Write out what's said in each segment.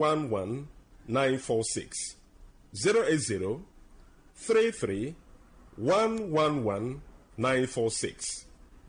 946 080 33 111 946.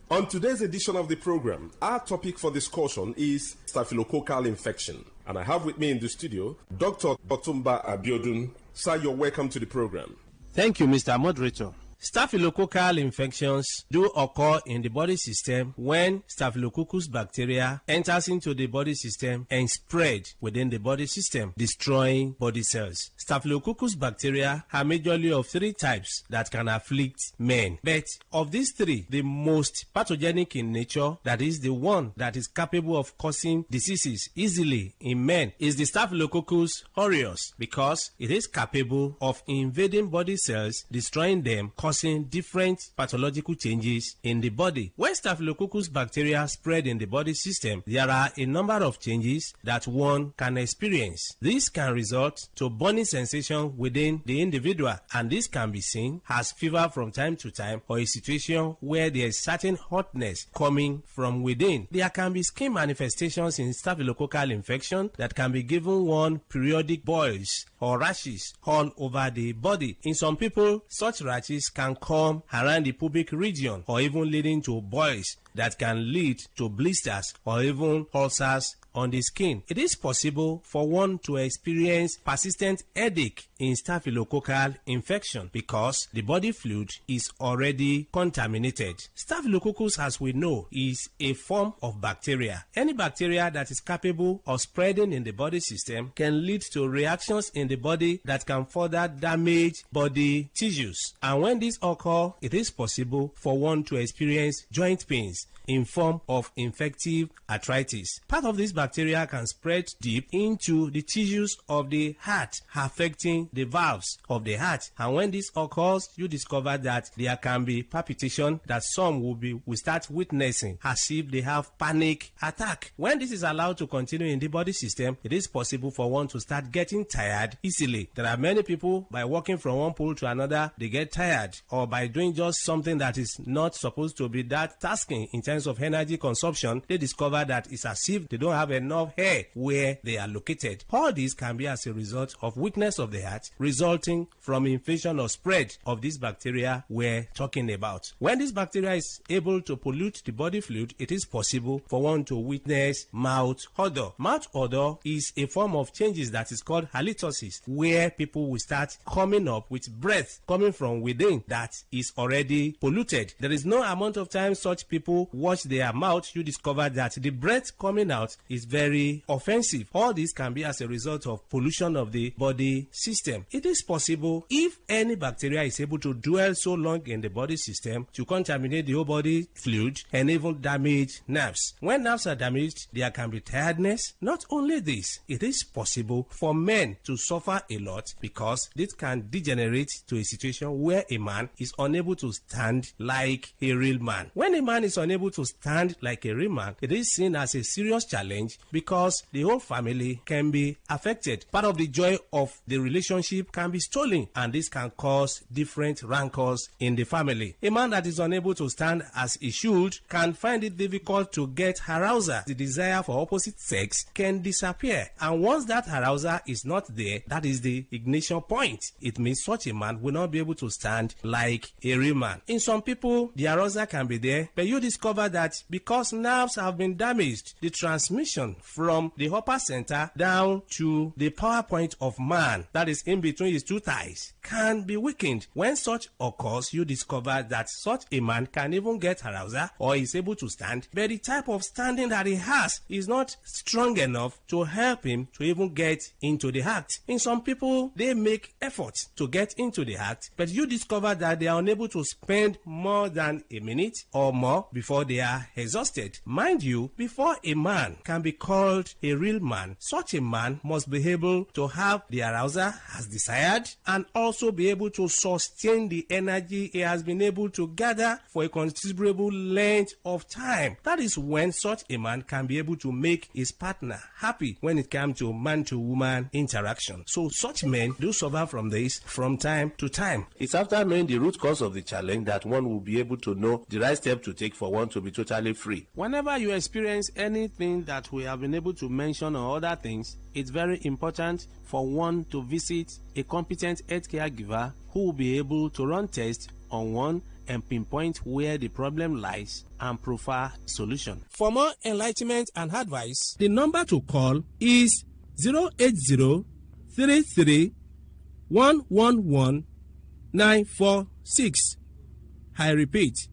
On today's edition of the program, our topic for discussion is staphylococcal infection. And I have with me in the studio Dr. Otumba Abiodun. Sir, you're welcome to the program. Thank you, Mr. Moderator. Staphylococcal infections do occur in the body system when Staphylococcus bacteria enters into the body system and spread within the body system, destroying body cells. Staphylococcus bacteria are majorly of three types that can afflict men. But of these three, the most pathogenic in nature, that is the one that is capable of causing diseases easily in men, is the Staphylococcus aureus, because it is capable of invading body cells, destroying them, causing different pathological changes in the body. When Staphylococcus bacteria spread in the body system, there are a number of changes that one can experience. This can result to burning sensation within the individual, and this can be seen as fever from time to time, or a situation where there is certain hotness coming from within. There can be skin manifestations in staphylococcal infection that can be given one periodic boils or rashes all over the body. In some people, such rashes can come around the pubic region, or even leading to boils that can lead to blisters or even ulcers on the skin. It is possible for one to experience persistent headache in staphylococcal infection because the body fluid is already contaminated. Staphylococcus, as we know, is a form of bacteria. Any bacteria that is capable of spreading in the body system can lead to reactions in the body that can further damage body tissues. And when this occurs, it is possible for one to experience joint pains in form of infective arthritis. Part of this bacteria can spread deep into the tissues of the heart, affecting the valves of the heart. And when this occurs, you discover that there can be palpitation that some will start witnessing as if they have panic attack. When this is allowed to continue in the body system, it is possible for one to start getting tired easily. There are many people, by walking from one pole to another, they get tired, or by doing just something that is not supposed to be that tasking in terms of energy consumption, they discover that it's as if they don't have enough hair where they are located. All this can be as a result of weakness of the heart resulting from infection or spread of this bacteria we're talking about. When this bacteria is able to pollute the body fluid, it is possible for one to witness mouth odor. Mouth odor is a form of changes that is called halitosis, where people will start coming up with breath coming from within that is already polluted. There is no amount of time such people wash their mouth, you discover that the breath coming out is very offensive. All this can be as a result of pollution of the body system. It is possible, if any bacteria is able to dwell so long in the body system, to contaminate the whole body fluid and even damage nerves. When nerves are damaged, there can be tiredness. Not only this, it is possible for men to suffer a lot because this can degenerate to a situation where a man is unable to stand like a real man. When a man is unable to stand like a real man, it is seen as a serious challenge because the whole family can be affected. Part of the joy of the relationship can be stolen, and this can cause different rancors in the family. A man that is unable to stand as he should can find it difficult to get arousal. The desire for opposite sex can disappear, and once that arousal is not there, that is the ignition point. It means such a man will not be able to stand like a real man. In some people, the arousal can be there, but you discover that because nerves have been damaged, the transmission from the upper center down to the power point of man, that is in between his two thighs, can be weakened. When such occurs, you discover that such a man can even get arousal or is able to stand, but the type of standing that he has is not strong enough to help him to even get into the act. In some people, they make efforts to get into the act, but you discover that they are unable to spend more than a minute or more before they are exhausted. Mind you, before a man can be called a real man, such a man must be able to have the arousal as desired and also be able to sustain the energy he has been able to gather for a considerable length of time. That is when such a man can be able to make his partner happy when it comes to man-to-woman interaction. So such men do suffer from this from time to time. It's after knowing the root cause of the challenge that one will be able to know the right step to take for one to be totally free. Whenever you experience anything that we have been able to mention or other things, it's very important for one to visit a competent healthcare giver who will be able to run tests on one and pinpoint where the problem lies and prefer solution. For more enlightenment and advice, the number to call is 080-33-111-946. I repeat,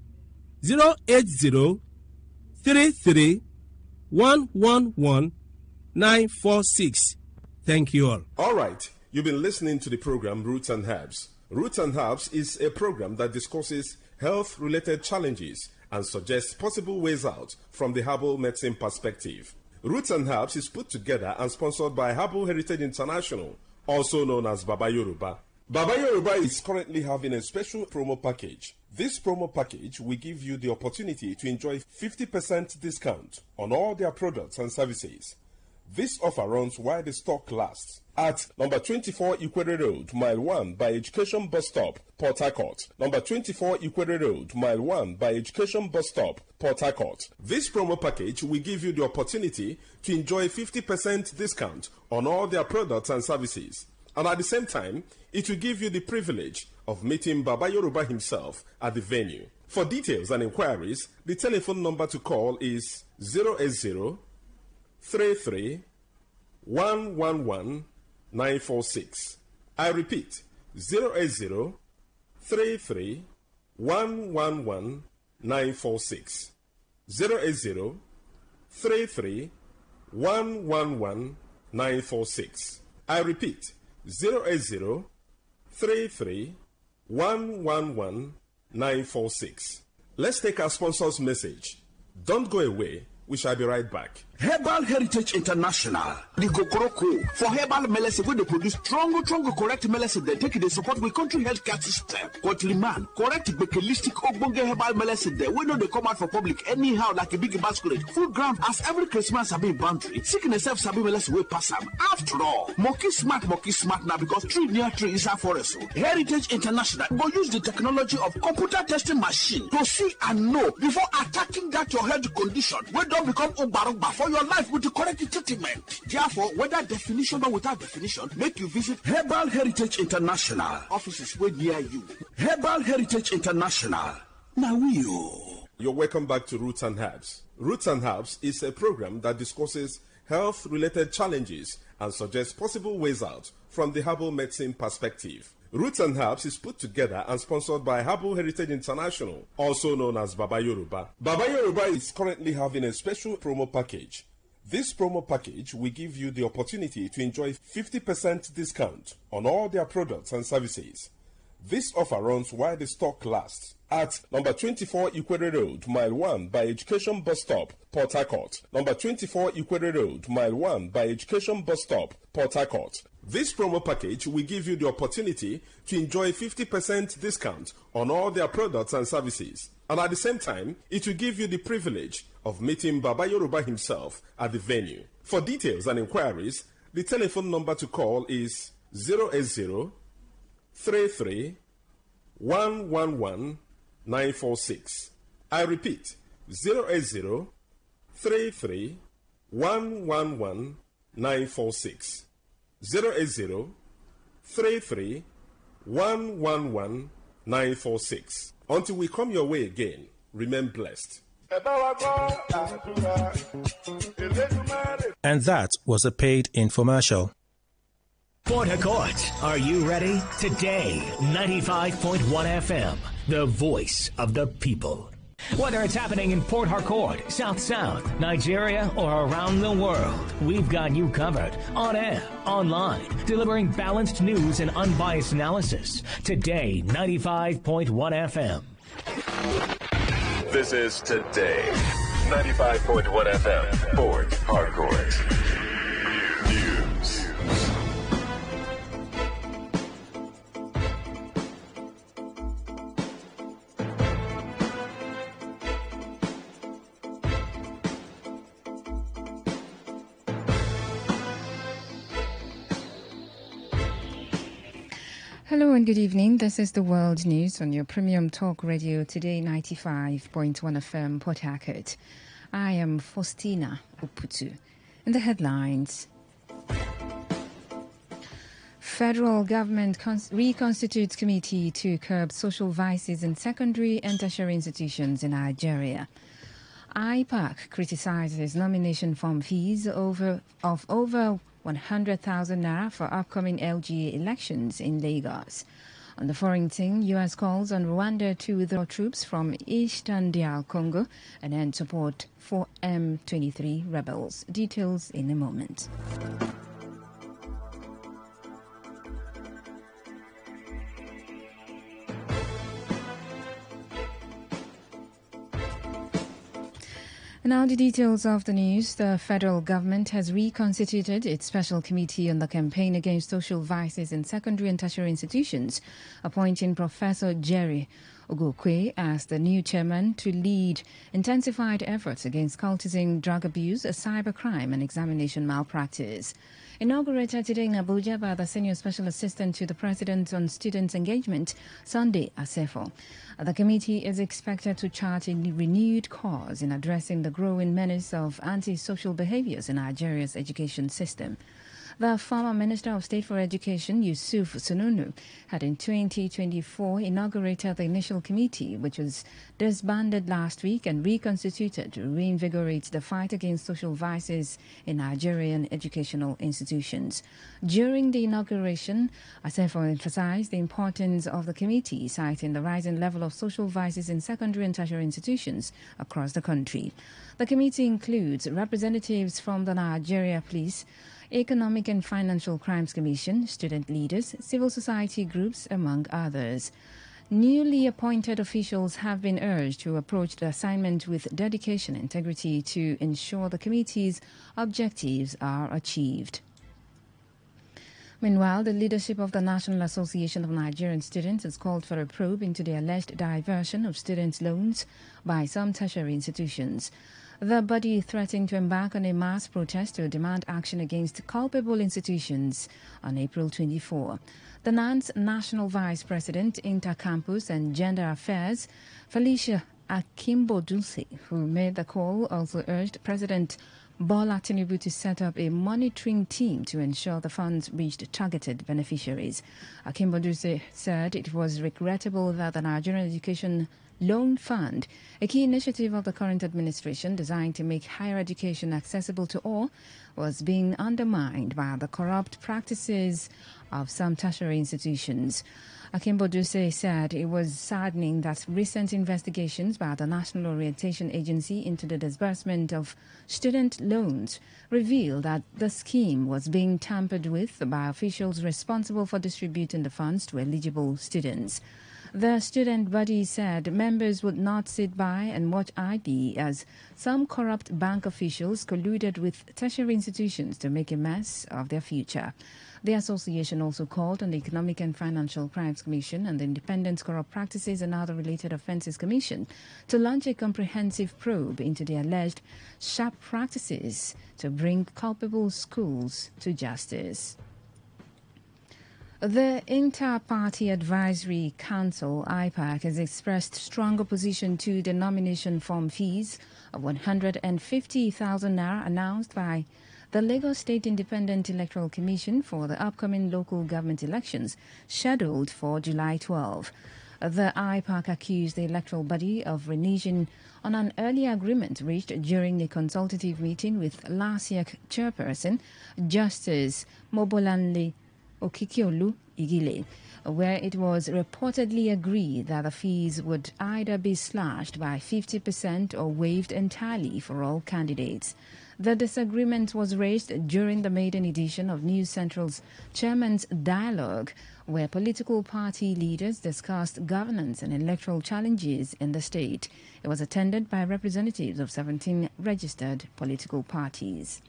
080-33-111-946. Thank you all. All right, you've been listening to the program Roots and Herbs. Roots and Herbs is a program that discusses health-related challenges and suggests possible ways out from the herbal medicine perspective. Roots and Herbs is put together and sponsored by Herbal Heritage International, also known as Baba Yoruba. Baba Yoruba is currently having a special promo package. This promo package will give you the opportunity to enjoy 50% discount on all their products and services. This offer runs while the stock lasts at number 24 Ikwere Road, Mile 1 by Education Bus Stop, Port Harcourt. Number 24 Ikwere Road, Mile 1 by Education Bus Stop, Port Harcourt. This promo package will give you the opportunity to enjoy 50% discount on all their products and services. And at the same time, it will give you the privilege of meeting Baba Yoruba himself at the venue. For details and inquiries, the telephone number to call is 080 33 111 946. I repeat, 080 33 111 946. 080 33 111 946. I repeat, 080 33 111 946. Let's take our sponsor's message. Don't go away. We shall be right back. Herbal Heritage International, the Kokoroko, for herbal medicine, where they produce strong, correct medicine, they take it, they support the country healthcare system. Quatliman, correct, bakelistic, ogbonge herbal medicine, they know they come out for public anyhow, like a big basket. Full ground, as every Christmas have been boundary. Sickness self sabi medicine will pass them. After all, monkey smart now, because tree near tree is a forest. Heritage International will use the technology of computer testing machine to see and know before attacking that your health condition. We don't become Obarogba for your life with the correct treatment. Therefore, whether definition or without definition, make you visit Herbal Heritage International. Offices way near you. Herbal Heritage International. Now You're welcome back to Roots and Herbs. Roots and Herbs is a program that discusses health-related challenges and suggests possible ways out from the herbal medicine perspective. Roots and Herbs is put together and sponsored by Herbal Heritage International, also known as Baba Yoruba. Baba Yoruba is currently having a special promo package. This promo package will give you the opportunity to enjoy 50% discount on all their products and services. This offer runs while the stock lasts at number 24 Ikwere Road, Mile 1 by Education Bus Stop, Port Harcourt. Number 24 Ikwere Road, Mile 1 by Education Bus Stop, Port Harcourt. This promo package will give you the opportunity to enjoy 50% discount on all their products and services. And at the same time, it will give you the privilege of meeting Baba Yoruba himself at the venue. For details and inquiries, the telephone number to call is 080 33 111 946. I repeat, 080 33 111 946. 080 33 111 946. Until we come your way again, remain blessed. And that was a paid infomercial. Port Harcourt, are you ready? Today, 95.1 FM, the voice of the people. Whether it's happening in Port Harcourt, South, Nigeria, or around the world, we've got you covered. On air, online, delivering balanced news and unbiased analysis. Today, 95.1 FM. This is Today, 95.1 FM, Port Harcourt. News. Hello and good evening. This is the World News on your premium talk radio, Today 95.1 FM, Port Harcourt. I am Faustina Uputu. In the headlines, Federal government reconstitutes committee to curb social vices in secondary and tertiary institutions in Nigeria. IPAC criticizes nomination form fees of over 100,000 naira for upcoming LGA elections in Lagos. On the foreign thing, U.S. calls on Rwanda to withdraw troops from Eastern DR Congo and end support for M23 rebels. Details in a moment. Now the details of the news. The federal government has reconstituted its special committee on the campaign against social vices in secondary and tertiary institutions, appointing Professor Jerry Ogokwe as the new chairman to lead intensified efforts against cultism, drug abuse, cybercrime and examination malpractice. Inaugurated today in Abuja by the Senior Special Assistant to the President on Student Engagement, Sunday Asefo. The committee is expected to chart a renewed course in addressing the growing menace of antisocial behaviors in Nigeria's education system. The former Minister of State for Education, Yusuf Sununu, had in 2024 inaugurated the initial committee, which was disbanded last week and reconstituted to reinvigorate the fight against social vices in Nigerian educational institutions. During the inauguration, Asefo emphasized the importance of the committee, citing the rising level of social vices in secondary and tertiary institutions across the country. The committee includes representatives from the Nigeria Police, Economic and Financial Crimes Commission, student leaders, civil society groups, among others. Newly appointed officials have been urged to approach the assignment with dedication and integrity to ensure the committee's objectives are achieved. Meanwhile, the leadership of the National Association of Nigerian Students has called for a probe into the alleged diversion of students' loans by some tertiary institutions. The body threatened to embark on a mass protest to demand action against culpable institutions on April 24. The NAN's National Vice President, Intercampus and Gender Affairs, Felicia Akimbodunse, who made the call, also urged President Bola Tinubu to set up a monitoring team to ensure the funds reached targeted beneficiaries. Akimbodunse said it was regrettable that the Nigerian Education Loan Fund, a key initiative of the current administration designed to make higher education accessible to all, was being undermined by the corrupt practices of some tertiary institutions. Akimbodunse said it was saddening that recent investigations by the National Orientation Agency into the disbursement of student loans revealed that the scheme was being tampered with by officials responsible for distributing the funds to eligible students. The student body said members would not sit by and watch idly as some corrupt bank officials colluded with tertiary institutions to make a mess of their future. The association also called on the Economic and Financial Crimes Commission and the Independent Corrupt Practices and Other Related Offences Commission to launch a comprehensive probe into the alleged sharp practices to bring culpable schools to justice. The Inter-Party Advisory Council, IPAC, has expressed strong opposition to the nomination form fees of 150,000 naira announced by the Lagos State Independent Electoral Commission for the upcoming local government elections scheduled for July 12. The IPAC accused the electoral body of reneging on an earlier agreement reached during a consultative meeting with LASIAC chairperson Justice Mobolanle Okikiolu Igile, where it was reportedly agreed that the fees would either be slashed by 50% or waived entirely for all candidates. The disagreement was raised during the maiden edition of News Central's Chairman's Dialogue, where political party leaders discussed governance and electoral challenges in the state. It was attended by representatives of 17 registered political parties.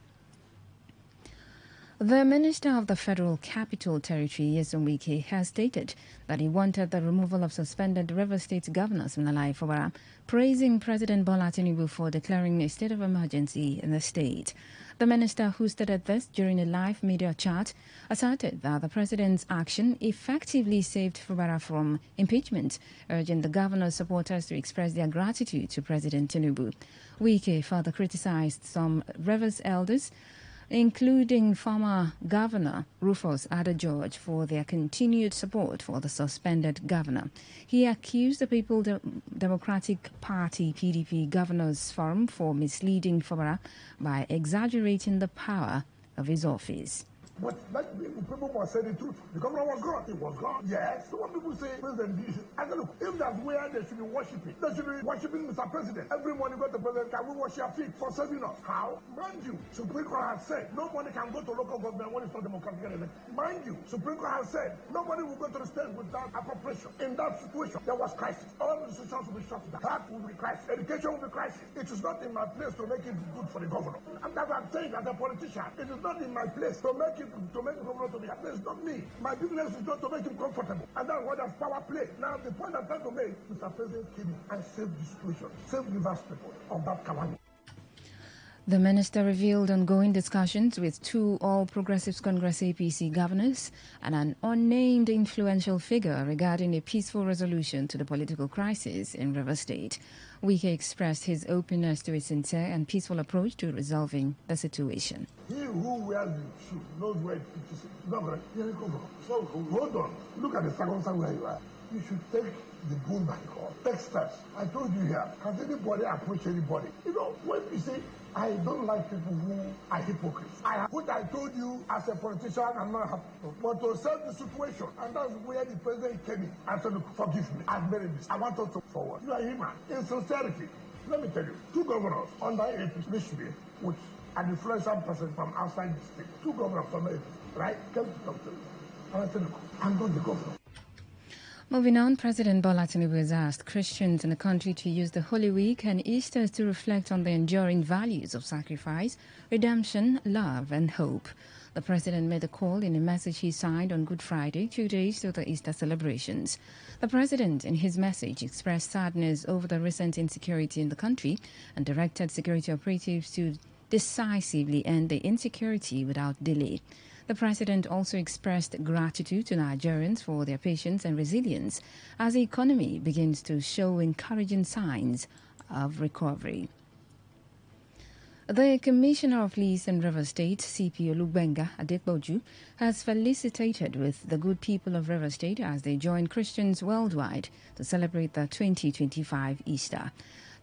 The Minister of the Federal Capital Territory, Nyesom Wike, has stated that he wanted the removal of suspended River State Governor Siminalayi Fubara, praising President Bola Tinubu for declaring a state of emergency in the state. The minister, who stated this during a live media chat, asserted that the president's action effectively saved Fubara from impeachment, urging the governor's supporters to express their gratitude to President Tinubu. Wike further criticized some Rivers elders including former Governor Rufus Ada-George, for their continued support for the suspended governor. He accused the People Democratic Party (PDP) Governors Forum for misleading Fubara by exaggerating the power of his office. But people must say the truth. The governor was gone. He was gone. Yes. So when people say President, I said, look, if that's where they should be worshiping, they should be worshiping Mr. President. Every morning go to the president, can we wash your feet for saving us? How? Mind you, Supreme Court has said nobody can go to local government when it's not democratically elected. Mind you, Supreme Court has said nobody will go to the state without appropriation. In that situation, there was crisis. All institutions will be shut down. That will be crisis. Education will be crisis. It is not in my place to make it good for the governor. And that's what I'm saying as a politician. It is not in my place to make the governor to be happy. It's not me. My business is not to make him comfortable. And that's what that's power play. Now the point I'm trying to make, Mr. President came in and saved the situation, saved the vast people of that calamity. The minister revealed ongoing discussions with two All Progressives Congress APC governors and an unnamed influential figure regarding a peaceful resolution to the political crisis in Rivers State. Wike expressed his openness to a sincere and peaceful approach to resolving the situation. He who wears the shoe knows where it fits. So hold on. Look at the circumstance where you are. You should take the bull by the horn. Take steps. I told you here. Has anybody approached anybody? You know, when you say, I don't like people who are hypocrites. I told you as a politician, I'm not happy. But to solve the situation, and that's where the president came in. I said, look, forgive me. I've made this. I want us to forward. You are human. In sincerity, let me tell you, two governors under APC, Mishmi, which an influential person from outside the state, two governors from APC, right, came to talk to me. And I said, look, I'm not the governor. Moving on, President Bola Tinubu has asked Christians in the country to use the Holy Week and Easter to reflect on the enduring values of sacrifice, redemption, love, and hope. The president made the call in a message he signed on Good Friday, 2 days to the Easter celebrations. The president, in his message, expressed sadness over the recent insecurity in the country and directed security operatives to decisively end the insecurity without delay. The president also expressed gratitude to Nigerians for their patience and resilience as the economy begins to show encouraging signs of recovery. The Commissioner of Police in Rivers State, CP Olubenga Adekboju, has felicitated with the good people of Rivers State as they join Christians worldwide to celebrate the 2025 Easter.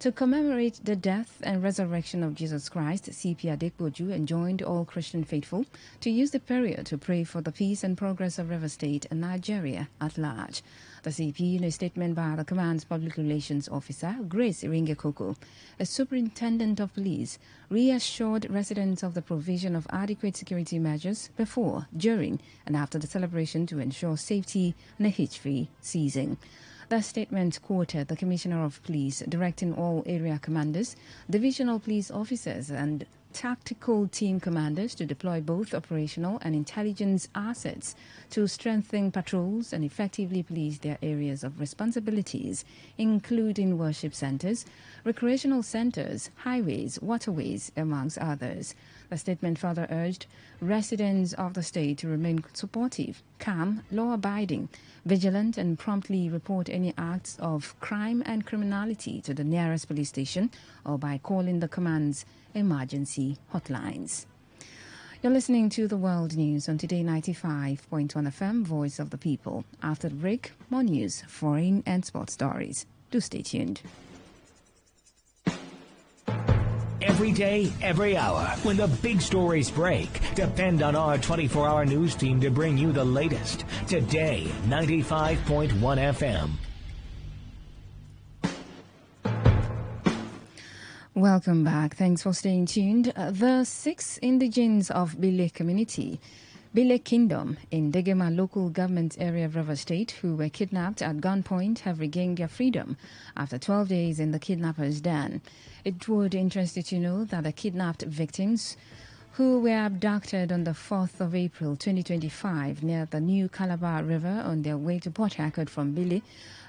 To commemorate the death and resurrection of Jesus Christ, CP Adekboju enjoined all Christian faithful to use the period to pray for the peace and progress of Rivers State and Nigeria at large. The CP, in a statement by the command's public relations officer, Grace Iringekoko, a superintendent of police, reassured residents of the provision of adequate security measures before, during, and after the celebration to ensure safety and a hitch-free season. The statement quoted the Commissioner of Police directing all area commanders, divisional police officers and tactical team commanders to deploy both operational and intelligence assets to strengthen patrols and effectively police their areas of responsibilities, including worship centers, recreational centers, highways, waterways, amongst others. The statement further urged residents of the state to remain supportive, calm, law-abiding, vigilant, and promptly report any acts of crime and criminality to the nearest police station or by calling the command's emergency hotlines. You're listening to the World News on Today 95.1 FM, Voice of the People. After the break, more news, foreign and sports stories. Do stay tuned. Every day, every hour, when the big stories break, depend on our 24-hour news team to bring you the latest. Today, 95.1 FM. Welcome back. Thanks for staying tuned. The 6 indigents of Bile community, Bile Kingdom in Degema local government area of Rivers State who were kidnapped at gunpoint have regained their freedom after 12 days in the kidnappers' den. It would interest you to know that the kidnapped victims who were abducted on the 4th of April 2025 near the New Calabar River on their way to Port Harcourt from Bile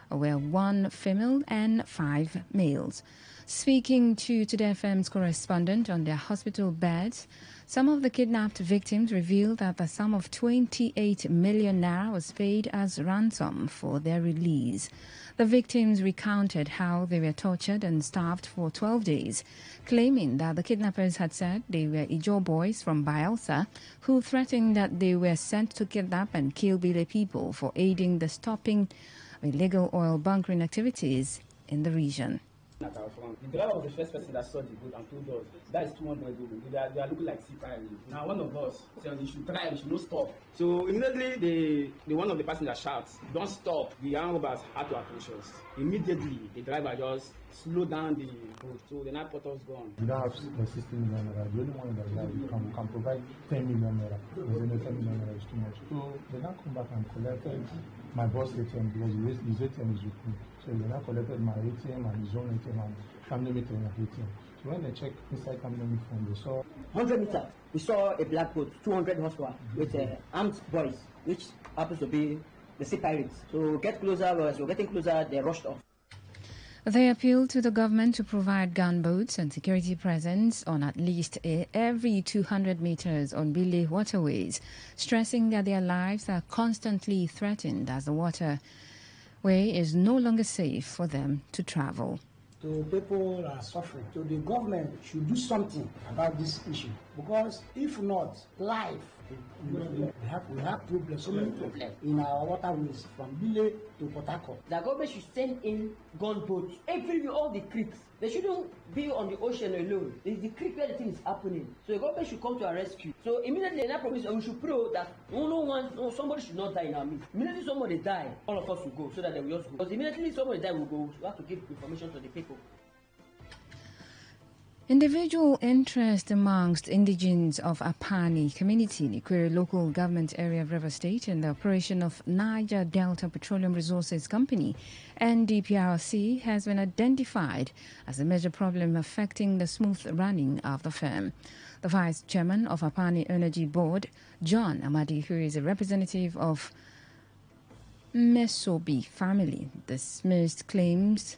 were 1 female and 5 males. Speaking to Today FM's correspondent on their hospital beds, some of the kidnapped victims revealed that the sum of 28 million naira was paid as ransom for their release. The victims recounted how they were tortured and starved for 12 days, claiming that the kidnappers had said they were Ijaw boys from Bielsa who threatened that they were sent to kidnap and kill Bile people for aiding the stopping illegal oil bunkering activities in the region. At our front. The driver was the first person that saw the boat and told us that is 200 euros. They are looking like sea pirates. Now one of us said they should try, they should not stop. So immediately the one of the passengers shouts, "Don't stop!" The armed robbers had to approach us. Immediately the driver just slowed down the boat. So the night portals gone. We don't have 16 million naira. The only one that we can provide 10 million naira. There's only 10 million naira is too much. So they now come back and collected my boss ATM because his ATM is with me. So they now collected my ATM and his own ATM and family meeting ATM. So when they checked inside family meeting, they saw 100 meters. We saw a black boat, 200 horsepower, with armed boys, which happens to be the sea pirates. So get closer. As we're getting closer, they rushed off. They appealed to the government to provide gunboats and security presence on at least every 200 meters on Bile waterways, stressing that their lives are constantly threatened as the waterway is no longer safe for them to travel. So people are suffering. So the government should do something about this issue, because if not, life, we have problems, so many problems in our waterways from Bile to Port Harcourt. The government should send in gunboats everywhere, all the creeks. They shouldn't be on the ocean alone. It's the creek where the thing is happening. So the government should come to our rescue. So immediately in that promise, we should pray that somebody should not die in our midst. Immediately somebody die, all of us will go so that they will just go. Because immediately somebody die, will go. We have to give information to the people. Individual interest amongst indigenes of Apani community in Ikwere local government area of River State in the operation of Niger Delta Petroleum Resources Company, NDPRC, has been identified as a major problem affecting the smooth running of the firm. The vice chairman of Apani Energy Board, John Amadi, who is a representative of Mesobi family, dismissed claims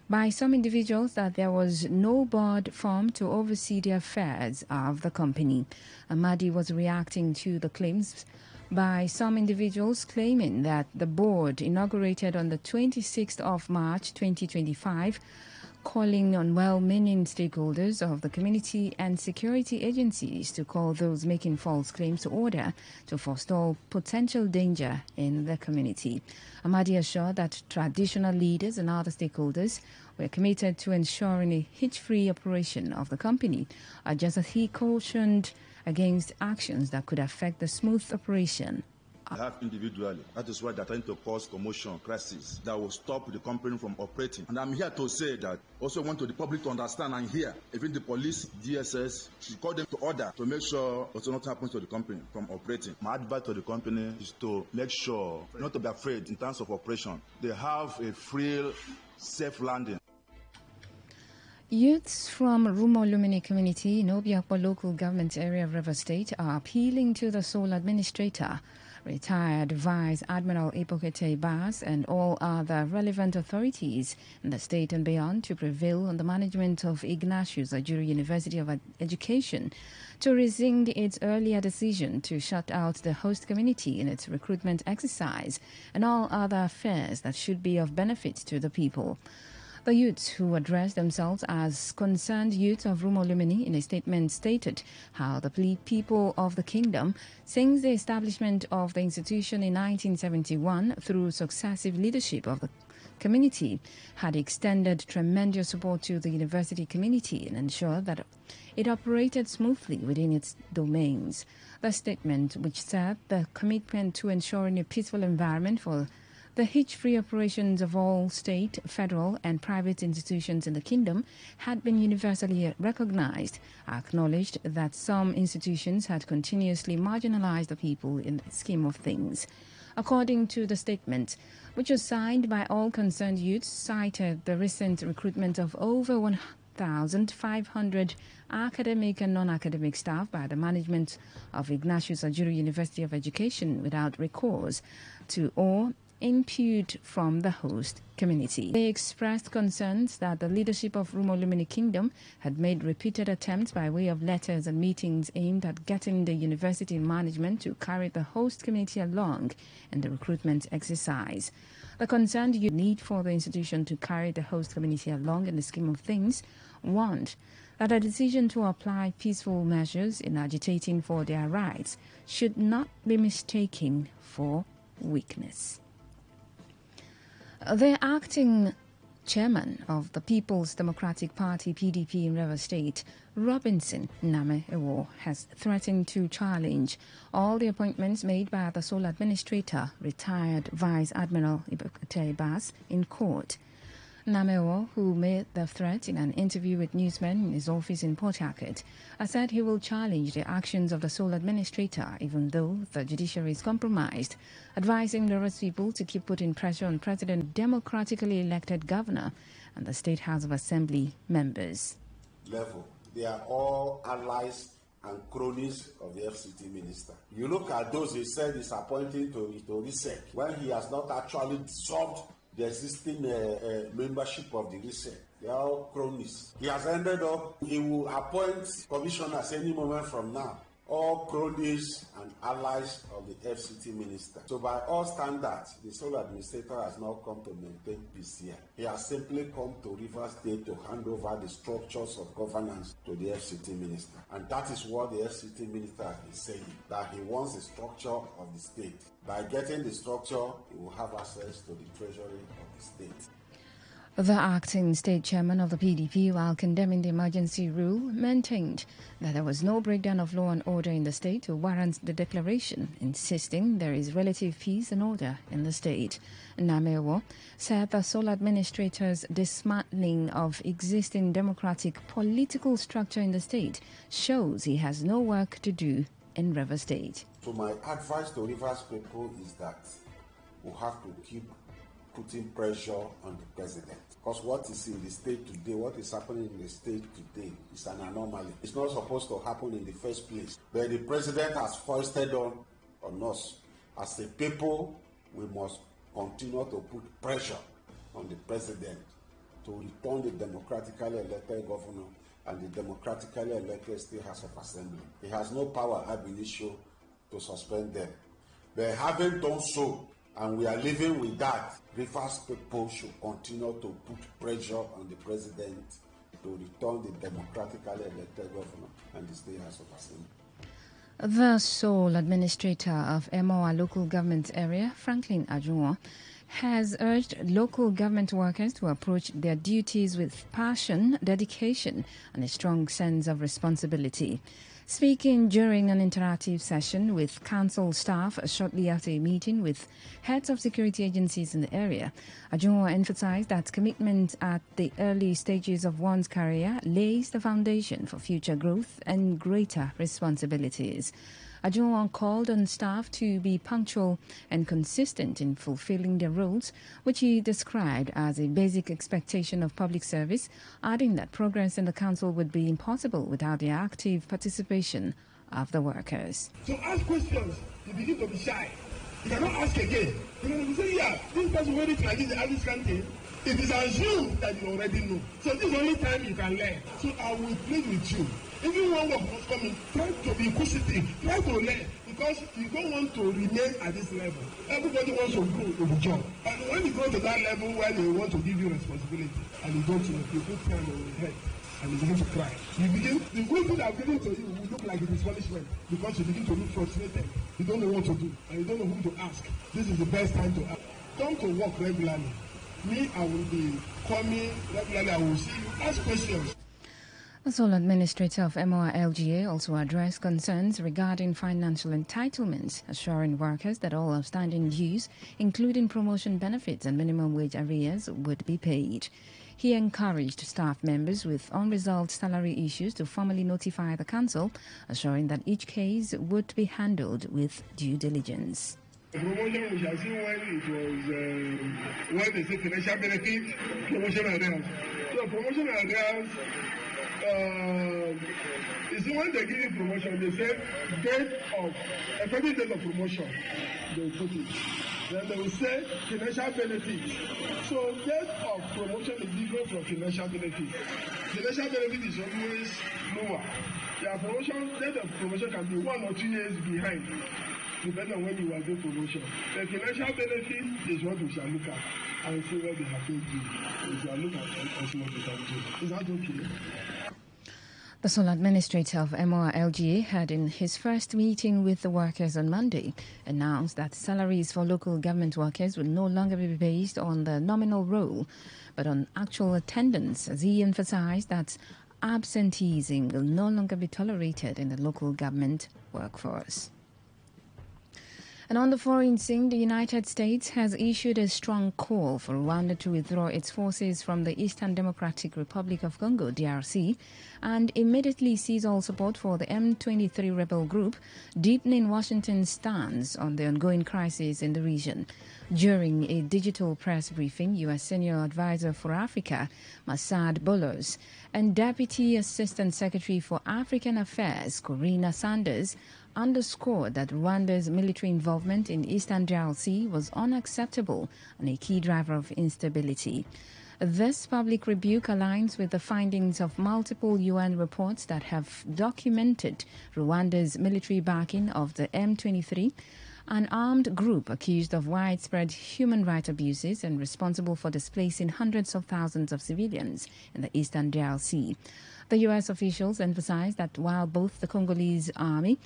by some individuals that there was no board formed to oversee the affairs of the company. Amadi was reacting to the claims by some individuals claiming that the board inaugurated on the 26th of March 2025, calling on well-meaning stakeholders of the community and security agencies to call those making false claims to order to forestall potential danger in the community. Amadi assured that traditional leaders and other stakeholders were committed to ensuring a hitch-free operation of the company, just as he cautioned against actions that could affect the smooth operation. Have individually. That is why they're trying to cause commotion, crisis that will stop the company from operating. And I'm here to say that also want the public to understand and hear, even the police, DSS, should call them to order to make sure also not happens to the company from operating. My advice to the company is to make sure not to be afraid in terms of operation. They have a free, safe landing. Youths from Rumo Lumini community in Obiakpo local government area of River State are appealing to the sole administrator, retired Vice Admiral Ipokete Bas, and all other relevant authorities in the state and beyond to prevail on the management of Ignatius Ajuri University of Education to rescind its earlier decision to shut out the host community in its recruitment exercise and all other affairs that should be of benefit to the people. The youths, who addressed themselves as concerned youths of Rumo Lumini, in a statement stated how the people of the kingdom, since the establishment of the institution in 1971 through successive leadership of the community, had extended tremendous support to the university community and ensured that it operated smoothly within its domains. The statement, which said the commitment to ensuring a peaceful environment for the hitch-free operations of all state, federal and private institutions in the kingdom had been universally recognized, acknowledged that some institutions had continuously marginalized the people in the scheme of things. According to the statement, which was signed by all concerned youths, cited the recent recruitment of over 1,500 academic and non-academic staff by the management of Ignatius Ajuri University of Education without recourse to or input from the host community. They expressed concerns that the leadership of Rumolumini Kingdom had made repeated attempts by way of letters and meetings aimed at getting the university management to carry the host community along in the recruitment exercise. The concerned need for the institution to carry the host community along in the scheme of things warned that a decision to apply peaceful measures in agitating for their rights should not be mistaken for weakness. The acting chairman of the People's Democratic Party (PDP) in Rivers State, Robinson Name Ewo, has threatened to challenge all the appointments made by the sole administrator, retired Vice Admiral Ibekete Bass, in court. Namewo, who made the threat in an interview with newsmen in his office in Port Harcourt, has said he will challenge the actions of the sole administrator, even though the judiciary is compromised, advising the Rivers people to keep putting pressure on President, democratically elected governor, and the State House of Assembly members. Level. They are all allies and cronies of the FCT minister. You look at those he said is appointing to RISEC when he has not actually dissolved the existing membership of the RISEC. They are all cronies. He has ended up, he will appoint commissioners any moment from now. All cronies and allies of the FCT minister. So by all standards, the sole administrator has not come to maintain peace here. He has simply come to Rivers State to hand over the structures of governance to the FCT minister. And that is what the FCT minister has been saying, that he wants the structure of the state. By getting the structure, he will have access to the treasury of the state. The acting state chairman of the PDP, while condemning the emergency rule, maintained that there was no breakdown of law and order in the state to warrant the declaration, insisting there is relative peace and order in the state. Namewo said the sole administrator's dismantling of existing democratic political structure in the state shows he has no work to do in Rivers State. So my advice to Rivers people is that we have to keep putting pressure on the president. Because what is in the state today, what is happening in the state today is an anomaly. It's not supposed to happen in the first place. But the president has foisted on us. As a people, we must continue to put pressure on the president to return the democratically elected governor and the democratically elected State House of Assembly. He has no power ab initio to suspend them. But having done so, and we are living with that, Rivers people should continue to put pressure on the president to return the democratically elected governor and the State House of Assembly. The sole administrator of Emoa local government area, Franklin Ajunwa, has urged local government workers to approach their duties with passion, dedication, and a strong sense of responsibility. Speaking during an interactive session with council staff shortly after a meeting with heads of security agencies in the area, Ajunwa emphasized that commitment at the early stages of one's career lays the foundation for future growth and greater responsibilities. Ajunwa called on staff to be punctual and consistent in fulfilling their roles, which he described as a basic expectation of public service, adding that progress in the council would be impossible without the active participation of the workers. So ask questions, you begin to be shy. You cannot ask again. You know, say, yeah, this person wearing like this, ask this kind of thing. It is assumed that you already know. So this is the only time you can learn. So I will plead with you. If you want work must come in, try to be inquisitive, try to learn, because you don't want to remain at this level. Everybody wants to grow in the job. And when you go to that level where they want to give you responsibility, and you don't know, you put time on your head, and you begin to cry. You begin, the good thing I'm giving to you will look like it is punishment, because you begin to look frustrated. You don't know what to do, and you don't know who to ask. This is the best time to ask. Come to work regularly. Me, I will be coming regularly. I will see you. Ask questions. The sole administrator of MOA LGA also addressed concerns regarding financial entitlements, assuring workers that all outstanding dues, including promotion benefits and minimum wage arrears, would be paid. He encouraged staff members with unresolved salary issues to formally notify the council, assuring that each case would be handled with due diligence. Promotion, we shall see when it was, when they say financial benefit, promotion arrears. So promotion arrears, you see when they give you promotion, they say date of, effective date of promotion, they put it. Then they will say financial benefits. So debt of promotion is different from financial benefit. Financial benefit is always lower. Their promotion, debt of promotion can be 1 or 2 years behind, depending on when you are doing promotion. The financial benefit is what we shall look at and see what they have told you. We shall look at and see what they can do. Is that okay? The sole administrator of MORLGA had in his first meeting with the workers on Monday announced that salaries for local government workers would no longer be based on the nominal role, but on actual attendance, as he emphasized that absenteeism will no longer be tolerated in the local government workforce. And on the foreign scene, the United States has issued a strong call for Rwanda to withdraw its forces from the Eastern Democratic Republic of Congo, DRC, and immediately cease all support for the M23 rebel group, deepening Washington's stance on the ongoing crisis in the region. During a digital press briefing, U.S. Senior Advisor for Africa, Masad Bolos, and Deputy Assistant Secretary for African Affairs, Corina Sanders, underscored that Rwanda's military involvement in Eastern DRC was unacceptable and a key driver of instability. This public rebuke aligns with the findings of multiple UN reports that have documented Rwanda's military backing of the M23, an armed group accused of widespread human rights abuses and responsible for displacing hundreds of thousands of civilians in the Eastern DRC. The U.S. officials emphasized that while both the Congolese army,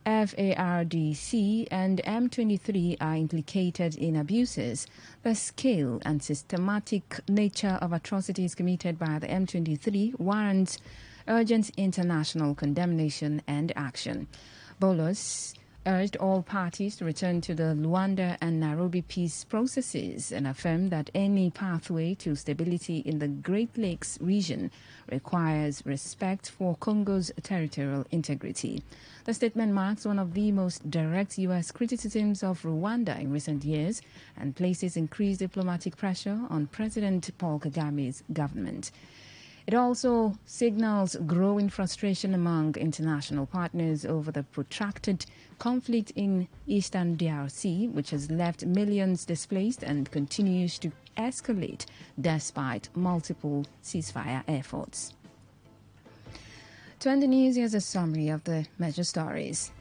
FARDC and M23 are implicated in abuses, the scale and systematic nature of atrocities committed by the M23 warrants urgent international condemnation and action. Bolos urged all parties to return to the Luanda and Nairobi peace processes and affirmed that any pathway to stability in the Great Lakes region requires respect for Congo's territorial integrity. The statement marks one of the most direct U.S. criticisms of Rwanda in recent years and places increased diplomatic pressure on President Paul Kagame's government. It also signals growing frustration among international partners over the protracted conflict in Eastern DRC, which has left millions displaced and continues to escalate despite multiple ceasefire efforts. To end the news, here's a summary of the major stories.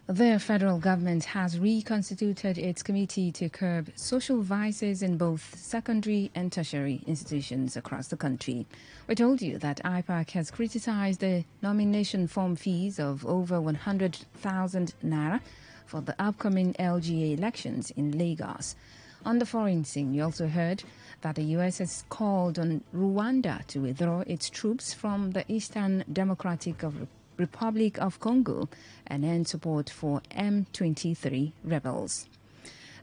The federal government has reconstituted its committee to curb social vices in both secondary and tertiary institutions across the country. We told you that IPAC has criticized the nomination form fees of over 100,000 naira for the upcoming LGA elections in Lagos. On the foreign scene, you also heard that the U.S. has called on Rwanda to withdraw its troops from the Eastern Democratic Republic of Congo and end support for M23 rebels.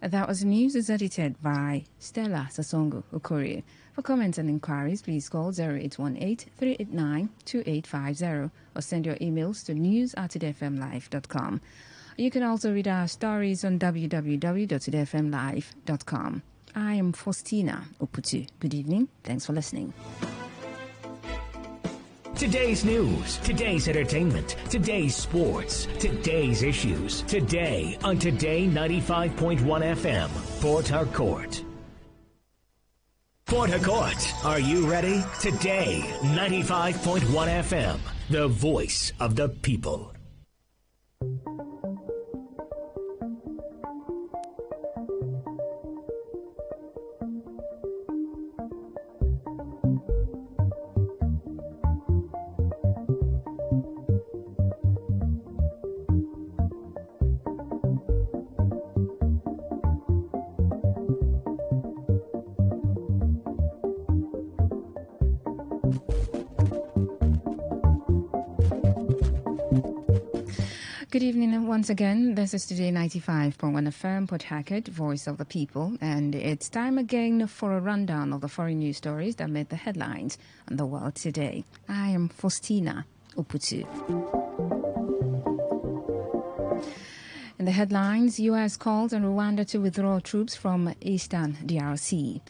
That was news is edited by Stella Sasongo Okorie. For comments and inquiries, please call 0818-389-2850 or send your emails to news@todayfmlive.com. You can also read our stories on www.todayfmlive.com. I am Faustina Oputu. Good evening. Thanks for listening. Today's news, today's entertainment, today's sports, today's issues. Today on Today95.1 FM, Port Harcourt. Port Harcourt, are you ready? Today, 95.1 FM, the voice of the people. Good evening once again. This is Today 95.1 FM, Port Harcourt, voice of the people, and it's time again for a rundown of the foreign news stories that made the headlines on the world today. I am Faustina Oputu. In the headlines, U.S. calls on Rwanda to withdraw troops from Eastern DRC.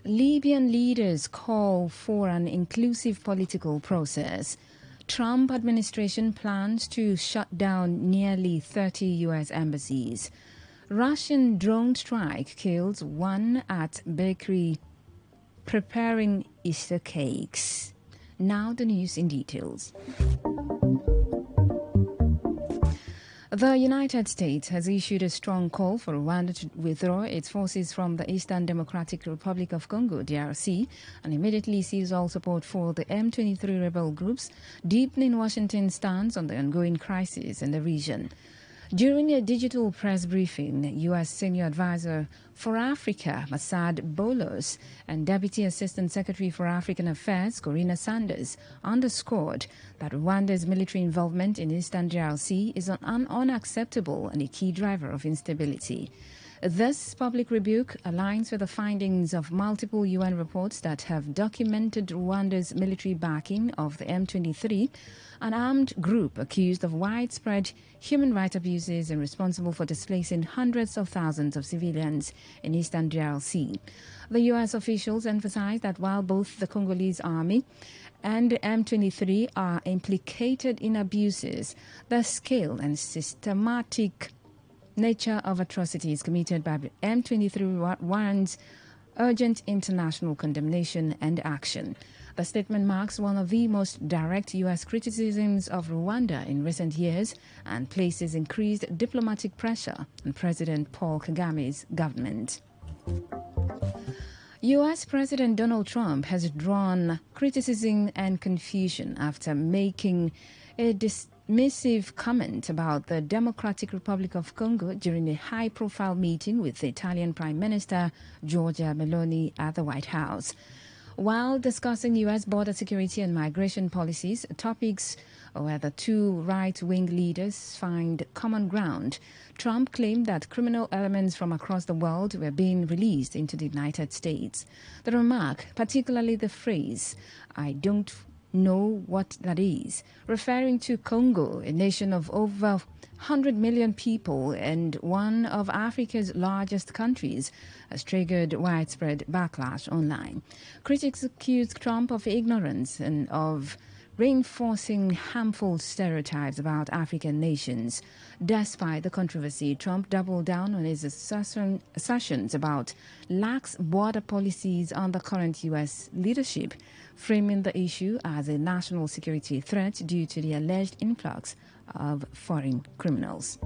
Libyan leaders call for an inclusive political process. Trump administration plans to shut down nearly 30 U.S. embassies. Russian drone strike kills one at bakery preparing Easter cakes. Now the news in details. The United States has issued a strong call for Rwanda to withdraw its forces from the Eastern Democratic Republic of Congo, DRC, and immediately cease all support for the M23 rebel groups, deepening Washington's stance on the ongoing crisis in the region. During a digital press briefing, U.S. Senior Advisor for Africa, Masad Bolos, and Deputy Assistant Secretary for African Affairs, Corina Sanders, underscored that Rwanda's military involvement in Eastern DRC is unacceptable and a key driver of instability. This public rebuke aligns with the findings of multiple UN reports that have documented Rwanda's military backing of the M23, an armed group accused of widespread human rights abuses and responsible for displacing hundreds of thousands of civilians in eastern DRC. The U.S. officials emphasized that while both the Congolese army and the M23 are implicated in abuses, the scale and systematic nature of atrocities committed by the M23 warrants urgent international condemnation and action. The statement marks one of the most direct U.S. criticisms of Rwanda in recent years and places increased diplomatic pressure on President Paul Kagame's government. U.S. President Donald Trump has drawn criticism and confusion after making a dismissive comment about the Democratic Republic of Congo during a high-profile meeting with the Italian Prime Minister Giorgia Meloni at the White House. While discussing U.S. border security and migration policies, topics where the two right-wing leaders find common ground, Trump claimed that criminal elements from across the world were being released into the United States. The remark, particularly the phrase, "I don't know what that is," referring to Congo, a nation of over 100 million people and one of Africa's largest countries, has triggered widespread backlash online. Critics accuse Trump of ignorance and of reinforcing harmful stereotypes about African nations. Despite the controversy, Trump doubled down on his assertions about lax border policies under current U.S. leadership, framing the issue as a national security threat due to the alleged influx of foreign criminals.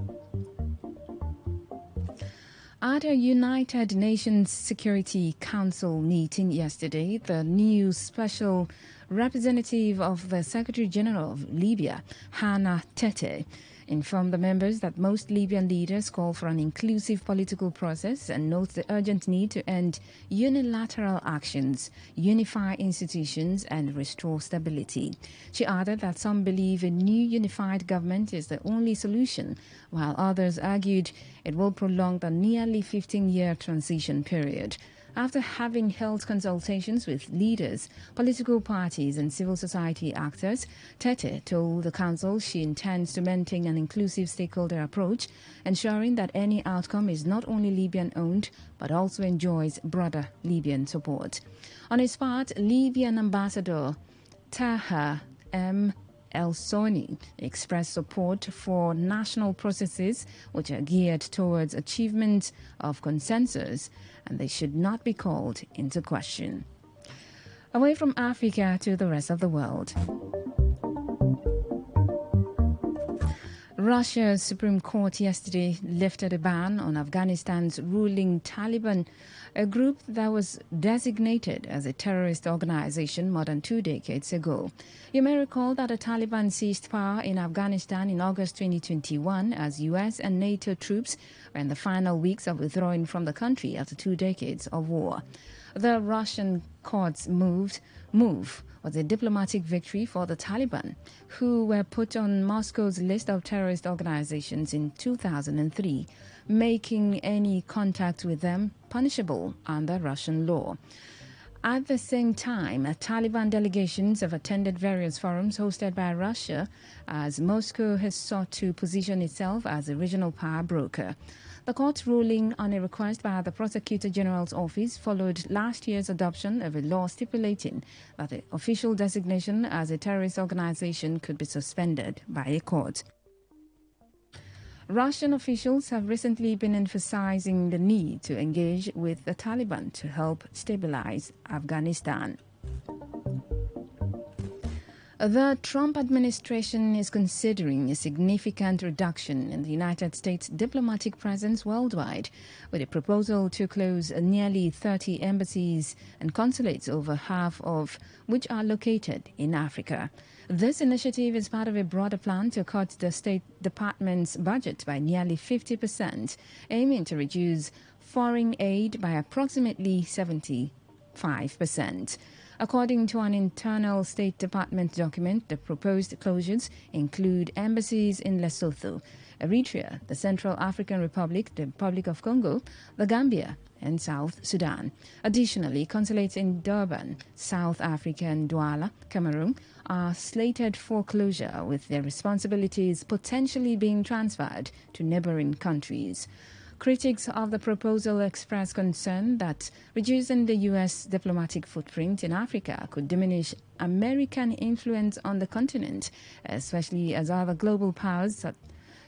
At a United Nations Security Council meeting yesterday, the new special representative of the Secretary General of Libya, Hannah Tete, informed the members that most Libyan leaders call for an inclusive political process and notes the urgent need to end unilateral actions, unify institutions, and restore stability. She added that some believe a new unified government is the only solution, while others argued it will prolong the nearly 15-year transition period. After having held consultations with leaders, political parties and civil society actors, Tete told the council she intends to maintain an inclusive stakeholder approach, ensuring that any outcome is not only Libyan-owned but also enjoys broader Libyan support. On his part, Libyan ambassador Taha M. El Soni expressed support for national processes which are geared towards achievement of consensus, and they should not be called into question. Away from Africa to the rest of the world. Russia's Supreme Court yesterday lifted a ban on Afghanistan's ruling Taliban, a group that was designated as a terrorist organization more than 2 decades ago. You may recall that the Taliban seized power in Afghanistan in August 2021 as U.S. and NATO troops were in the final weeks of withdrawing from the country after 2 decades of war. The Russian court's move was a diplomatic victory for the Taliban, who were put on Moscow's list of terrorist organizations in 2003, making any contact with them punishable under Russian law. At the same time, Taliban delegations have attended various forums hosted by Russia as Moscow has sought to position itself as a regional power broker. The court's ruling on a request by the Prosecutor General's office followed last year's adoption of a law stipulating that the official designation as a terrorist organization could be suspended by a court. Russian officials have recently been emphasizing the need to engage with the Taliban to help stabilize Afghanistan. The Trump administration is considering a significant reduction in the United States' diplomatic presence worldwide, with a proposal to close nearly 30 embassies and consulates, over half of which are located in Africa. This initiative is part of a broader plan to cut the State Department's budget by nearly 50%, aiming to reduce foreign aid by approximately 75%. According to an internal State Department document, the proposed closures include embassies in Lesotho, Eritrea, the Central African Republic, the Republic of Congo, the Gambia, and South Sudan. Additionally, consulates in Durban, South Africa, and Douala, Cameroon, are slated for closure, with their responsibilities potentially being transferred to neighboring countries. Critics of the proposal express concern that reducing the U.S. diplomatic footprint in Africa could diminish American influence on the continent, especially as other global powers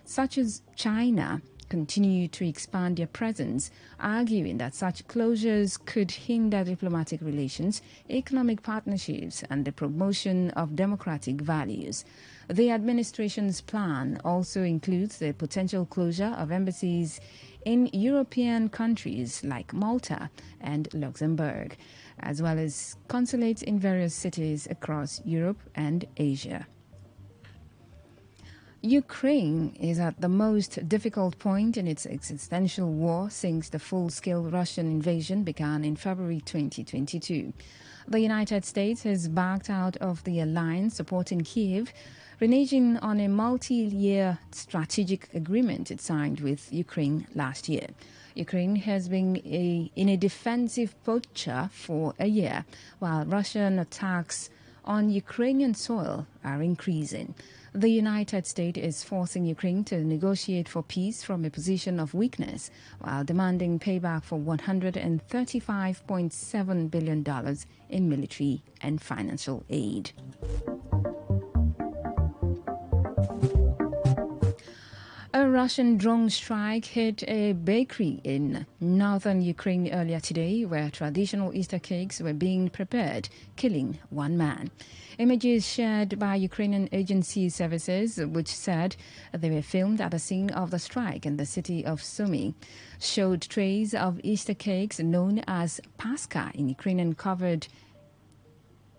such as China continue to expand their presence, arguing that such closures could hinder diplomatic relations, economic partnerships, and the promotion of democratic values. The administration's plan also includes the potential closure of embassies in European countries like Malta and Luxembourg, as well as consulates in various cities across Europe and Asia. Ukraine is at the most difficult point in its existential war since the full-scale Russian invasion began in February 2022. The United States has backed out of the alliance supporting Kyiv, reneging on a multi-year strategic agreement it signed with Ukraine last year. Ukraine has been in a defensive posture for a year, while Russian attacks on Ukrainian soil are increasing. The United States is forcing Ukraine to negotiate for peace from a position of weakness, while demanding payback for $135.7 billion in military and financial aid. A Russian drone strike hit a bakery in northern Ukraine earlier today, where traditional Easter cakes were being prepared, killing one man. Images shared by Ukrainian agency services, which said they were filmed at the scene of the strike in the city of Sumy, showed trays of Easter cakes known as Pascha in Ukrainian covered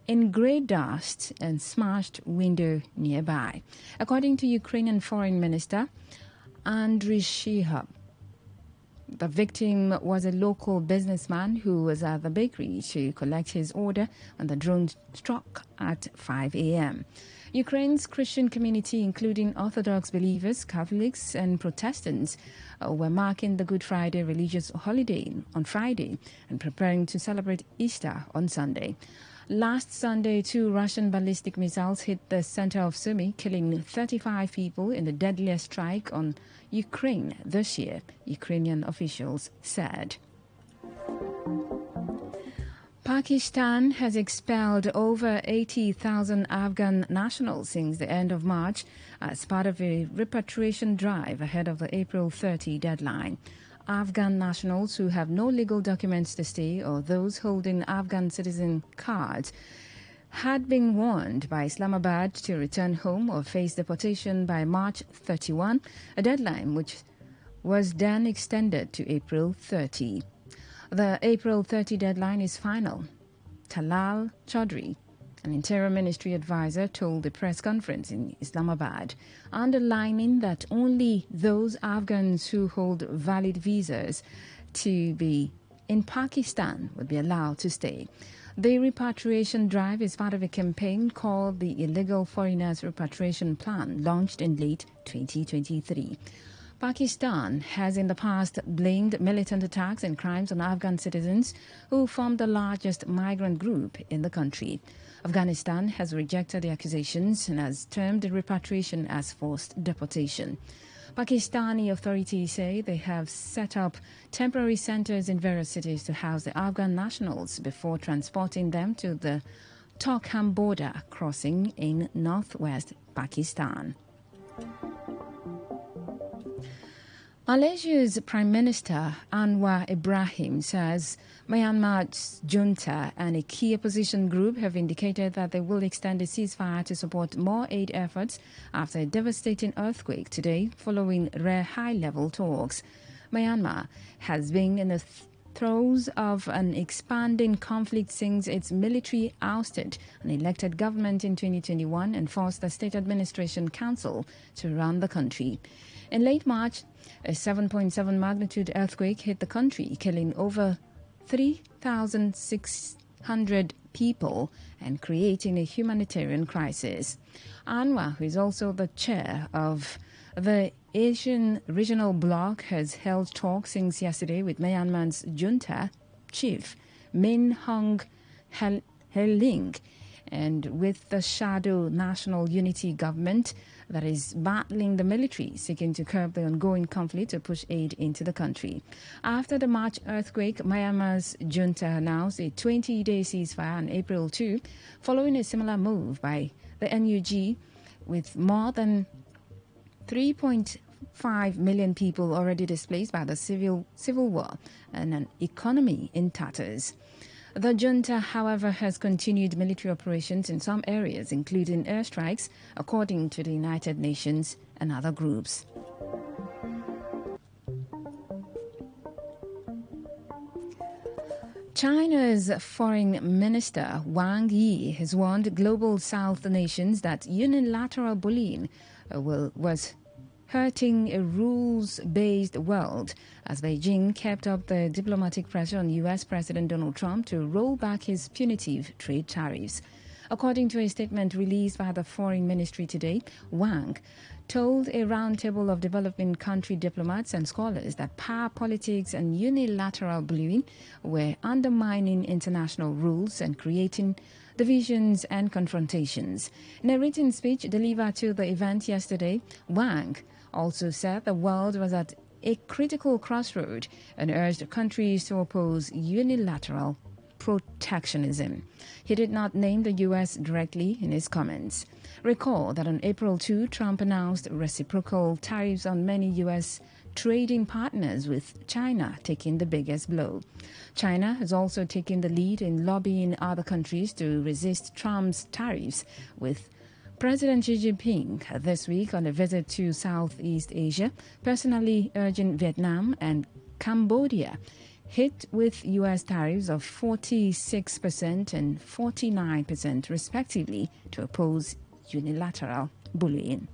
in grey dust and smashed window nearby. According to Ukrainian Foreign Minister Andriy Shihab, the victim was a local businessman who was at the bakery to collect his order when the drone struck at 5 a.m. Ukraine's Christian community, including Orthodox believers, Catholics, and Protestants, were marking the Good Friday religious holiday on Friday and preparing to celebrate Easter on Sunday. Last Sunday, 2 Russian ballistic missiles hit the center of Sumy, killing 35 people in the deadliest strike on Ukraine this year, Ukrainian officials said. Pakistan has expelled over 80,000 Afghan nationals since the end of March as part of a repatriation drive ahead of the April 30 deadline. Afghan nationals who have no legal documents to stay or those holding Afghan citizen cards had been warned by Islamabad to return home or face deportation by March 31, a deadline which was then extended to April 30. The April 30 deadline is final. Talal Chaudhry, an Interior Ministry advisor, told the press conference in Islamabad, underlining that only those Afghans who hold valid visas to be in Pakistan would be allowed to stay. The repatriation drive is part of a campaign called the Illegal Foreigners Repatriation Plan, launched in late 2023. Pakistan has in the past blamed militant attacks and crimes on Afghan citizens who form the largest migrant group in the country. Afghanistan has rejected the accusations and has termed the repatriation as forced deportation. Pakistani authorities say they have set up temporary centers in various cities to house the Afghan nationals before transporting them to the Torkham border crossing in northwest Pakistan. Malaysia's Prime Minister Anwar Ibrahim says Myanmar's junta and a key opposition group have indicated that they will extend a ceasefire to support more aid efforts after a devastating earthquake today following rare high-level talks. Myanmar has been in the throes of an expanding conflict since its military ousted an elected government in 2021 and forced the State Administration Council to run the country. In late March, a 7.7 magnitude earthquake hit the country, killing over 3,600 people and creating a humanitarian crisis. Anwar, who is also the chair of the Asian Regional Bloc, has held talks since yesterday with Myanmar's junta chief Min Aung Hlaing and with the shadow National Unity Government that is battling the military, seeking to curb the ongoing conflict to push aid into the country. After the March earthquake, Myanmar's junta announced a 20-day ceasefire on April 2, following a similar move by the NUG, with more than 3.5 million people already displaced by the civil war and an economy in tatters. The junta, however, has continued military operations in some areas, including airstrikes, according to the United Nations and other groups. China's Foreign Minister Wang Yi has warned global South nations that unilateral bullying was hurting a rules-based world as Beijing kept up the diplomatic pressure on U.S. President Donald Trump to roll back his punitive trade tariffs. According to a statement released by the Foreign Ministry today, Wang told a roundtable of developing country diplomats and scholars that power politics and unilateral bullying were undermining international rules and creating divisions and confrontations. In a written speech delivered to the event yesterday, Wang also said the world was at a critical crossroad and urged countries to oppose unilateral protectionism. He did not name the U.S. directly in his comments. Recall that on April 2, Trump announced reciprocal tariffs on many U.S. trading partners, with China taking the biggest blow. China has also taken the lead in lobbying other countries to resist Trump's tariffs, with President Xi Jinping this week on a visit to Southeast Asia, personally urging Vietnam and Cambodia, hit with U.S. tariffs of 46% and 49% respectively, to oppose unilateral bullying.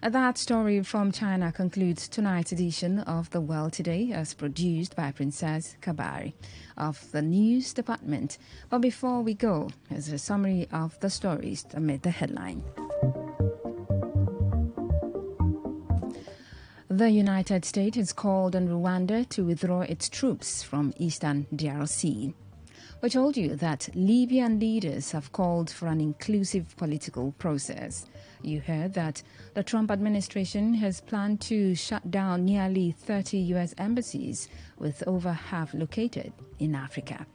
That story from China concludes tonight's edition of The World Today, as produced by Princess Kabari of the News Department. But before we go, here's a summary of the stories amid the headline. The United States has called on Rwanda to withdraw its troops from eastern DRC. We told you that Libyan leaders have called for an inclusive political process. You heard that the Trump administration has planned to shut down nearly 30 U.S. embassies, with over half located in Africa.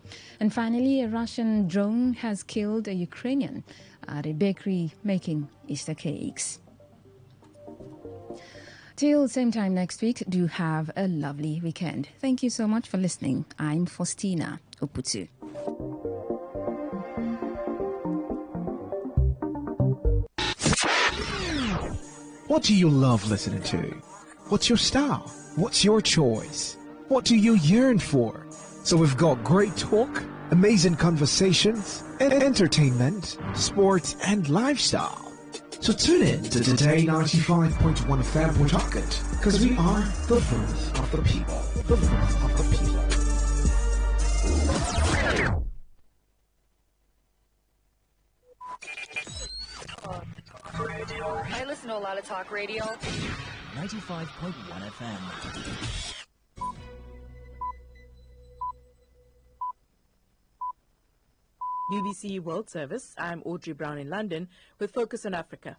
And finally, a Russian drone has killed a Ukrainian at a bakery making Easter cakes. Till same time next week, do have a lovely weekend. Thank you so much for listening. I'm Faustina Oputu. What do you love listening to? What's your style? What's your choice? What do you yearn for? So we've got great talk, amazing conversations, and entertainment, sports, and lifestyle. So tune in to Today95.1 FM. We're talking, because we are the voice of the people. The voice of the people. I listen to a lot of talk radio. 95.1 FM. BBC World Service. I'm Audrey Brown in London with Focus on Africa.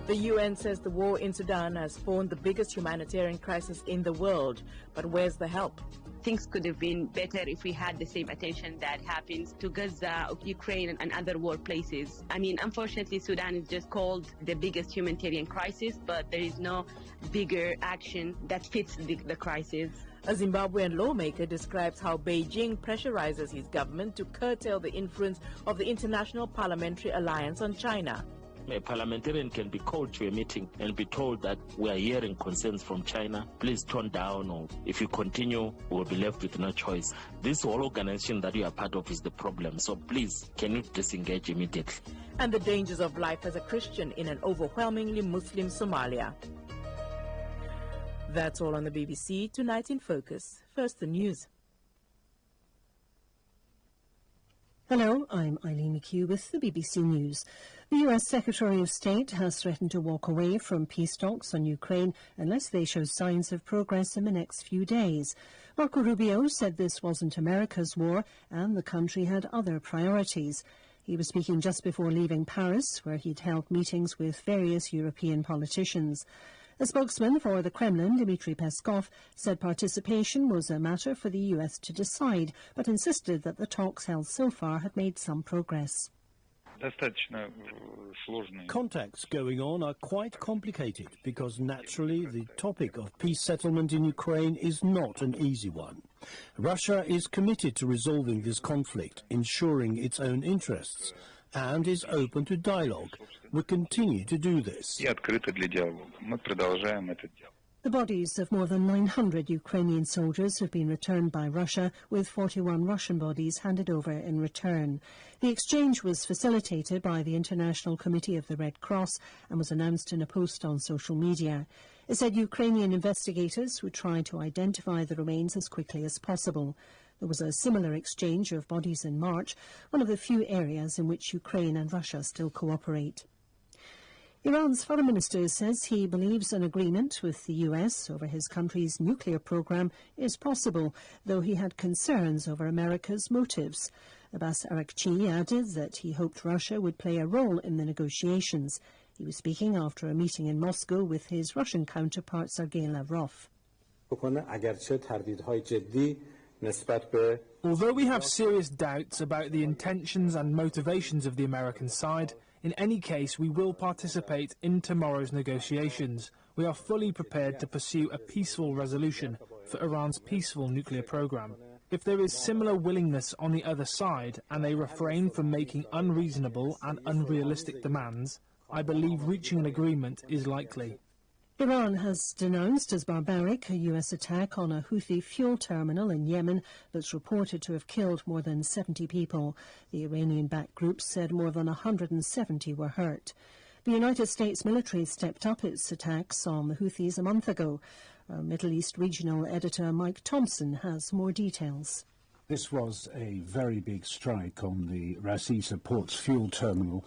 The UN says the war in Sudan has spawned the biggest humanitarian crisis in the world. But where's the help? Things could have been better if we had the same attention that happens to Gaza, Ukraine, and other war places. I mean, unfortunately, Sudan is just called the biggest humanitarian crisis, but there is no bigger action that fits the crisis. A Zimbabwean lawmaker describes how Beijing pressurizes his government to curtail the influence of the International Parliamentary Alliance on China. A parliamentarian can be called to a meeting and be told that we are hearing concerns from China. Please tone down, or if you continue, we'll be left with no choice. This whole organization that you are part of is the problem. So please, can you disengage immediately? And the dangers of life as a Christian in an overwhelmingly Muslim Somalia. That's all on the BBC. Tonight in Focus. First, the news. Hello, I'm Eileen McHugh with the BBC News. The US Secretary of State has threatened to walk away from peace talks on Ukraine unless they show signs of progress in the next few days. Marco Rubio said this wasn't America's war and the country had other priorities. He was speaking just before leaving Paris, where he'd held meetings with various European politicians. A spokesman for the Kremlin, Dmitry Peskov, said participation was a matter for the US to decide, but insisted that the talks held so far had made some progress. Contacts going on are quite complicated because naturally the topic of peace settlement in Ukraine is not an easy one. Russia is committed to resolving this conflict, ensuring its own interests, and is open to dialogue. We continue to do this. The bodies of more than 900 Ukrainian soldiers have been returned by Russia, with 41 Russian bodies handed over in return. The exchange was facilitated by the International Committee of the Red Cross and was announced in a post on social media. It said Ukrainian investigators would try to identify the remains as quickly as possible. There was a similar exchange of bodies in March, one of the few areas in which Ukraine and Russia still cooperate. Iran's foreign minister says he believes an agreement with the US over his country's nuclear program is possible, though he had concerns over America's motives. Abbas Araghchi added that he hoped Russia would play a role in the negotiations. He was speaking after a meeting in Moscow with his Russian counterpart Sergei Lavrov. Although we have serious doubts about the intentions and motivations of the American side, in any case, we will participate in tomorrow's negotiations. We are fully prepared to pursue a peaceful resolution for Iran's peaceful nuclear program. If there is similar willingness on the other side and they refrain from making unreasonable and unrealistic demands, I believe reaching an agreement is likely. Iran has denounced as barbaric a US attack on a Houthi fuel terminal in Yemen that's reported to have killed more than 70 people. The Iranian-backed group said more than 170 were hurt. The United States military stepped up its attacks on the Houthis a month ago. Our Middle East regional editor Mike Thompson has more details. This was a very big strike on the Ras Issa Port's fuel terminal.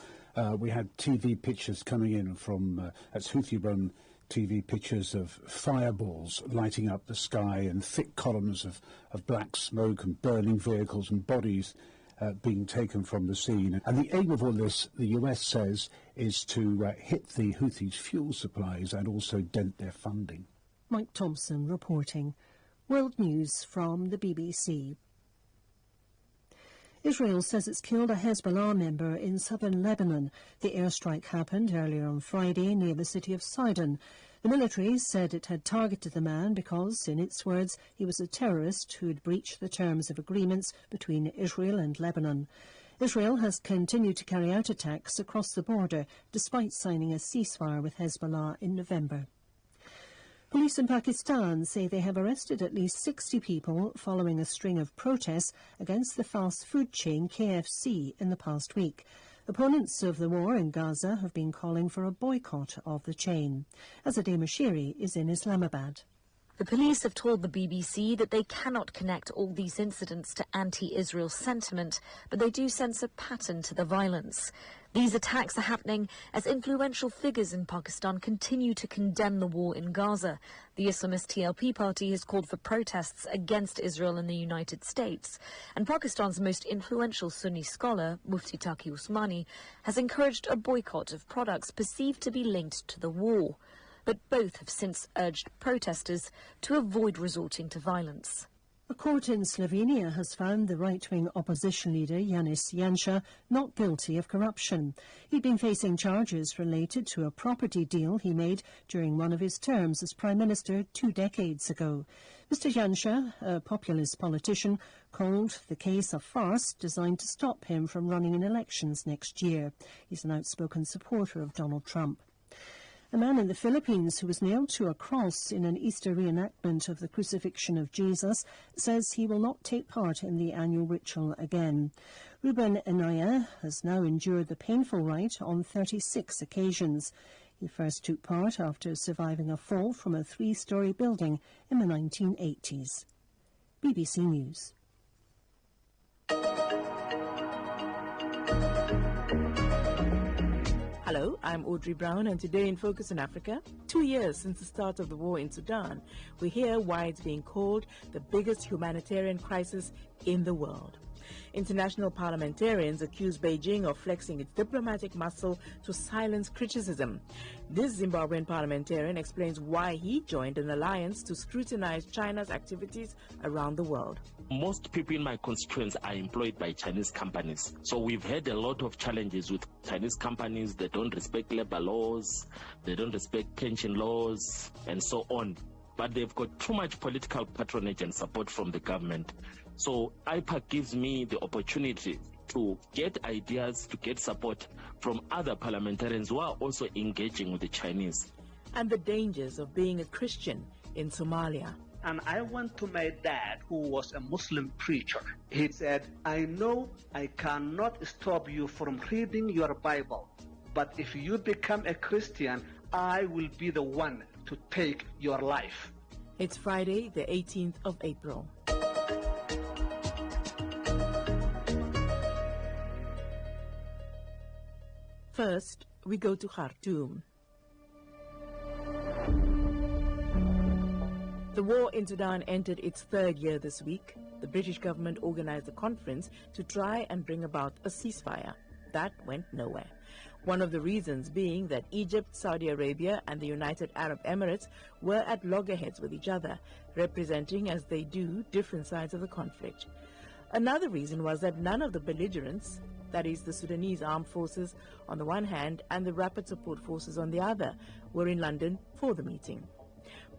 We had TV pictures coming in from that's Houthi-run TV pictures of fireballs lighting up the sky and thick columns of black smoke and burning vehicles and bodies being taken from the scene. And the aim of all this, the US says, is to hit the Houthis' fuel supplies and also dent their funding. Mike Thompson reporting. World News from the BBC. Israel says it's killed a Hezbollah member in southern Lebanon. The airstrike happened earlier on Friday near the city of Sidon. The military said it had targeted the man because, in its words, he was a terrorist who had breached the terms of agreements between Israel and Lebanon. Israel has continued to carry out attacks across the border, despite signing a ceasefire with Hezbollah in November. Police in Pakistan say they have arrested at least 60 people following a string of protests against the fast food chain KFC in the past week. Opponents of the war in Gaza have been calling for a boycott of the chain. Azadeh Mashiri is in Islamabad. The police have told the BBC that they cannot connect all these incidents to anti-Israel sentiment, but they do sense a pattern to the violence. These attacks are happening as influential figures in Pakistan continue to condemn the war in Gaza. The Islamist TLP party has called for protests against Israel in the United States. And Pakistan's most influential Sunni scholar, Mufti Taqi Usmani, has encouraged a boycott of products perceived to be linked to the war. But both have since urged protesters to avoid resorting to violence. A court in Slovenia has found the right-wing opposition leader Janez Janša not guilty of corruption. He'd been facing charges related to a property deal he made during one of his terms as Prime Minister 2 decades ago. Mr Janša, a populist politician, called the case a farce designed to stop him from running in elections next year. He's an outspoken supporter of Donald Trump. A man in the Philippines who was nailed to a cross in an Easter reenactment of the crucifixion of Jesus says he will not take part in the annual ritual again. Ruben Enaya has now endured the painful rite on 36 occasions. He first took part after surviving a fall from a 3-story building in the 1980s. BBC News. Hello, I'm Audrey Brown, and today in Focus on Africa, 2 years since the start of the war in Sudan, we hear why it's being called the biggest humanitarian crisis in the world. International parliamentarians accuse Beijing of flexing its diplomatic muscle to silence criticism. This Zimbabwean parliamentarian explains why he joined an alliance to scrutinize China's activities around the world. Most people in my constituents are employed by Chinese companies. So we've had a lot of challenges with Chinese companies. They don't respect labor laws, they don't respect pension laws, and so on. But they've got too much political patronage and support from the government. So IPAC gives me the opportunity to get ideas, to get support from other parliamentarians who are also engaging with the Chinese. And the dangers of being a Christian in Somalia. And I went to my dad, who was a Muslim preacher. He said, I know I cannot stop you from reading your Bible, but if you become a Christian, I will be the one to take your life. It's Friday, the 18th of April. First, we go to Khartoum. The war in Sudan entered its 3rd year this week. The British government organized a conference to try and bring about a ceasefire. That went nowhere. One of the reasons being that Egypt, Saudi Arabia and the United Arab Emirates were at loggerheads with each other, representing, as they do, different sides of the conflict. Another reason was that none of the belligerents, that is, the Sudanese armed forces on the one hand and the rapid support forces on the other, were in London for the meeting.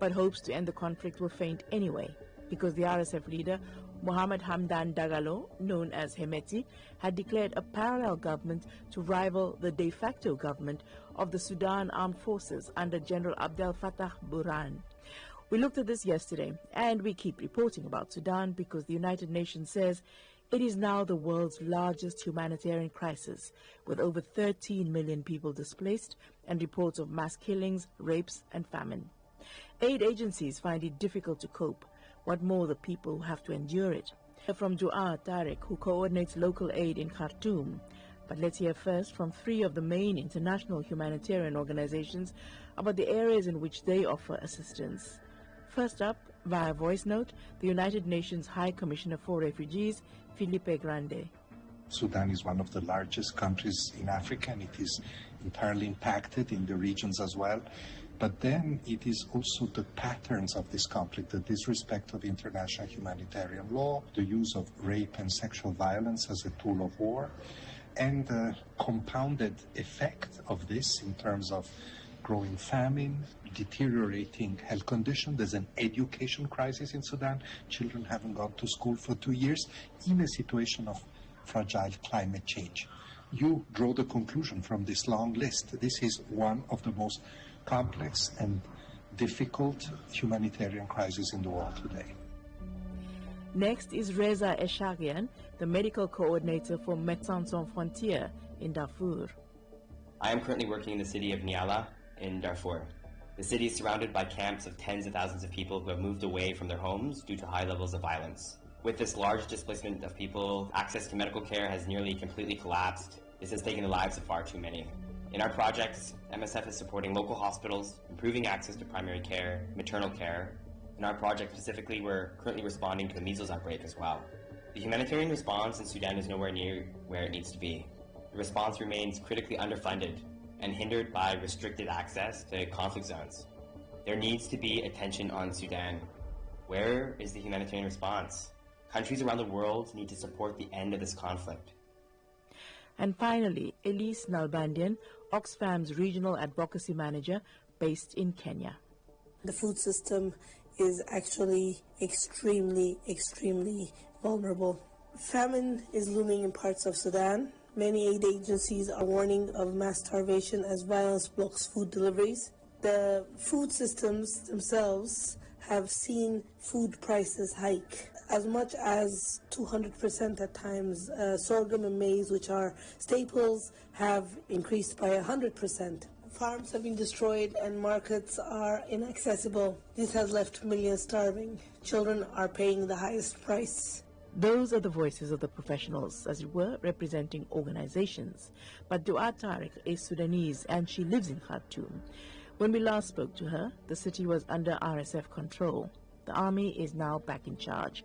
But hopes to end the conflict were faint anyway, because the RSF leader, Mohamed Hamdan Dagalo, known as Hemeti, had declared a parallel government to rival the de facto government of the Sudan Armed Forces under General Abdel Fattah Burhan. We looked at this yesterday, and we keep reporting about Sudan because the United Nations says it is now the world's largest humanitarian crisis, with over 13 million people displaced and reports of mass killings, rapes and famine. Aid agencies find it difficult to cope. What more the people who have to endure it. From Dua Tariq, who coordinates local aid in Khartoum. But let's hear first from 3 of the main international humanitarian organizations about the areas in which they offer assistance. First up, via voice note, the United Nations High Commissioner for Refugees, Felipe Grande. Sudan is one of the largest countries in Africa, and it is entirely impacted in the regions as well. But then it is also the patterns of this conflict, the disrespect of international humanitarian law, the use of rape and sexual violence as a tool of war, and the compounded effect of this in terms of growing famine, deteriorating health conditions. There's an education crisis in Sudan. Children haven't gone to school for 2 years in a situation of fragile climate change. You draw the conclusion from this long list. This is one of the most complex and difficult humanitarian crises in the world today. Next is Reza Eshaghian, the medical coordinator for Médecins Sans Frontières in Darfur. I am currently working in the city of Niala in Darfur. The city is surrounded by camps of tens of thousands of people who have moved away from their homes due to high levels of violence. With this large displacement of people, access to medical care has nearly completely collapsed. This has taken the lives of far too many. In our projects, MSF is supporting local hospitals, improving access to primary care, maternal care. In our project specifically, we're currently responding to a measles outbreak as well. The humanitarian response in Sudan is nowhere near where it needs to be. The response remains critically underfunded and hindered by restricted access to conflict zones. There needs to be attention on Sudan. Where is the humanitarian response? Countries around the world need to support the end of this conflict. And finally, Elise Nalbandian, Oxfam's Regional Advocacy Manager based in Kenya. The food system is actually extremely vulnerable. Famine is looming in parts of Sudan. Many aid agencies are warning of mass starvation as violence blocks food deliveries. The food systems themselves have seen food prices hike as much as 200% at times. Sorghum and maize, which are staples, have increased by 100%. Farms have been destroyed and markets are inaccessible. This has left millions starving. Children are paying the highest price. Those are the voices of the professionals, as it were, representing organizations. But Dua Tariq is Sudanese and she lives in Khartoum. When we last spoke to her, the city was under RSF control. The army is now back in charge.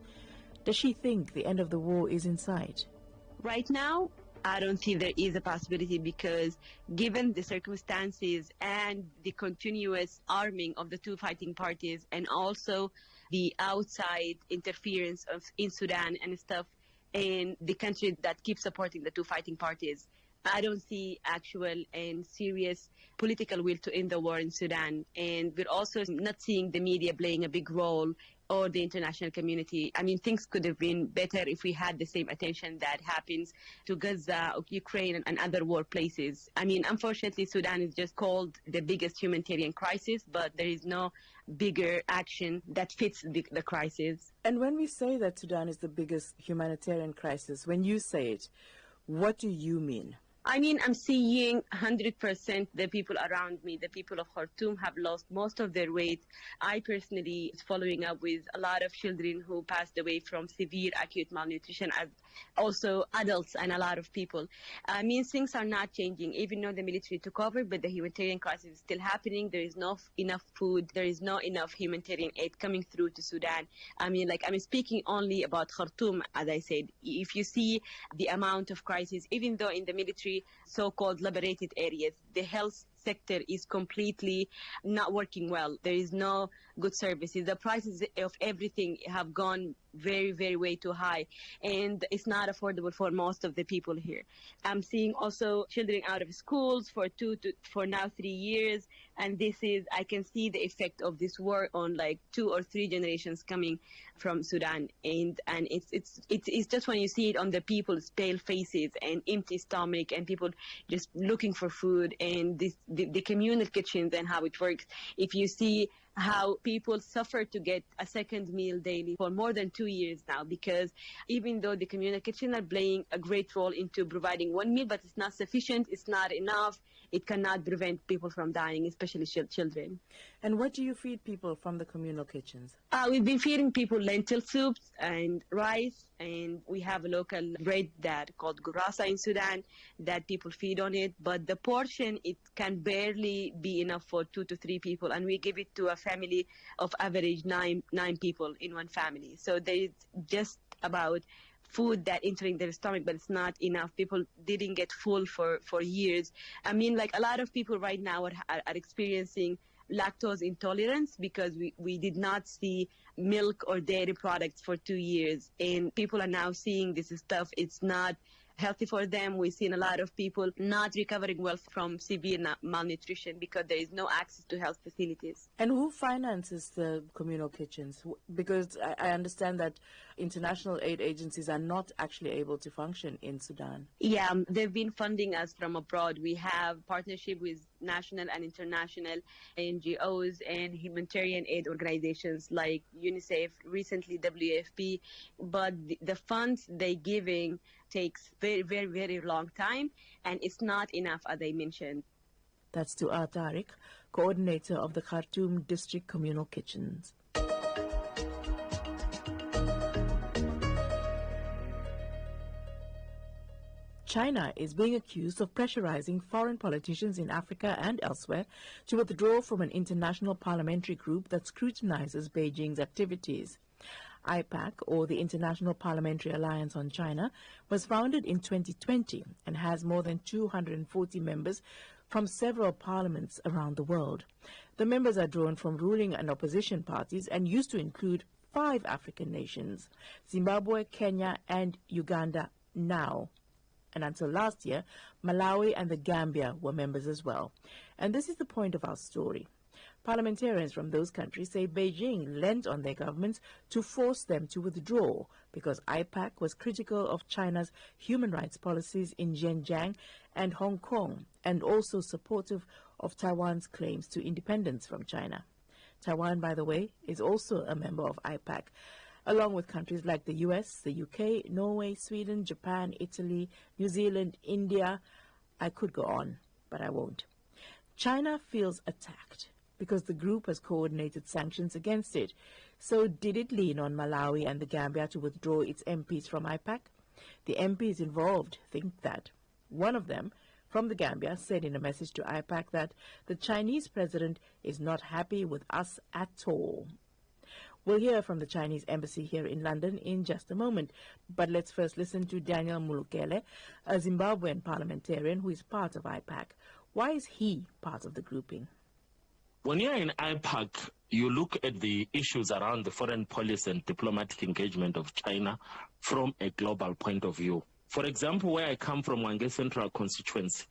Does she think the end of the war is in sight? Right now, I don't see there is a possibility because given the circumstances and the continuous arming of the two fighting parties and also the outside interference in Sudan and stuff in the country that keeps supporting the two fighting parties, I don't see actual and serious political will to end the war in Sudan. And we're also not seeing the media playing a big role or the international community. I mean, things could have been better if we had the same attention that happens to Gaza, Ukraine, and other war places. I mean, unfortunately, Sudan is just called the biggest humanitarian crisis, but there is no bigger action that fits the crisis. And when we say that Sudan is the biggest humanitarian crisis, when you say it, what do you mean? I mean, I'm seeing 100% the people around me, the people of Khartoum have lost most of their weight. I personally is following up with a lot of children who passed away from severe acute malnutrition, also adults and a lot of people. I mean, things are not changing, even though the military took over, but the humanitarian crisis is still happening. There is not enough food. There is not enough humanitarian aid coming through to Sudan. I mean, I'm speaking only about Khartoum, as I said. If you see the amount of crisis, even though in the military so-called liberated areas, the health sector is completely not working well. There is no good services. The prices of everything have gone very way too high, and it's not affordable for most of the people here. I'm seeing also children out of schools for 3 years, and I can see the effect of this war on 2 or 3 generations coming from Sudan, and it's just when you see it on the people's pale faces and empty stomach and people just looking for food and the communal kitchens and how it works. If you see how people suffer to get a second meal daily for more than 2 years now, because even though the communal kitchens are playing a great role into providing one meal, but it's not sufficient, it's not enough, it cannot prevent people from dying, especially children. And what do you feed people from the communal kitchens? We've been feeding people lentil soups and rice, and we have a local bread that called gurasa in Sudan that people feed on it, but the portion, it can barely be enough for 2 to 3 people, and we give it to a family of average 9 people in one family. So there is just about food that entering their stomach, but it's not enough. People didn't get full for years. I mean, a lot of people right now are experiencing lactose intolerance because we did not see milk or dairy products for 2 years, and people are now seeing this stuff. It's not healthy for them. We've seen a lot of people not recovering well from severe malnutrition because there is no access to health facilities. And who finances the communal kitchens? Because I understand that international aid agencies are not actually able to function in Sudan. Yeah, they've been funding us from abroad. We have partnership with national and international NGOs and humanitarian aid organizations like UNICEF, recently WFP, but the funds they're giving takes very long time, and it's not enough, as I mentioned. That's Dua Tariq, coordinator of the Khartoum District Communal Kitchens. China is being accused of pressurizing foreign politicians in Africa and elsewhere to withdraw from an international parliamentary group that scrutinizes Beijing's activities. IPAC, or the International Parliamentary Alliance on China, was founded in 2020 and has more than 240 members from several parliaments around the world. The members are drawn from ruling and opposition parties and used to include 5 African nations: Zimbabwe, Kenya, and Uganda now. And until last year, Malawi and the Gambia were members as well. And this is the point of our story. Parliamentarians from those countries say Beijing lent on their governments to force them to withdraw because IPAC was critical of China's human rights policies in Xinjiang and Hong Kong, and also supportive of Taiwan's claims to independence from China. Taiwan, by the way, is also a member of IPAC, along with countries like the US, the UK, Norway, Sweden, Japan, Italy, New Zealand, India. I could go on, but I won't. China feels attacked because the group has coordinated sanctions against it. So did it lean on Malawi and the Gambia to withdraw its MPs from IPAC? The MPs involved think that. One of them, from the Gambia, said in a message to IPAC that the Chinese president is not happy with us at all. We'll hear from the Chinese embassy here in London in just a moment. But let's first listen to Daniel Mulukele, a Zimbabwean parliamentarian who is part of IPAC. Why is he part of the grouping? When you're in IPAC, you look at the issues around the foreign policy and diplomatic engagement of China from a global point of view. For example, where I come from, Wange Central constituency,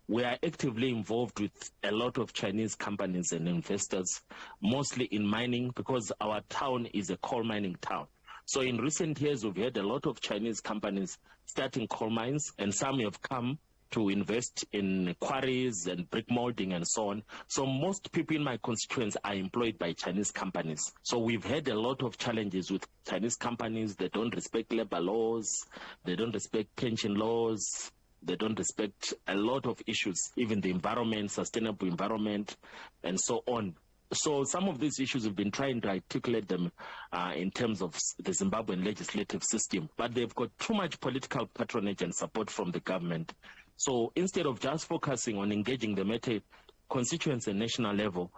we are actively involved with a lot of Chinese companies and investors, mostly in mining, because our town is a coal mining town. So in recent years, we've had a lot of Chinese companies starting coal mines, and some have come to invest in quarries and brick molding and so on. So most people in my constituents are employed by Chinese companies. So we've had a lot of challenges with Chinese companies. They don't respect labor laws, they don't respect pension laws, they don't respect a lot of issues, even the environment, sustainable environment, and so on. So some of these issues we've been trying to articulate them in terms of the Zimbabwean legislative system, but they've got too much political patronage and support from the government. So instead of just focusing on engaging them at a constituency and national level,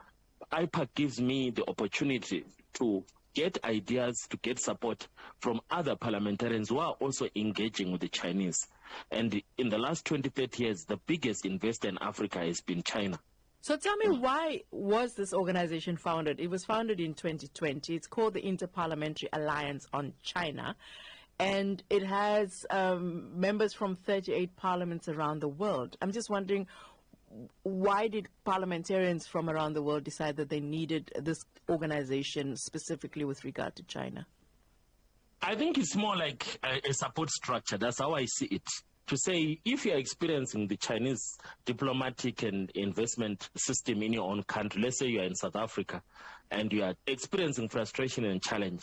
IPAC gives me the opportunity to get ideas, to get support from other parliamentarians who are also engaging with the Chinese. And in the last 20-30 years, the biggest investor in Africa has been China. So tell me, why was this organization founded? It was founded in 2020. It's called the Inter-Parliamentary Alliance on China. And it has members from 38 parliaments around the world. I'm just wondering, why did parliamentarians from around the world decide that they needed this organization specifically with regard to China? I think it's more like a support structure. That's how I see it. To say, if you're experiencing the Chinese diplomatic and investment system in your own country, let's say you're in South Africa, and you are experiencing frustration and challenge,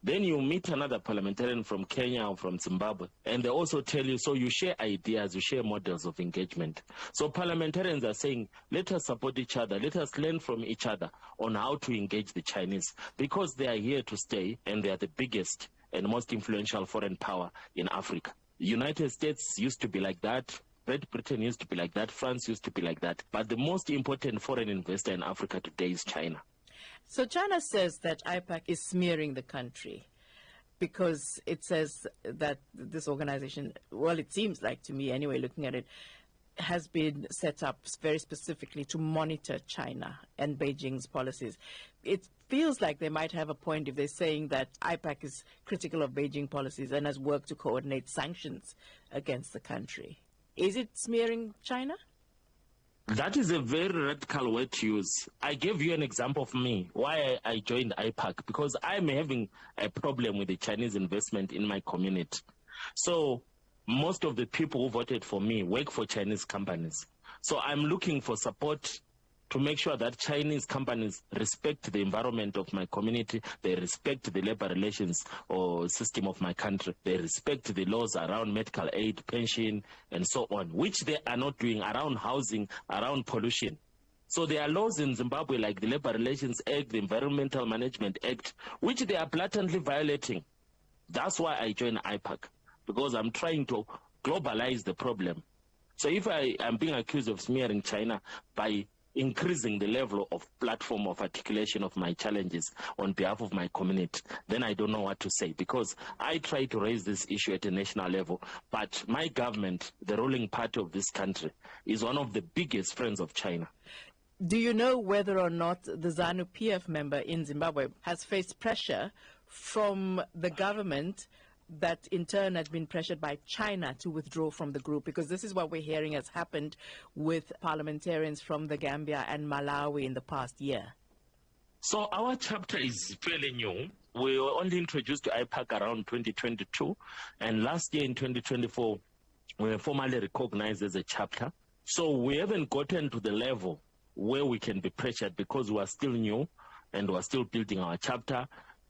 then you meet another parliamentarian from Kenya or from Zimbabwe, and they also tell you, so you share ideas, you share models of engagement. So parliamentarians are saying, let us support each other, let us learn from each other on how to engage the Chinese, because they are here to stay, and they are the biggest and most influential foreign power in Africa. The United States used to be like that, Great Britain used to be like that, France used to be like that, but the most important foreign investor in Africa today is China. So China says that IPAC is smearing the country because it says that this organization, well, it seems like to me anyway, looking at it, has been set up very specifically to monitor China and Beijing's policies. It feels like they might have a point if they're saying that IPAC is critical of Beijing policies and has worked to coordinate sanctions against the country. Is it smearing China? That is a very radical word to use. I gave you an example of me, why I joined IPAC, because I'm having a problem with the Chinese investment in my community. So most of the people who voted for me work for Chinese companies. So I'm looking for support to make sure that Chinese companies respect the environment of my community, they respect the labor relations or system of my country, they respect the laws around medical aid, pension, and so on, which they are not doing around housing, around pollution. So there are laws in Zimbabwe like the Labor Relations Act, the Environmental Management Act, which they are blatantly violating. That's why I joined IPAC, because I'm trying to globalize the problem. So if I am being accused of smearing China by increasing the level of platform of articulation of my challenges on behalf of my community, then I don't know what to say, because I try to raise this issue at a national level, but my government, the ruling party of this country, is one of the biggest friends of China. Do you know whether or not the ZANU-PF member in Zimbabwe has faced pressure from the government that in turn has been pressured by China to withdraw from the group? Because this is what we're hearing has happened with parliamentarians from the Gambia and Malawi in the past year. So our chapter is fairly new. We were only introduced to IPAC around 2022, and last year in 2024, we were formally recognized as a chapter. So we haven't gotten to the level where we can be pressured, because we are still new and we are still building our chapter,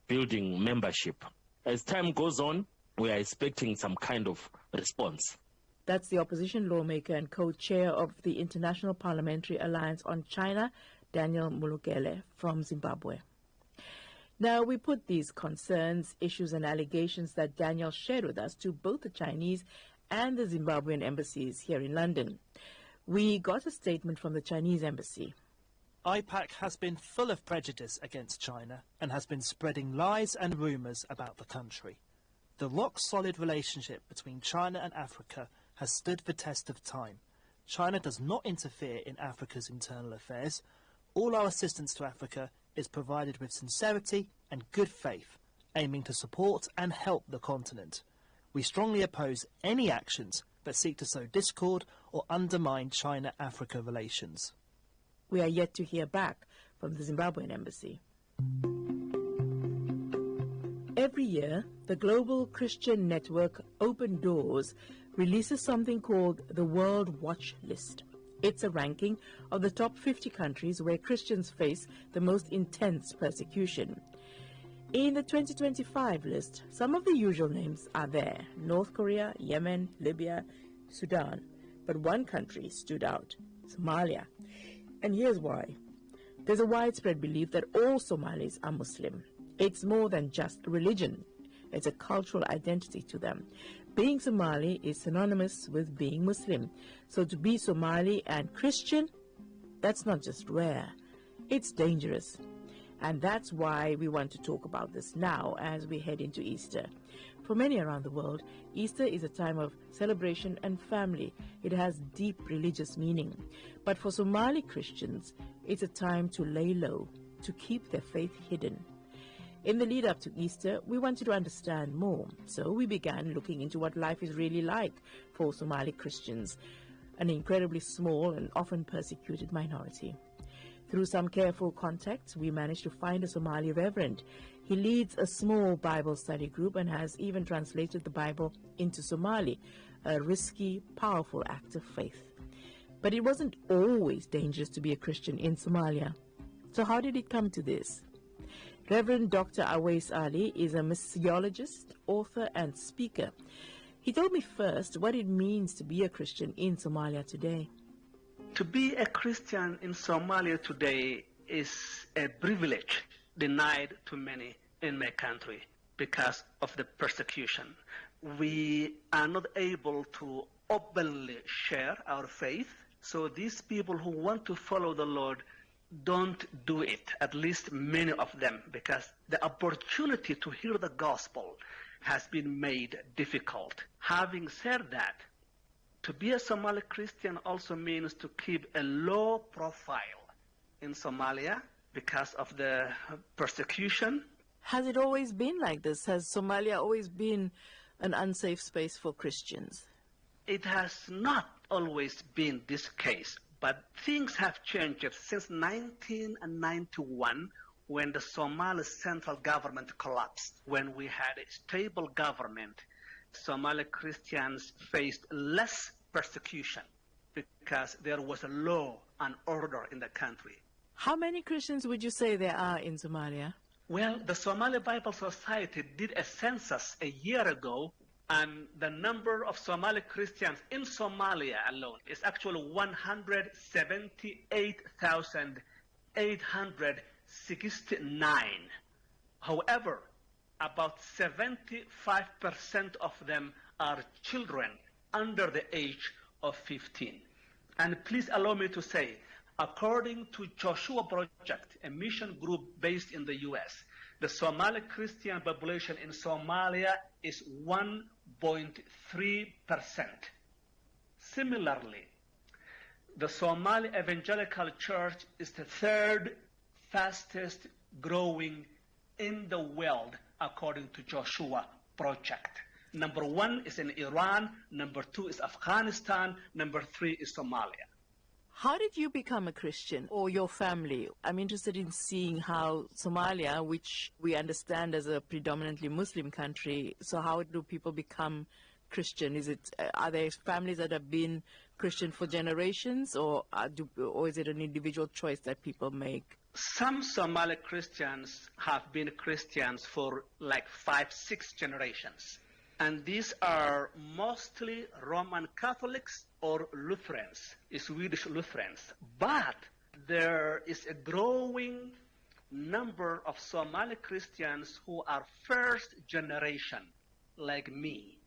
building membership. As time goes on, we are expecting some kind of response. That's the opposition lawmaker and co-chair of the International Parliamentary Alliance on China, Daniel Mulugele from Zimbabwe. Now, we put these concerns, issues and allegations that Daniel shared with us to both the Chinese and the Zimbabwean embassies here in London. We got a statement from the Chinese embassy. IPAC has been full of prejudice against China and has been spreading lies and rumours about the country. The rock-solid relationship between China and Africa has stood the test of time. China does not interfere in Africa's internal affairs. All our assistance to Africa is provided with sincerity and good faith, aiming to support and help the continent. We strongly oppose any actions that seek to sow discord or undermine China-Africa relations. We are yet to hear back from the Zimbabwean embassy. Every year, the global Christian network Open Doors releases something called the World Watch List. It's a ranking of the top 50 countries where Christians face the most intense persecution. In the 2025 list, some of the usual names are there: North Korea, Yemen, Libya, Sudan. But one country stood out: Somalia. And here's why. There's a widespread belief that all Somalis are Muslim. It's more than just religion. It's a cultural identity to them. Being Somali is synonymous with being Muslim. So to be Somali and Christian, that's not just rare, it's dangerous. And that's why we want to talk about this now as we head into Easter. For many around the world, Easter is a time of celebration and family. It has deep religious meaning. But for Somali Christians, it's a time to lay low, to keep their faith hidden. In the lead up to Easter, we wanted to understand more. So we began looking into what life is really like for Somali Christians, an incredibly small and often persecuted minority. Through some careful contacts, we managed to find a Somali reverend. He leads a small Bible study group and has even translated the Bible into Somali, a risky, powerful act of faith. But it wasn't always dangerous to be a Christian in Somalia. So how did it come to this? Reverend Dr. Awais Ali is a missiologist, author and speaker. He told me first what it means to be a Christian in Somalia today. To be a Christian in Somalia today is a privilege denied to many in my country because of the persecution. We are not able to openly share our faith, so these people who want to follow the Lord don't do it, at least many of them, because the opportunity to hear the gospel has been made difficult. Having said that, to be a Somali Christian also means to keep a low profile in Somalia because of the persecution. Has it always been like this? Has Somalia always been an unsafe space for Christians? It has not always been this case, but things have changed since 1991 when the Somali central government collapsed. When we had a stable government, Somali Christians faced less persecution because there was a law and order in the country. How many Christians would you say there are in Somalia? Well, the Somali Bible Society did a census a year ago, and the number of Somali Christians in Somalia alone is actually 178,869. However, about 75% of them are children under the age of 15. And please allow me to say, according to Joshua Project, a mission group based in the US, the Somali Christian population in Somalia is 1.3%. Similarly, the Somali Evangelical Church is the third fastest growing in the world according to Joshua Project. Number 1 is in Iran, number 2 is Afghanistan, number 3 is Somalia. How did you become a Christian, or your family? I'm interested in seeing how Somalia, which we understand as a predominantly Muslim country, so how do people become Christian? Are there families that have been Christian for generations, or is it an individual choice that people make? Some Somali Christians have been Christians for like 5-6 generations. And these are mostly Roman Catholics or Lutherans, Swedish Lutherans. But there is a growing number of Somali Christians who are first generation, like me.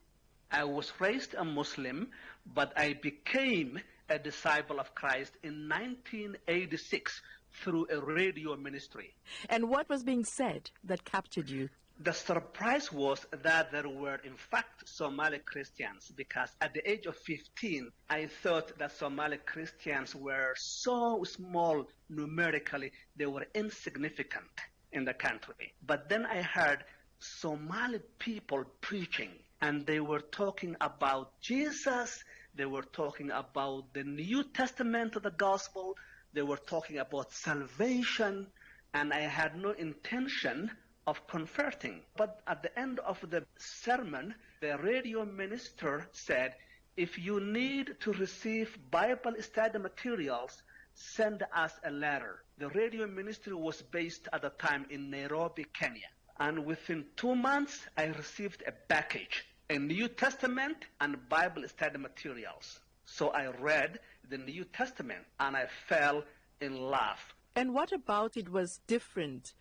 I was raised a Muslim, but I became a disciple of Christ in 1986 through a radio ministry. And what was being said that captured you? The surprise was that there were, in fact, Somali Christians, because at the age of 15, I thought that Somali Christians were so small numerically, they were insignificant in the country. But then I heard Somali people preaching, and they were talking about Jesus, they were talking about the New Testament of the Gospel, they were talking about salvation, and I had no intention of converting. But at the end of the sermon, the radio minister said, if you need to receive Bible study materials, send us a letter. The radio ministry was based at the time in Nairobi, Kenya. And within 2 months, I received a package, a New Testament and Bible study materials. So I read the New Testament and I fell in love. And what about it was different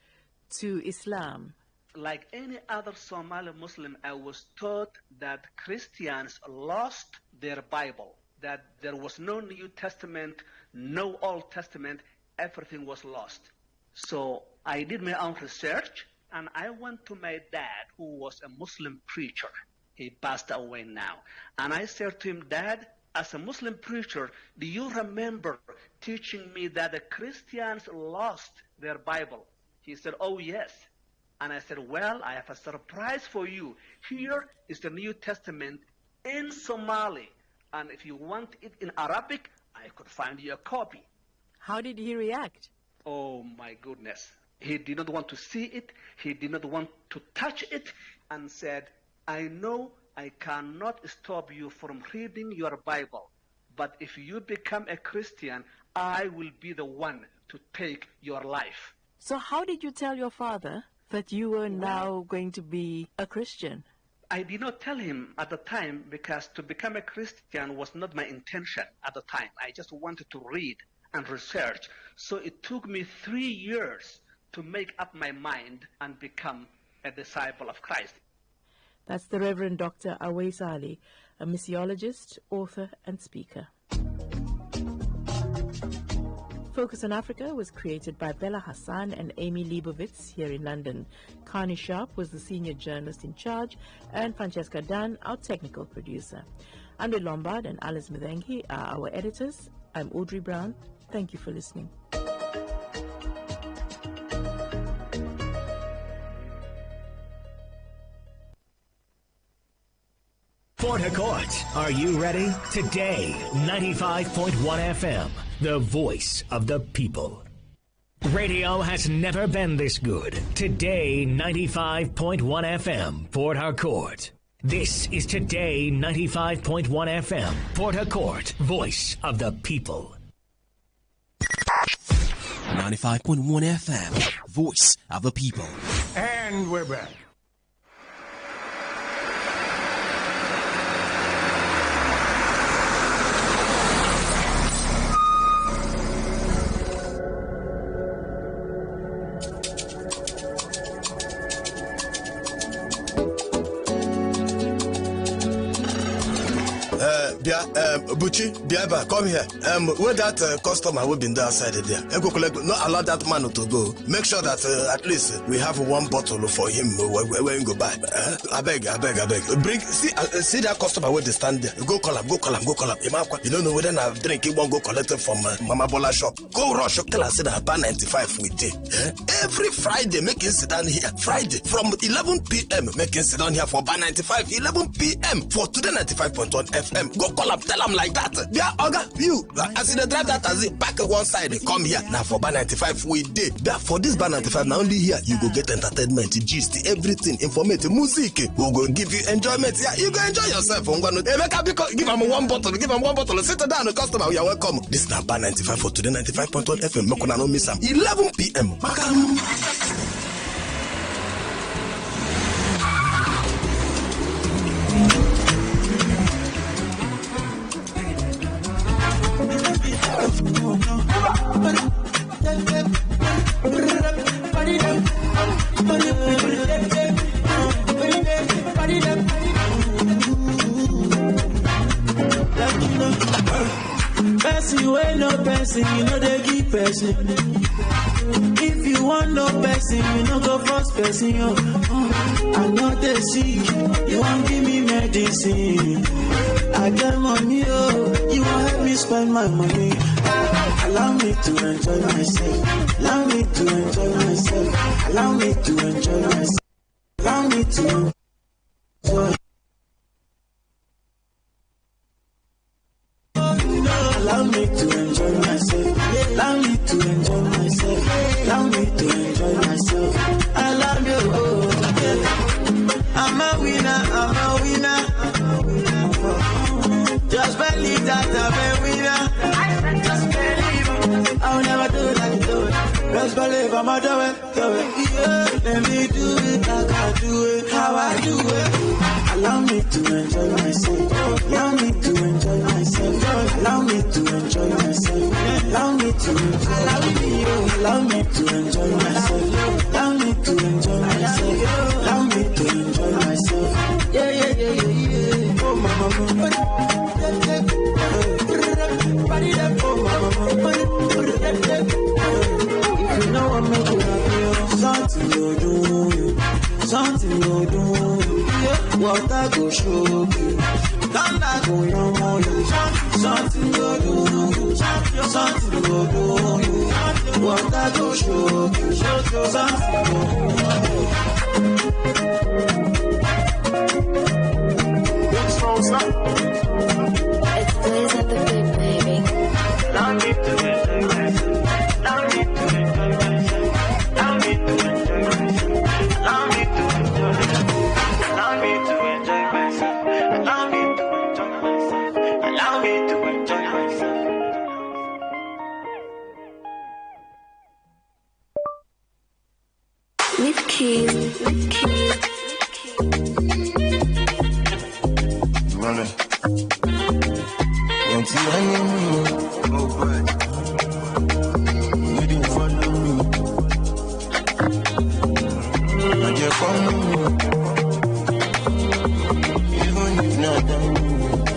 to Islam? Like any other Somali Muslim, I was taught that Christians lost their Bible, that there was no New Testament, no Old Testament, everything was lost. So I did my own research, and I went to my dad, who was a Muslim preacher. He passed away now. And I said to him, Dad, as a Muslim preacher, do you remember teaching me that the Christians lost their Bible? He said, oh, yes. And I said, well, I have a surprise for you. Here is the New Testament in Somali. And if you want it in Arabic, I could find you a copy. How did he react? Oh, my goodness. He did not want to see it. He did not want to touch it, and said, I know I cannot stop you from reading your Bible, but if you become a Christian, I will be the one to take your life. So how did you tell your father that you were now going to be a Christian? I did not tell him at the time, because to become a Christian was not my intention at the time. I just wanted to read and research. So it took me 3 years to make up my mind and become a disciple of Christ. That's the Reverend Dr. Awais Ali, a missiologist, author, and speaker. Focus on Africa was created by Bella Hassan and Amy Leibovitz here in London. Carney Sharp was the senior journalist in charge, and Francesca Dunn, our technical producer. Andre Lombard and Alice Muthengi are our editors. I'm Audrey Brown. Thank you for listening. Port Harcourt, are you ready? Today, 95.1 FM, the voice of the people. Radio has never been this good. Today, 95.1 FM, Port Harcourt. This is Today 95.1 FM, Port Harcourt, voice of the people. 95.1 FM, voice of the people. And we're back. Buchi, Biaba, come here. Where that customer will be in the outside there. Not allow that man to go. Make sure that at least we have one bottle for him when you go by. I beg. Bring, see that customer where they stand there. Go call him. You don't know whether I drink, he won't go collect it from Mama Bola shop. Go rush, tell her, say that bar 95 with day. Every Friday, make him sit down here. Friday, from 11 p.m., make him sit down here for bar 95, 11 p.m. for Today 95.1 FM. Go call him, tell him like that. Yeah, Oga, you, as in the drive that as it back one side, they come here. Now for bar 95, we day. For this bar 95, now only here, you go get entertainment, gist, everything, informative, music. We'll go give you enjoyment. Yeah, you go enjoy yourself. Give him one bottle, sit down, the customer, you are welcome. This is bar 95 for Today 95.1 FM. Make una no miss am. 11 p.m. Person wey no person, you know they give person. If you want no person, you no go force person. I know they sick, you won't give me medicine. I get money, you won't help me spend my money. Allow me to enjoy myself. Allow me to enjoy myself. Allow me to enjoy myself. Allow me to enjoy. Allow me to enjoy myself. Allow me to enjoy myself. Allow me to enjoy myself. I love you. I'm a winner. Just believe that I'm a winner. Just believe. I'll never do like you. Just believe I'm a do it. Yeah. Let me do it like I do it, how I do it. Allow me to enjoy myself. Allow me to enjoy myself. Allow me to enjoy myself. Allow me to enjoy. Allow me to enjoy myself. Allow me to enjoy myself. Allow me to enjoy myself. Yeah. Oh mama. If you know I'm making happy, something you do. What I go show you, thunder go on you. Something you do. What I go show you, something What's wrong, son? It's Blaze at the Big Baby. Allow me to enjoy myself. Allow me to enjoy myself. Allow me to enjoy myself. Allow me to enjoy myself. Allow me to enjoy myself. Allow me to enjoy myself. Allow me to enjoy myself. With keys. Run it. Won't you hang me? Oh, but you didn't follow me. And you come even if not done.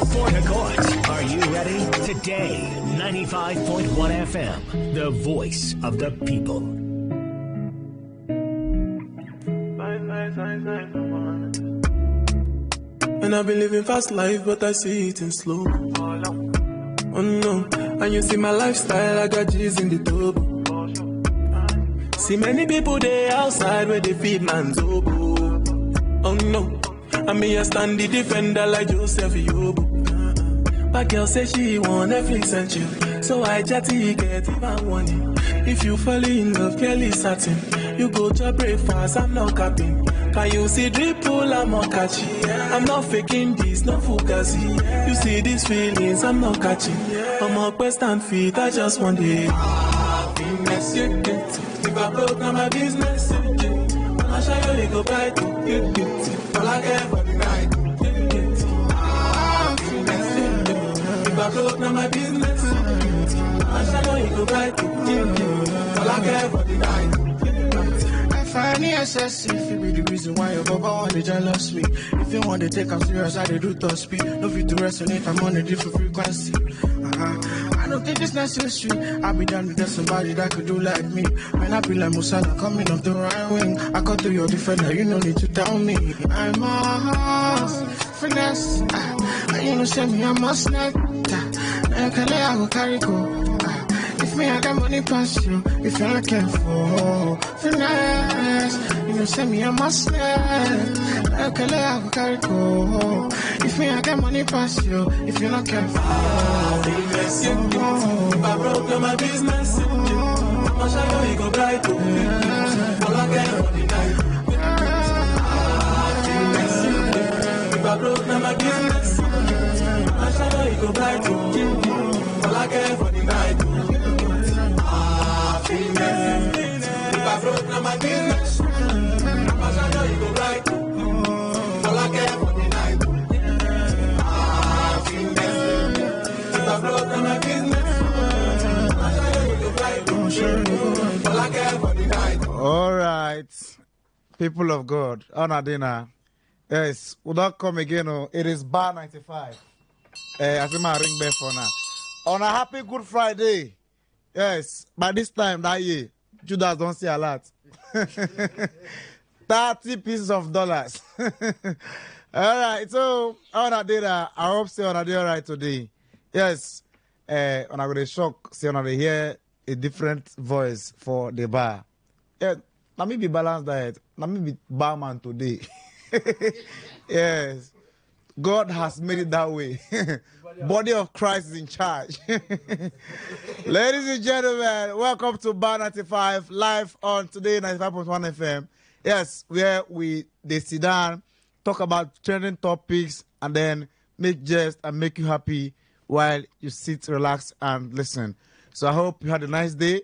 Port Accords, are you ready? Today, 95.1 FM, the voice of the people. And I've been living fast life, but I see it in slow. Oh no, and you see my lifestyle, I got G's in the tub. See many people there outside where they feed man's oboe. Oh no, I mean I stand the defender like Joseph Yobo. But girl say she want Netflix and chill, so I chatty get even warning. If you fall in love, Kelly satin. You go to breakfast, I'm not capping. Can you see dripple, I'm not catching. I'm not faking this, no fugazi. You see these feelings, I'm not catching. I'm a quest and feet, I just want it. Happiness, you get. If I broke, now my business, I'll show you, go buy to get it. All I care for the night, happiness, you get. If I broke, now my business, I'll show you, go buy to get it. All I care for the night. Funny excessive, it be the reason why your baba want to jealous me. If you want to take I'm serious, I do top speed. No fit to resonate, I'm on a different frequency. I don't think it's necessary. I'll be down to get somebody that could do like me. When I feel like Musala coming off the right wing, I cut to your defender, you no need to tell me. I'm a finesse. You know, send me a must net. I go carry go. If me I got money pass you, if you're not careful, finesse. You know, send me a must net. I go carry go. If me I got money pass you, if you're not careful, finesse. If I broke down my business, I'ma show you go bright. All I care for the night. If I broke down my business, I'ma show you go bright. All I care for the night. If I broke down my business, I'ma show you go bright. All I care for the night. If I broke down my business, I'ma show you go bright. All I care for the night. All right, people of God, on dinner. Yes, will not come again. Oh, it is bar 95. I think my ring bell for now. On a happy Good Friday. Yes, by this time that year, Judas don't see a lot. 30 pieces of dollars. All right, so on a data, I hope say on a day all right today. Yes, on a good shock, say on a hear a different voice for the bar. Yeah, let me be balanced diet. Let me be barman today. Yes, God has made it that way. Body of Christ is in charge. Ladies and gentlemen, welcome to Bar 95 live on Today95.1 FM. Yes, where they sit down, talk about trending topics, and then make jest and make you happy while you sit, relax, and listen. So I hope you had a nice day.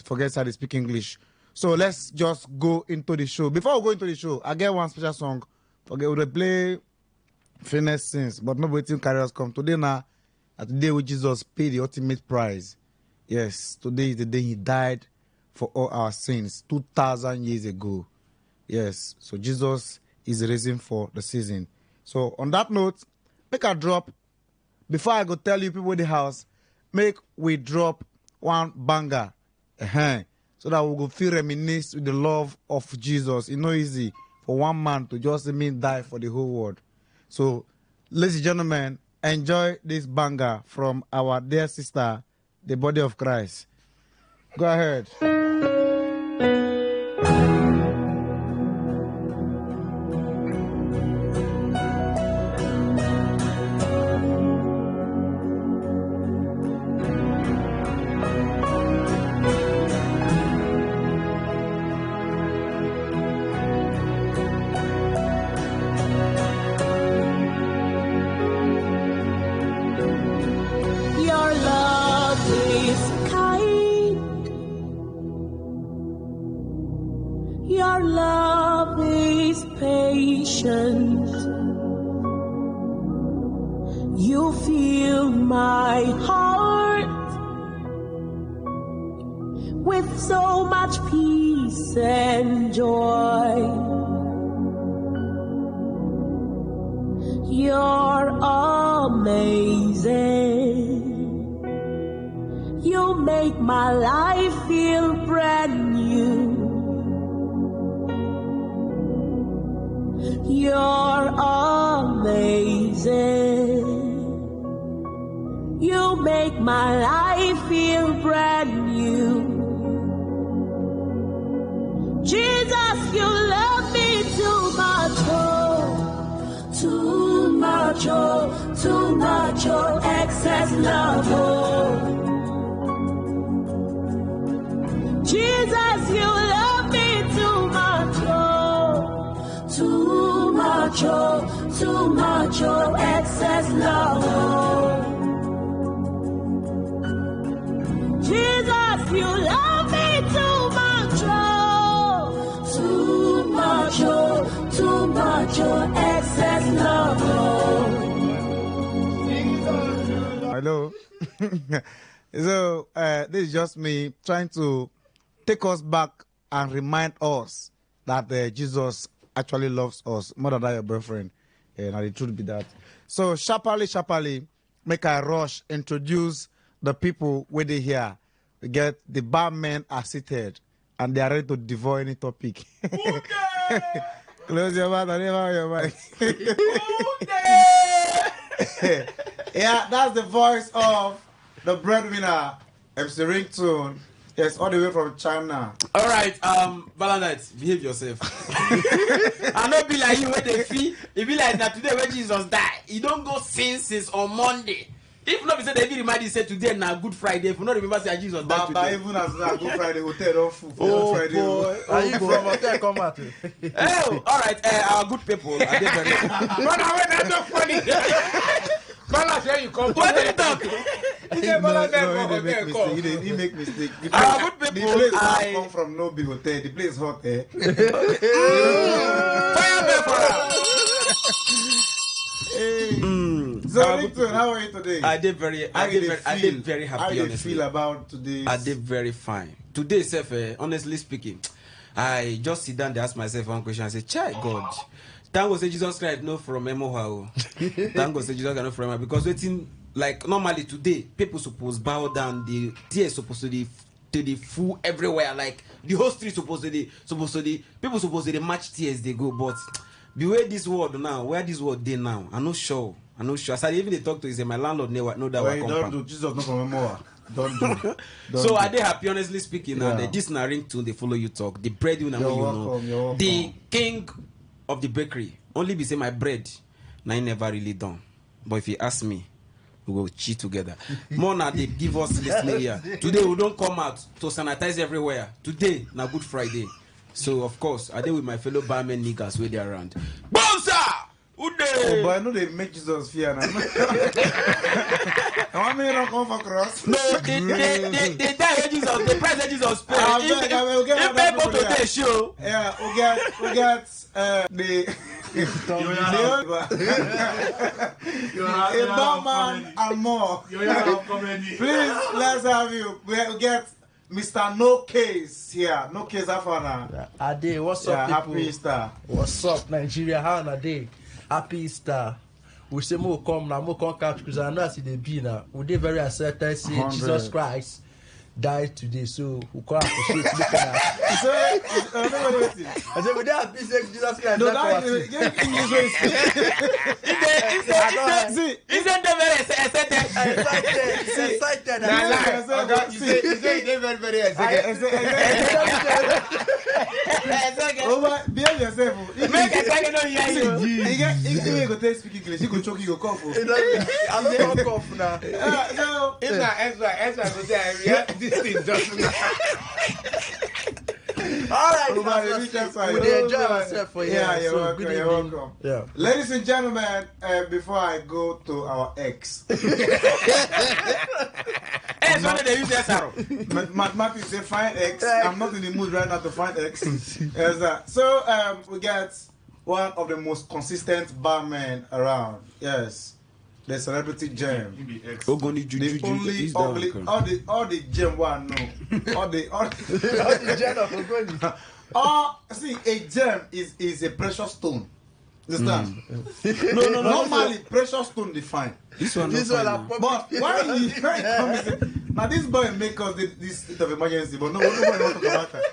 Forget how to speak English. So let's just go into the show. Before we go into the show, I get one special song. Okay, we'll play Famous Sins, but nobody carry us come. Today now, today when Jesus paid the ultimate price. Yes, today is the day he died for all our sins, 2,000 years ago. Yes, so Jesus is the reason for the season. So on that note, make a drop. Before I go tell you people in the house, make we drop one banger. So that we will feel reminisce with the love of Jesus. It's not easy for one man to just die for the whole world. So, ladies and gentlemen, enjoy this banger from our dear sister, the Body of Christ. Go ahead. Your love is patient. You fill my heart with so much peace and joy. You're amazing. You make my life feel brand new. You're amazing. You make my life feel brand new. Jesus, you love me too much, oh, too much, oh, too much, oh, excess love, oh. Jesus, you love me too much, oh, too much, oh, too much, oh, excess love, oh. Jesus, you love me too much, oh, too much, oh, too much, oh, excess love, oh. Hello. So, this is just me trying to take us back and remind us that Jesus actually loves us more than that your boyfriend. And the truth be that. So sharply, make I rush, introduce the people where they here. We get the barmen are seated and they are ready to devour any topic. Close your mouth and never your mic. Yeah, that's the voice of the breadwinner, MC Ringtone. Yes, all the way from China. All right, Balanite, behave yourself. I not be like you when they feel. It be like that today when Jesus died. You don't go since on Monday. If not, we say they remind you say today now Good Friday. If you not remember say Jesus died today. But even as that Good Friday, hotel don't full. Oh Friday, boy, are you from hotel? Come out. Oh, all right, our good people. Are they very? But that's not funny. Balance where you come from. What do you talk? He make mistake. The Good people, the place I come from no big hotel. The place hot there. So Victor, how are you today? I did very happy. How do you honestly. feel about today? I did very fine. Today, self, honestly speaking, I just sit down and ask myself one question. I say, "Child, God, thank God say Jesus Christ no from Emoha. Thank God say Jesus Christ no from Emoha because waiting like normally today people supposed bow down. The tears supposed to the full everywhere. Like the whole street supposed to people supposed to match tears they go, but." The way this world now, where this world day now, I'm not sure. As I even they talk to, he say my landlord know that well, don't do Jesus not from more. Don't do. So are they happy? Honestly speaking, now this na ring tune they follow you talk. The bread you know, the king of the bakery only be say my bread. Now I never really done. But if you ask me, we will cheat together. More now they give us listening here. Today we don't come out to sanitize everywhere. Today na Good Friday. So of course, I deal with my fellow barmen niggas where they are around. Bonsa! Oh boy, I know they make Jesus fear now. I want me to come for cross. No, they die Jesus, the price Jesus pay. If people to the show. Yeah, we get the a barman and more. Please, let's have you. We get Mr. No Case here. No Case Afana. Ade, what's up, people? Happy Easter. What's up, Nigeria? How are they? Happy Easter. We say more come now, more come catch because I know I see the be now. We did very accepted. See Jesus Christ died today, so we can't appreciate looking at. So, I said we didn't appreciate Jesus Christ. No, that is English way. Isn't that very excited? Excited. You say very, very excited. Behave yourself. Make a second on here. If you go take speak English, you go choke, you go cough. I'm not cough now. So, if not Ezra go say this thing just now. All right, we enjoy ourselves for here. Yeah, you're welcome. Good You're evening. welcome. Yeah. Ladies and gentlemen, before I go to our ex, Matthew say find X. I'm not in the mood right now to find X. So we get one of the most consistent barmen around. Yes. The celebrity gem. The only all the gem one no. All the gem of Ogoni. See, a gem is a precious stone. Understand? No. Normally, precious stone define. This one. But why you come now? This boy make us this state of emergency, but nobody want to talk about that.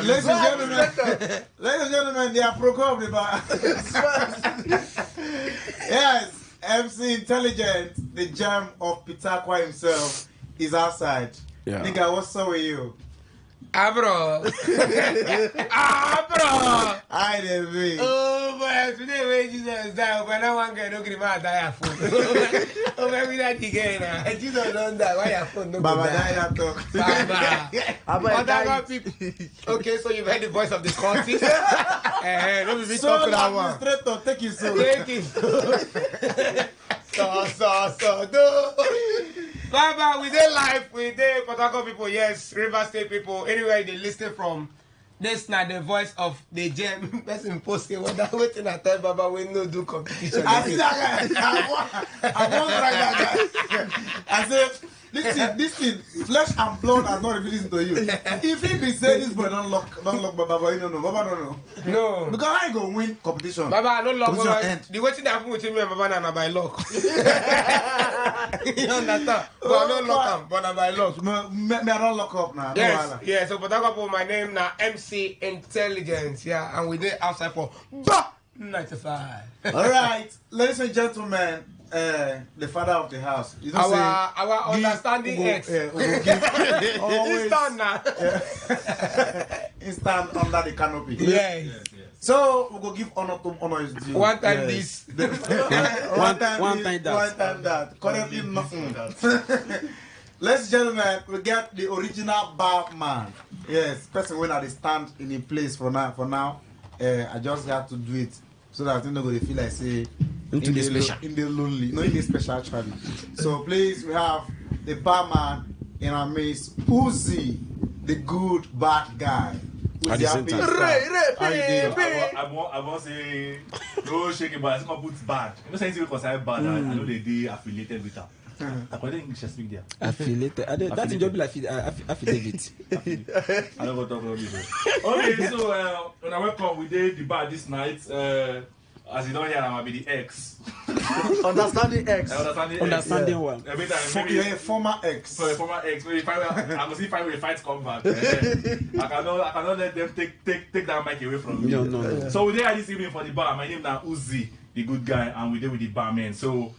Ladies and gentlemen, they are pro of the bar. Yes. MC Intelligent, the gem of Pitakwa himself, is outside. Yeah. Nigga, what's up with you? Bro. I didn't mean. Oh, boy, today when Jesus died, but now one guy don't give him a die phone. Oh, maybe that again. Jesus don't die. Why your phone? Baba died that talk. Okay, so you've heard the voice of the cultist. Let me be talking that one. Administrator, take it so. Take it. So, do. Baba, we did live, we did Port Harcourt people, yes, River State people, anyway, they listen from. This now the voice of the gem. Person posted what that waiting at time, Baba, we no do competition. I said, listen. Flesh and blood are not revealing to you. If he be saying this boy don't lock Baba, no, Baba, no. Because I go win competition. Baba, no lock. Baba. The way thing happen with me and Baba na by luck. You understand? But I don't lock up, but by luck. Me I don't lock up now. Yes, yeah. So, but I got my name now, MC Intelligence, yeah, and we did outside for 95. All right, ladies and gentlemen, the father of the house. You don't our understanding X. Always stand now. He stand under the canopy. Yes. So we go give honor to honor is due. One time this. One time that. Currently nothing. Ladies and gentlemen, we get the original bar man. Yes, person when I stand in a place for now. I just have to do it so that I'm not going to feel like say in the lonely, not in the special actually. So please, we have the barman in our midst, Uzi, the good bad guy. At the same time. I want to say no shaking, but it's not put bad. You know, saying you consider bad. I know they affiliated with her. According to English, speak there. Affiliated. That's job like affiliate. I don't want to talk about this. Okay, so when I welcome, we did the bar this night. As you don't hear, I'm be the X. Understanding X. Understanding one. Every time, maybe a former X. For a former X, maybe I'm gonna see if I will fight come back. I cannot let them take that mic away from me. No. So we there this evening for the bar. My name is Uzi, the good guy, and we there with the barman. So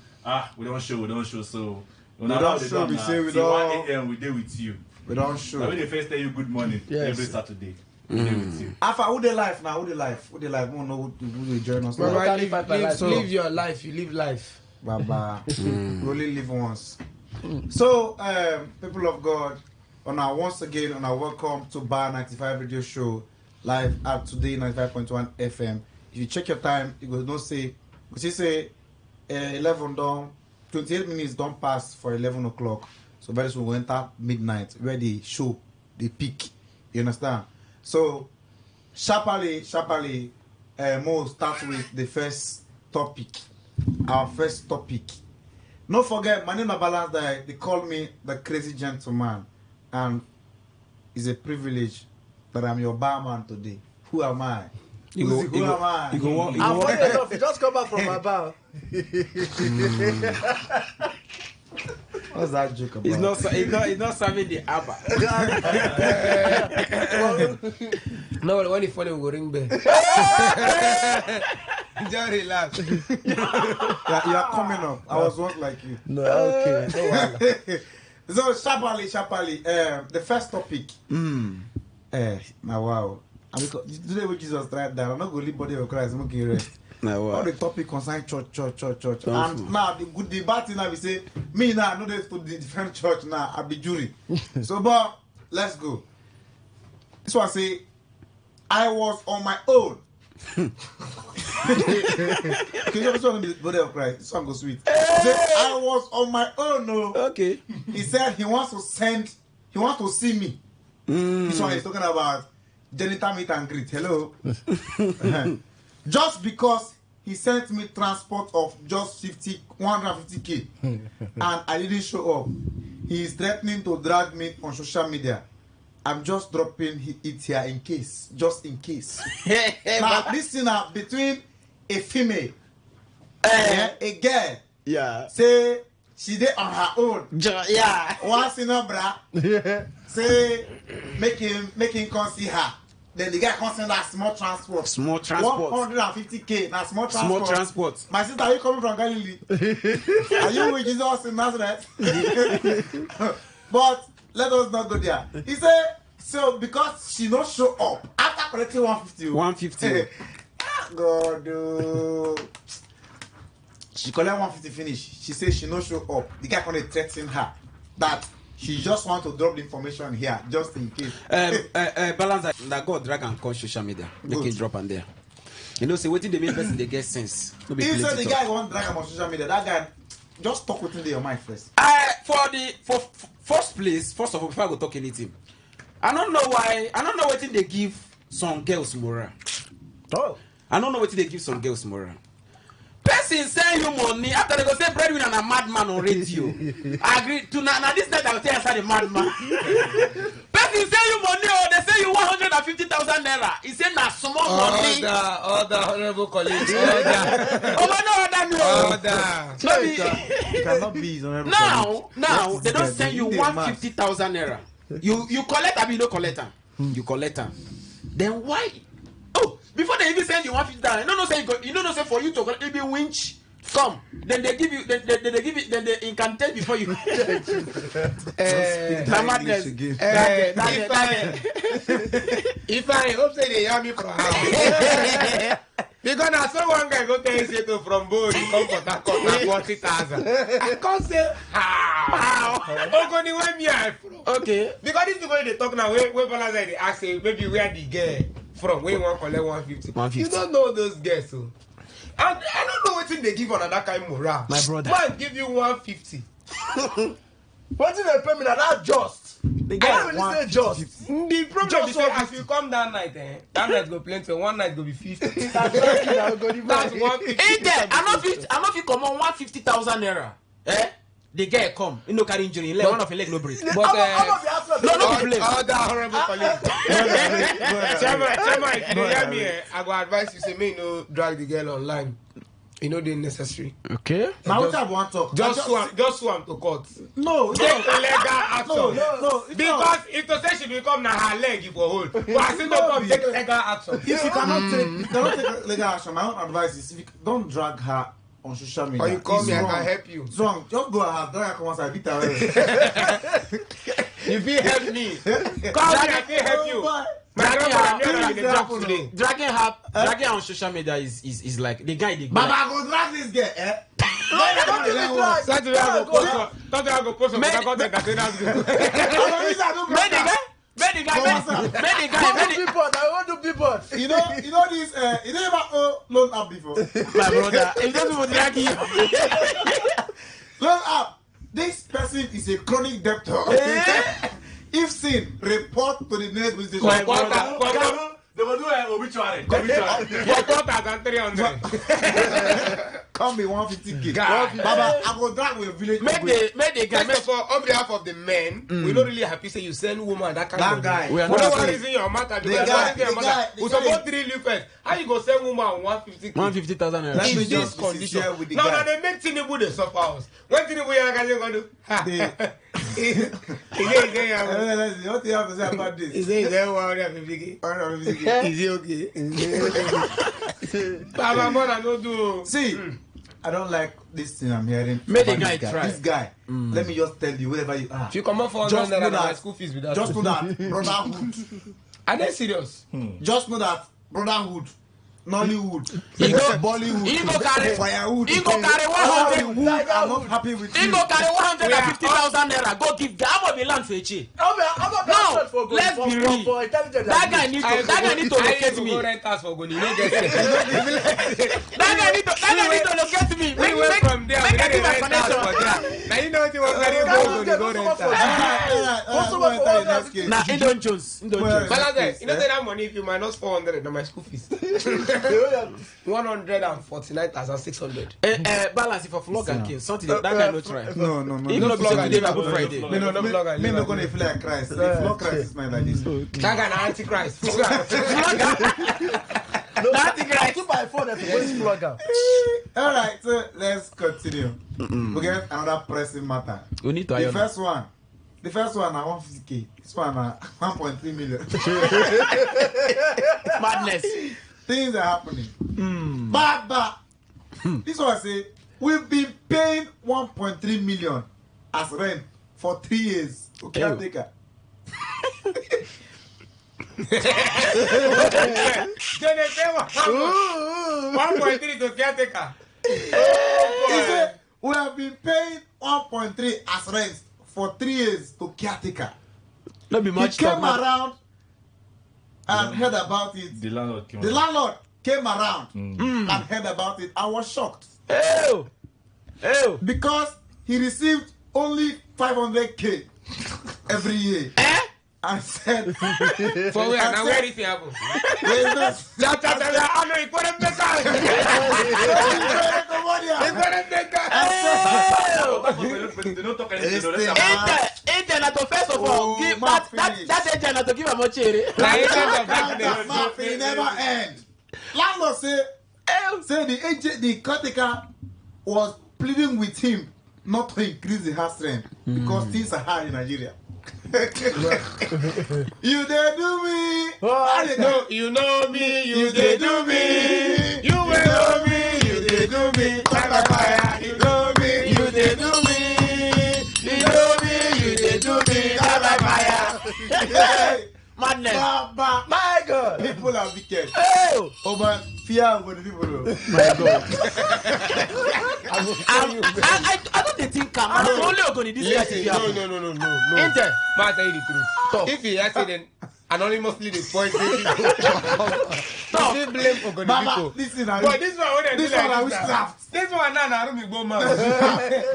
we don't show. So we don't show. We say we don't. 1 a.m. we there with you. We don't show. I mean, the first tell you good morning every Saturday. After who they life now? Who they life? We don't know who they join us. Live your life. You live life. Baba, we only live once. So, people of God, once again, welcome to Bar 95 Radio Show live at Today 95.1 FM. If you check your time, you will not say, 11 done, 28 minutes don't pass for 11 o'clock. So very soon we'll enter midnight where the show, the peak. You understand? So, sharply, Mo starts with the first topic. Our first topic. Don't forget, my name is Balance Diet. They call me the crazy gentleman. And it's a privilege that I'm your barman today. Who am I? Who am I? I'm funny enough. You just come back from my bar. What's that joke about? It's not serving the ABBA. No, when it's funny, we go ring bell. Just relax. You are coming up. I was once like you. No, okay. So, sharply, the first topic. Now, wow. Today, when Jesus tried that, I'm not going to leave body of Christ. I'm going to rest. All the topic concern church. And now, the bad thing now, we say, me now, I know to the different church now, I'll be jury. So, but, let's go. This one say, I was on my own. Okay, this one be the body of Christ. This one goes sweet. Say, I was on my own. No. Okay. He said he wants to see me. This one is talking about genital meet and greet. Hello. Just because he sent me transport of just 150k and I didn't show up, he is threatening to drag me on social media. I'm just dropping it here in case, just in case. Now, listen up, between a female and a girl, say she did on her own. Once in a bra, say make him come see her. Then the guy comes in that small transport. 150k. Now small transport. My sister, are you coming from Galilee? Are you with Jesus in Nazareth? But let us not go there. He said, so because she not show up after collecting 150. God, she collect 150 finish. She says she not show up. The guy gonna threaten her that she just want to drop the information here, just in case. Balance that God drag and call social media. Make it drop on there. You know, say waiting the main person they get sense. If the guy want drag him on social media, that guy just talk within your mind first. For first of all, before I go talk anything, I don't know what they give some girls moral. I don't know what they give some girls moral. person send you money after they go say breadwinner and a madman on radio. I agree. To now this night I will tell you I the madman. Person send you money or they say you 150,000 naira. He say na small money. Order, honorable colleagues. It cannot be his honorable colleague. Now they don't send you 150,000 naira. You collect, I mean no collect them. You collect them. Then why? Oh, before they even send you 150,000, you don't know say for you to collect, it be winch. Come, then they give you, then they incantate before you. If I hope say they hear me from house. Because I saw one guy go tell you to from Bold, he come for that cost like 40,000. I can't say how. Ogoni where me I from? Okay. Because this is when they talk now. Where balance they ask say maybe where the girl from? Where you want collect 150? You don't know those girls, so. And I don't know what they give on that kind of morale. My brother. Man give you 150. What did they pay me that just? The guy really say just. The problem is as you come that night, that night go plenty. One night go be 50. That's 150. Ain't there? I know if you come on 150,000 naira. The guy come, you know carry injury, one of your leg no break. But no complain. All that horrible colleague. Chairman, if you hear me, I go advise you say me no drag the girl online. You know they necessary. Okay. Now what I want to talk. Just sue am to court. No. Take legal action. No. Because if to say she become na her leg, you for hold. But I still don't come take legal action. If you cannot take legal action, my own advice is don't drag her on social media. Or you call me, I can help you. It's wrong. Just go ahead. Drag her come outside. Beat her. If you help me, call me, I can help you. Dragging her on social media is like the guy. Baba, I go drag this girl. Saturday I go post on I want to people. You know this. You never loan app before. My brother, if those people drag you, loan app. This person is a chronic debtor. If seen, report to the nearest police station. They will do an obituary. For 4,300. Come be 150k. Baba, I go drag with village. Make the guy. First of all, on behalf of the men, we not really happy say you send woman that kind of guy. We are not raising your matter. We support 3 leave first. How you go send woman 150,000 naira? In this condition. Now they make Tinubu the suffer house. When Tinubu is going to do? What do you have to say about this? Is it 150k? Is it okay? Baba, more than no do. See, I don't like this thing I'm hearing. Make the guy try. This guy, let me just tell you, wherever you are. If you come up for just know that school fees without. Just know that brotherhood. Are they serious? Just know that brotherhood. Nollywood, Bollywood, firewood. He go carry 100. I'm not happy with you. He go carry 150,000 naira. Go give the am of the land for Echi. No, let's be real. That guy need to locate me. That guy need to locate me. Make I give my connection. Now you know what you want to go. Nah, Indon Jones. Balance, you know that money if you minus 400 on my school fees. 149,600. Balance for Flog and King. Something that guy no try. No. Even though today na Good Friday. Me no gonna feel like Christ. The Flog Christ is mine like this. That guy na antichrist. I took my phone and police flogger. All right, so let's continue. We get another pressing matter. We need to The first one na 150k. This one na 1.3 million. Madness. Things are happening. But this one I say we've been paying 1.3 million as rent for 3 years. Okay, I'll take it. 1.3 to caretaker. He said we have been paying 1.3 as rent for 3 years to caretaker. Not be much. He came around and heard about it. The landlord came around and heard about it. I was shocked. Ew. Because he received only 500k every year. And said, for where? Now where is it happen? They don't talk anything. Agent, first of all, give that agent to give a more cherry. It never end. Landlord say the agent, the caretaker was pleading with him not to increase the house rent because things are hard in Nigeria. You they do me. No, you know me. You they do me. You will know me. You they do me. Fire. You know me. You they do me. You know me. You they do me. Fire. Madness. My God. People are wicked. Oh, but fear with the people. My God. I don't think I'm only going to this. No. Inter. But I tell you the truth. If he has it, then anonymously the point people. Don't blame Ogonibipo. But this one, I wish laughed. This one, now, I don't be go man.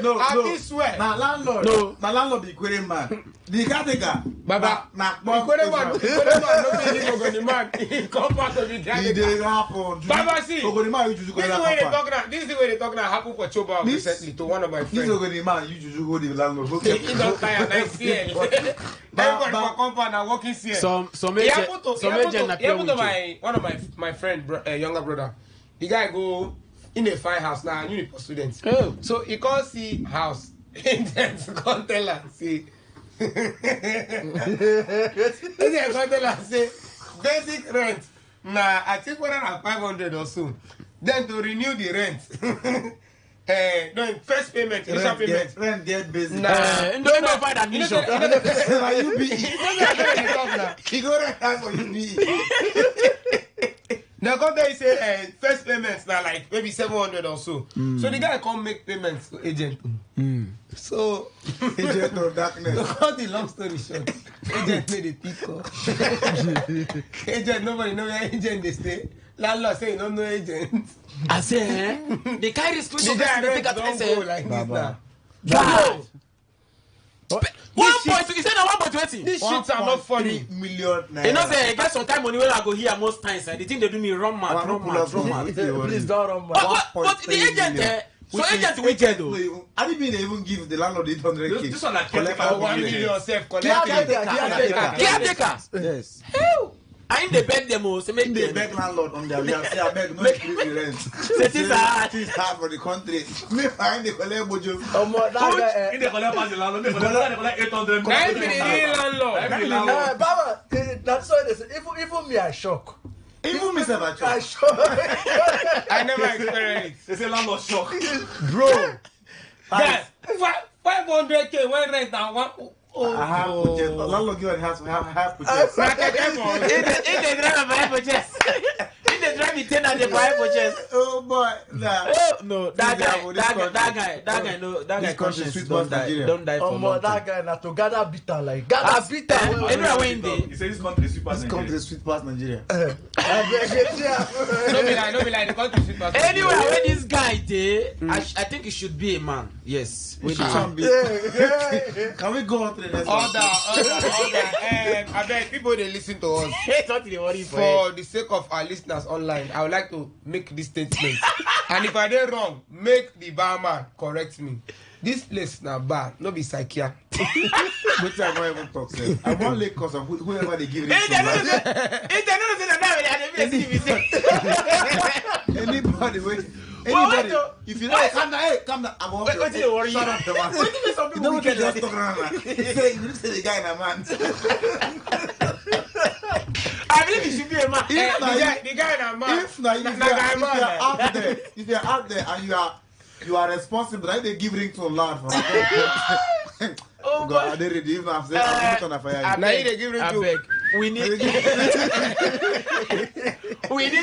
No. I swear. My landlord be querying man. The caretaker. Baba, the querying man, no be Ogoni man. He come part of the caretaker. It did happen. Baba, see. Ogoni man, you just go there. This is the way they talk now. Happened for Choba recently to one of my friends. This Ogoni man, you just go the landlord. He don't tire. Nice here. Everybody for compound and working here. Some agent to one of my friend, younger brother. The guy go in a fine house now, Unipo students. Oh. So he can't see house. Agents can't tell her, see. Agents can't tell her, say, basic rent. Nah, I think 500 or so. Then to renew the rent. No, first payment, initial payment. Rent get busy. Don't find admission. He go rent house for UBE. Now come there, he say first payments now like maybe 700 or so. So the guy can't make payments to agent. So agent of darkness. To cut the long story short, agent made a pick up. Agent, nobody know where agent they stay. Landlord say you don't know agent. I say, the guy is supposed to go like this now. One point, he said 1.20. These shits are not funny. $3 million. You know, say, I get some time money when I go here most times. The thing they do me wrong mad. Please don't run mad. But the agent, so agent wicked though. I didn't mean they even give the landlord 800k. This one like collect 1 million self caretaker. Yes. Hell. I ain't the beg them all. Say make they beg landlord on their behalf. Say I beg no increase the rent. Say this hard for the country. Me find the collect bojo. In the collect pass the landlord. They collect 800. That be the real landlord. Baba, that's why they say. Even me, I shock. Even me, I shock. I never experienced it. They say landlord shock, bro. Guys, 500k when rent and one. Landlord give it half purchase. In the drive my purchase. In the drive me 10 and the buy purchase. Oh boy, nah. No, that guy conscience don't die for long. That guy na to gather bitter like gather bitter. Anywhere when they. He said this country is sweet past Nigeria. This country is sweet past Nigeria. No be like the country sweet past. Anyway, when this guy dey, I think he should be a man. Yes. Can we go on to the next one? Order. I beg people they listen to us. For the sake of our listeners online, I would like to make this statement. And if I did wrong, make the barman correct me. This place now bar, no be psychiatry. Which I won't even talk. I won't lay cause of whoever they give it to. Anybody wait. Anybody, if you know, calm down. Hey, calm down. I'm wait, worry. Shut up, the man. You know we can just talk around. You say the guy in a man. I believe he should be a man. The guy in a man. If you're out there and you are responsible, right? They give ring to a lot for. Oh God, they ready even after on a fire. Now they give ring to. We need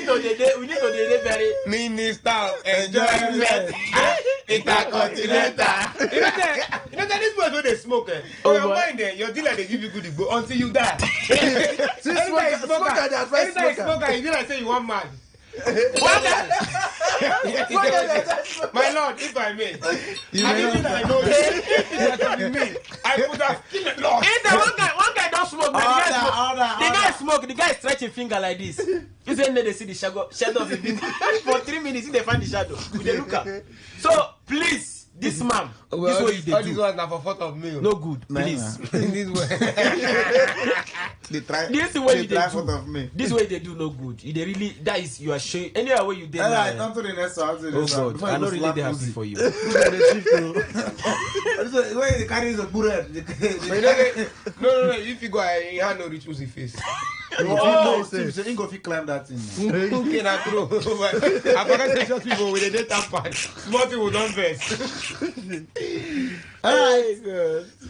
to very Minister of Enjoyment. Intercontinental. You know that this boy when they smoke. Your mind there, your dealer they give you good go until you die. Anytime you smoker, you be like say you want mad. My lord, if I may, I didn't I know you. I could have killed the Lord. One guy don't smoke. The guy smoke. The guy stretching finger like this. You say they see the shadow of the finger for 3 minutes. They find the shadow. They look up. So please, This man. This way they all do. these ones are for 4th of May. No good, please. This way. This way they do. Of me. This way they do no good. They really, that is, you are showing. Anywhere where you did. Alright, come to the next one. Oh God, I know really they happy for you. Where the carry is a good head. No. If you go, you have no reach Uzi face. Oh, so you go fit climb that thing. Okay, na true. I forgot to show people with the data pad. Small people don't vex. Alright,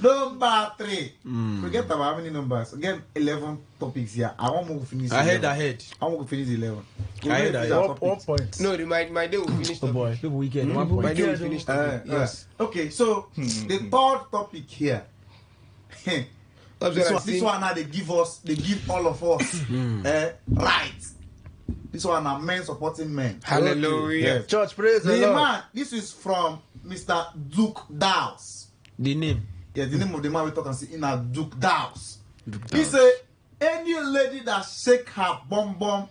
number 3. Forget about how many numbers. Again, 11 topics here. I want to finish. Ahead. I want to finish 11. Ahead. 1 point. No, my day will finish. Oh boy, people weekend. 1 My point. day will finish. Yes. Okay, so the third topic here. This one now they give all of us rights. This one are men supporting men. Hallelujah. Yes. Church, praise the Lord. Man, this is from Mr. Duke Dawes. The name. Yeah, the name of the man we talk and see in a Duke Dawes. He say any lady that shakes her bum bum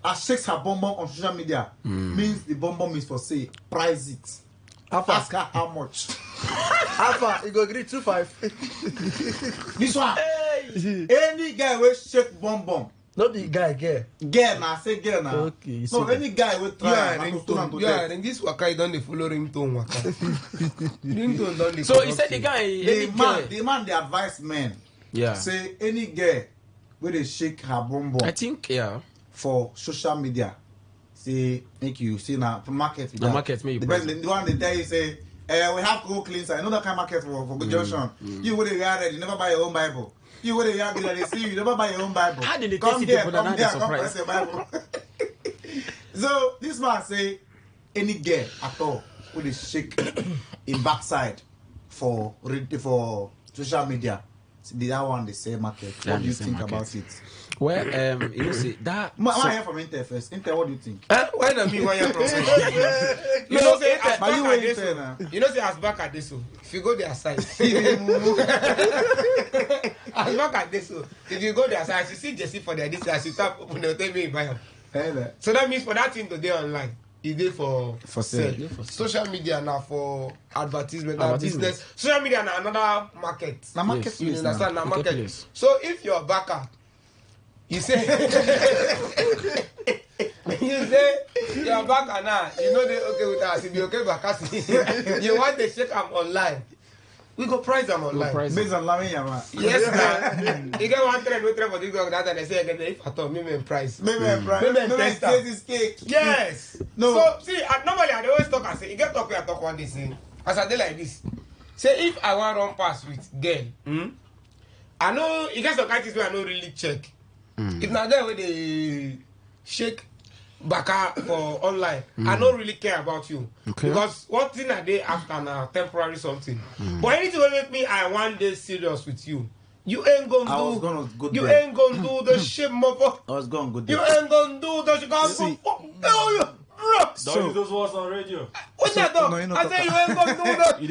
on social media means the bum bum is for sale. Price it. Ask her how much. Alpha, you go agree 2-5. This one. Any guy will shake bum bum. Not the guy, girl. Girl now, say girl now. Okay. So any guy will try. Yeah, and this waka you don't dey follow ringtone waka. Ringtone don't dey. So he said the guy, the man they advise men. Yeah. Say any girl where they shake her bum bum. I think for social media. Say make you see now for market. The market maybe. The one they tell you say we have to go cleanser. You know that kind of market for good junction. You would have you never buy your own Bible. You would have they see you never buy your own Bible. How did they come take here, it? come here, come press your Bible. So this man say any girl at all would shake in backside for social media. So that one they say market. What do you think about it? Well, you see that. I hear from Inter first. Inter, what do you think? Why not me? Why you from? You know, say as back at this, if you go their side, as back at this, if you go their side, you see Jesse for their distance, you tap open, they'll tell me buy them. So that means for that thing today online, is there for sale. Social media now for advertisement and business. Social media now another market. Now market, you understand? Now market. So if you're backer. You say you're back and now you know they okay with us. If you okay back, you want to check them online. We go price them online. Based on Lami Yama. Yes, now you get 1 trend, 2 trend for this dog that and they say again if at all maybe price. Maybe this cake. Yes. No. So see, normally I always talk and say you get talk where I talk one day say as I do like this. Say if I want run pass with girl, I know you get some kind of things where I don't really check. If not there where they shake baka for online, I don't really care about you. Okay. Because what thing are they after now temporary something. But anything will make me I one day serious with you. You ain't gonna do the shit, motherfucker. I was going good. You ain't gonna do the shit. So, don't use those words on radio. What's that dog? I say you ain't gonna do that.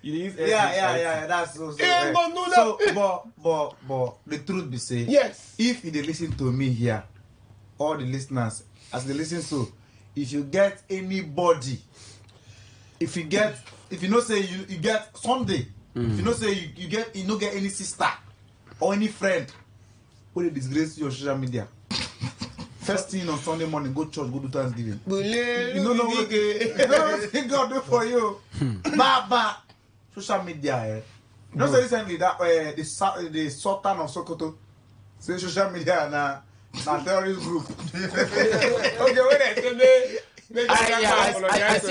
You use SHI. Yeah, that's so. You ain't gonna do that. So, but the truth be say, yes. If they listen to me here, all the listeners, as they listen to, if you get anybody, if you know say you get Sunday, if you know say you get any sister or any friend, who they disgrace your social media. First thing on Sunday morning, go church, go do Thanksgiving. You don't know what God do for you. Baba, social media. You know, recently that the Sultan of Sokoto say social media na terrorist group. Okay, wait a second.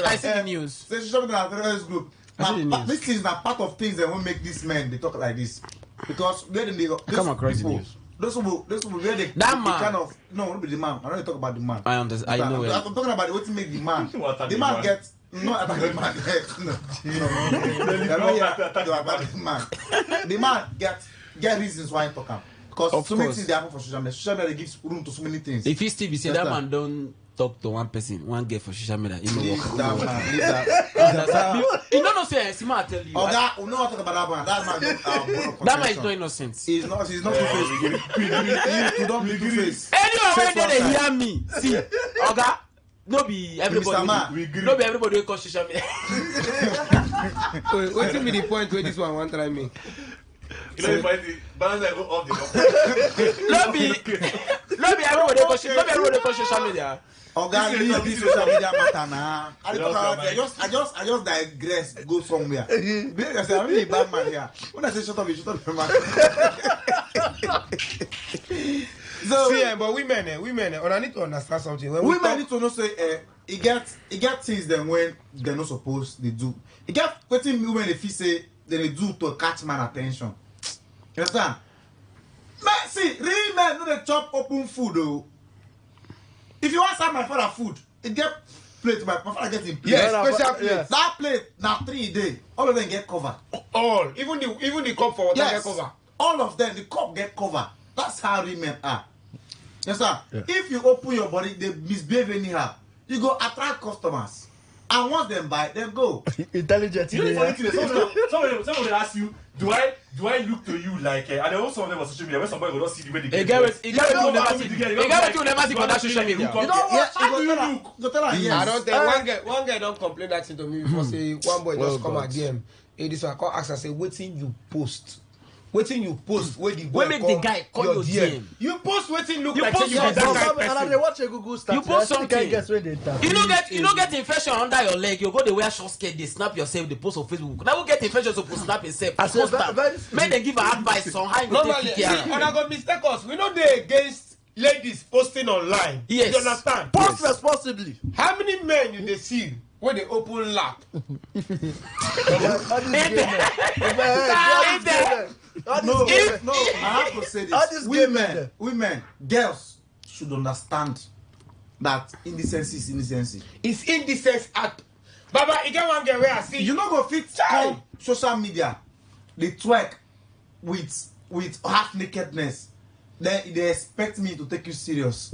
I see the news. Say social media na terrorist group. This is not part of things that will make these men they talk like this because they come across the news. Those people where they that man kind of not be the man. I don't talk about the man. I understand. I know. I'm talking about what make the man. The man gets not attack the man. The man get reasons why I talk him because so many things they happen for social media. Social media gives room to so many things. If you still be say that man don't talk to one person, one girl for social media, you know that man. You don't know say Sima tell you. Oh, that we not talk about that man. That man is not innocent. He's not two-faced. You don't be two-faced. Anyone when they hear me, see, Oga, no be everybody. No be everybody call social media. What will be the point where this one want try me? You know, if I balance I go off the No be everybody call social media. Oga, leave this social media matter now. I just digress, go somewhere. Because I say I'm really a bad man here. When I say shut up, you shut up, man. So see, but women, I need to understand something. When women need to know say it get things them when they're not supposed they do. It get wetin women if say they do to catch man attention. You understand? Man, see, real men no they chop open food though. If you want some my father food, it get plate. My father get in plate. Yes, special plate. Yes. That plate now 3 days. All of them get covered. All, even the cup for water get covered. All of them, the cup get covered. That's how real men are. Yes, sir. Yeah. If you open your body, they misbehave anyhow. You go attract customers, and once them buy, them go. Intelligent. You know, someone ask you, do I look to you like? And then also some of them on social media when somebody will not see the way they get. You never see for that social media. You know what? How do you look? I don't think one guy don't complain that thing to me before. Say one boy just come at DM. Hey, this one call ask and say, "Waiting you post." Waiting you post where the boy make the guy call your DM. You post waiting look you like post you get that kind and I watch a Google stats. You post something. You don't get infection under your leg. You go the wear short skirt. They snap yourself. They post on Facebook. Now we get infection so post snap yourself. May they give advice on how you take care. And I got mistake us. We know they against ladies posting online. Yes. You understand? Post responsibly. How many men you they see when they open lap? No, I have to say this. Women, girls should understand that indecency is indecency. It's indecent act. Baba, you get one girl where I see. You know go fit on social media. They twerk with half nakedness. Then they expect me to take you serious.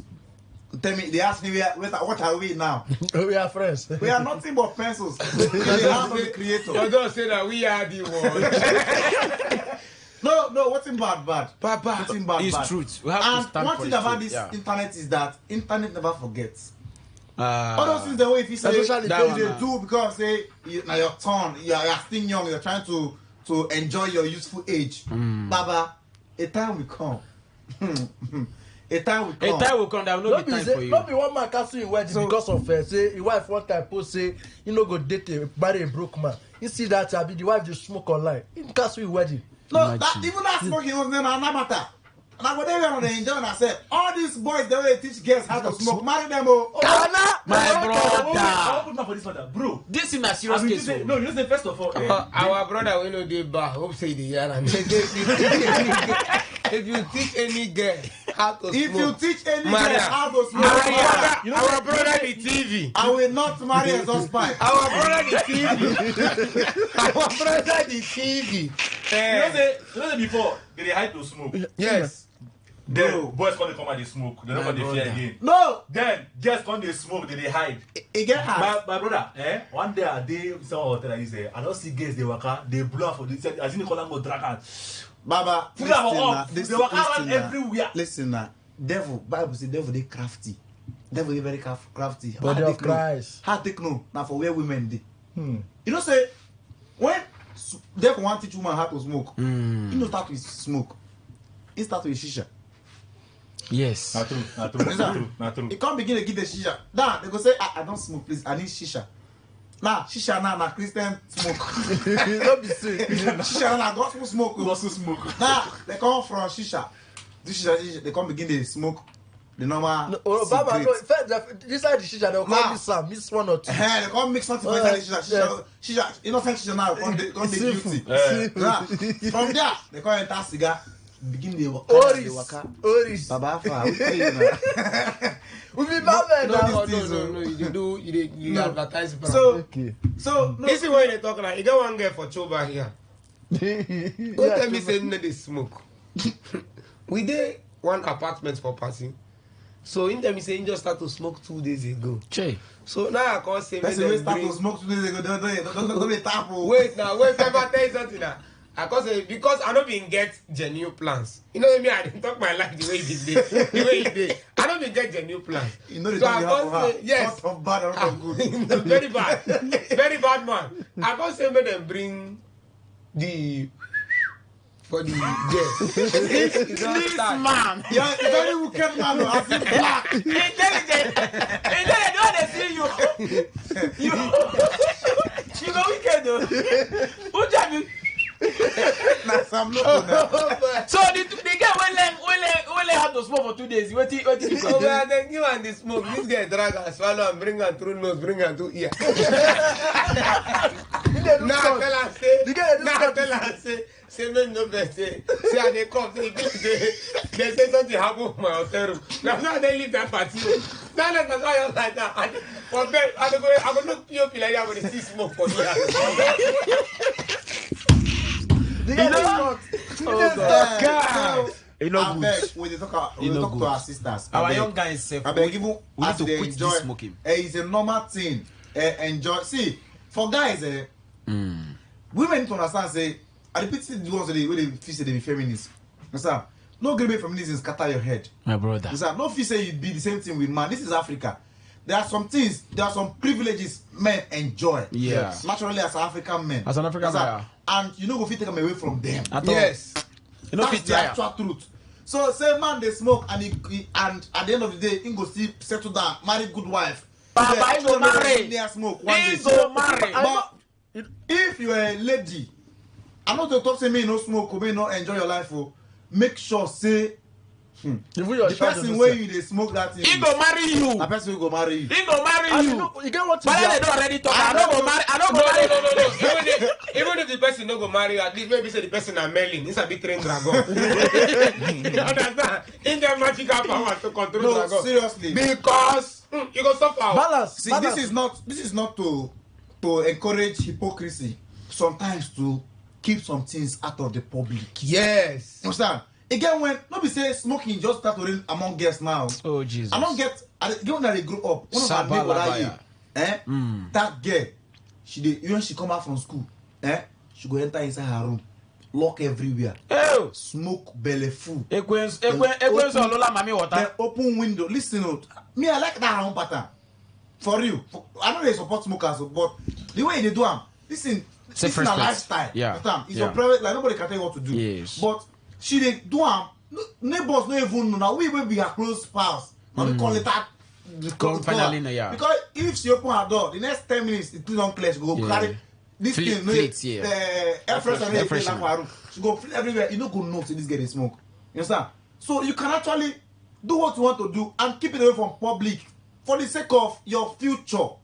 Tell me, they ask me what are we now? We are friends. We are nothing but pencils. We are the creator. You're gonna say that we are the one. No, what's in bad? Bad. It's truth. We have to stand one for thing about this internet is that internet never forgets. All those things the way if you say they do because say now your turn, you are still young, you're trying to enjoy your youthful age. Baba, a time will come. A time will come. There will not be time for you. Not be one man cancel your wedding because of say your wife one time post say you know go marry a broke man. You see that the wife just smoke online. You cancel your wedding. No, even that smoking was never matter. And I go there and they enjoy myself. All these boys they will teach girls how to smoke. Marry them all. My brother. I put for this matter, bro. This is a serious case. No, you say first of all. Our brother will know the bar. Hope say the year and if you teach any girl how to smoke, our brother the TV. I will not marry a husband. Our brother the TV. You know before they hide to smoke. Yes. Then boys come and they smoke. They don't they fear again. No. Then girls come they smoke. They hide. It get hard. My brother, one day a day some hotel is there. I don't see girls they waka. They blow for this. As in the column go drag out. Baba, they walk around everywhere. Listen now, devil. Bible say devil they crafty. Devil they very crafty. Body of Christ. How take no? Now for where women dey. You know say when devil want teach woman how to smoke. You know start with smoke. He start with shisha. Yes. Not true. He can't begin to give the shisha. Now they go say I don't smoke, please. I need shisha. Now shisha na Christian smoke. Don't be serious. Shisha na gospel smoke. Now they come from shisha. This shisha they come begin to smoke the normal. Baba, no. This side the shisha they come mix one or two. They come mix something inside the shisha. Shisha, innocent shisha now come they guilty. Now from there they come enter cigar. Begin the Oris. Baba Alpha, we be bad no, you advertise. So this is what they talk like. You got one girl for Choba here. Go tell me say no they smoke. We did one apartment for passing. So in them he say he just start to smoke 2 days ago. So now I can't say person start to smoke 2 days ago. Don't be tap. Wait now, let me tell you something now. I can say because I don't been get genuine plans. You know what I mean? I didn't talk my life the way it did. The way it did. I don't been get genuine plans. You know the so thing you have for her. yes. Not of bad or not of good. Very bad. Very bad man. I can say make them bring the for the This man. You're a very wicked man. I feel black. Intelligent. Intelligent. Don't they see you? You go wicked though. Who tell you? So the guy when have to smoke for 2 days. What you oh man, then give and the smoke. This guy drag and swallow and bring her through nose, bring her through ear. Now tell her say no no best say I they come say they say something happen for my hotel room. Now they leave that party. Now let us all like that. For bed I go look you like that with the see smoke for here. You know, when they talk to our sisters, our young guys say, I beg you, we need to quit enjoy this smoking. It's a normal thing. Enjoy. See, for guys, women need to understand. Say, I repeat the ones they feel say they be feminists. Understand? No great feminism scatter your head, my brother. Understand? No feel say you be the same thing with man. This is Africa. There are some things, there are some privileges men enjoy. Yes. Naturally, as African men. As an African man. And you know, go fit take them away from them. Yes. You know, that's the actual truth. So, say man they smoke and and at the end of the day, he go still settle down, marry good wife. Baba, he go marry. Smoke He go marry. But if you are a lady, I'm not to talk say me no smoke, me no enjoy your life. Make sure say the person where you they smoke that thing. He go marry you. The person will go marry you. He go marry you. You get what? But they don't already talk. I don't go marry. I don't go marry. No. Even if the person no go marry, at least maybe say the person are Merlin. It's a big trained dragon. You understand? In their magical power to control dragon. No, seriously. Because you go suffer. Balance. See, this is not to encourage hypocrisy. Sometimes to keep some things out of the public. Yes. Understand? Again, when nobody say smoking just start to reign among guests now. Oh Jesus! I don't get. Given that they grew up, one of my neighbor that year, that girl, when she come out from school, she go enter inside her room, lock everywhere, smoke belly full. Then open window. Listen, me I like that own pattern. For real, I know they support smokers, but the way they do them, listen, this is a lifestyle. Yeah, it's your private. Like nobody can tell you what to do. Yes, but she dey do am. Neighbors no even know. Now we will be her close spouse. Now we call it that. Finally, yeah. Because if she open her door, the next 10 minutes it don't clear. She go carry this thing. Air freshener. She go flee everywhere. You no go know say this girl dey smoke. You understand? So you can actually do what you want to do and keep it away from public for the sake of your future.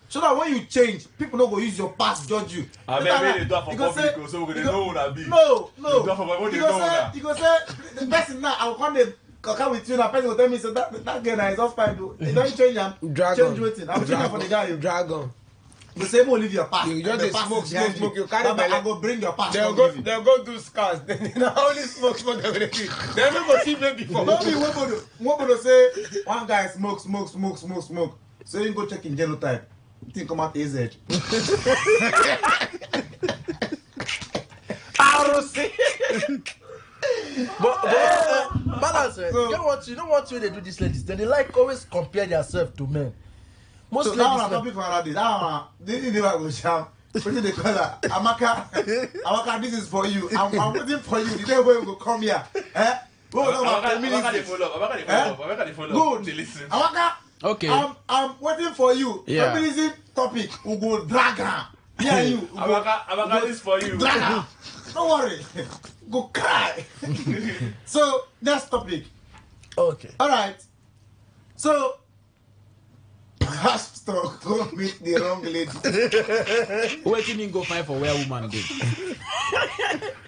So that when you change, people don't go use your past judge you. I mean, they do it for public, so we know who that be. No. You go say the person now, I'll come with you, and the person will tell me, so that girl is off fine. They don't change them. Change waiting. I'm changing for the guy. Dragon. The same will leave your past. You just smoke. You carry I go bring your past. They'll go do scars. They only smoke. They never go see me before. Don't be what would say one guy smoke. So you go check in genotype. Think come out AZ. But balance. You know what way they do this ladies? Then they like always compare themselves to men. Most so now I'm talking for another day. Now this is the way I go shout. What do they call her? Amaka, this is for you. I'm waiting for you. The day where you go come here. Amaka, Amaka. Okay. I'm waiting for you. Yeah. Feminism topic. We go drag her. Yeah, you. Amaka, this is for you. Drag her. Don't worry. Go cry. So next topic. Okay. All right. So pastor go meet the wrong lady. Waiting in go find for where woman did.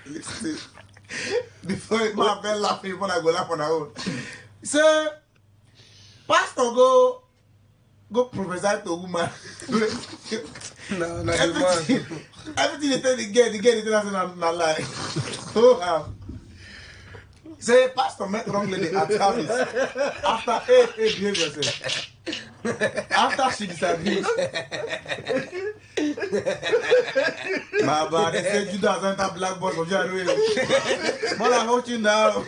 Listen. Before my bell laughing, when I go laugh on her own. So pastor go prophesy to a woman. No, everything they tell the girl they tell us not lie. So say pastor met wrong lady at service. After behave yourself. After she disagrees. Baba, they say Judas enter black box for January. But I hold you now.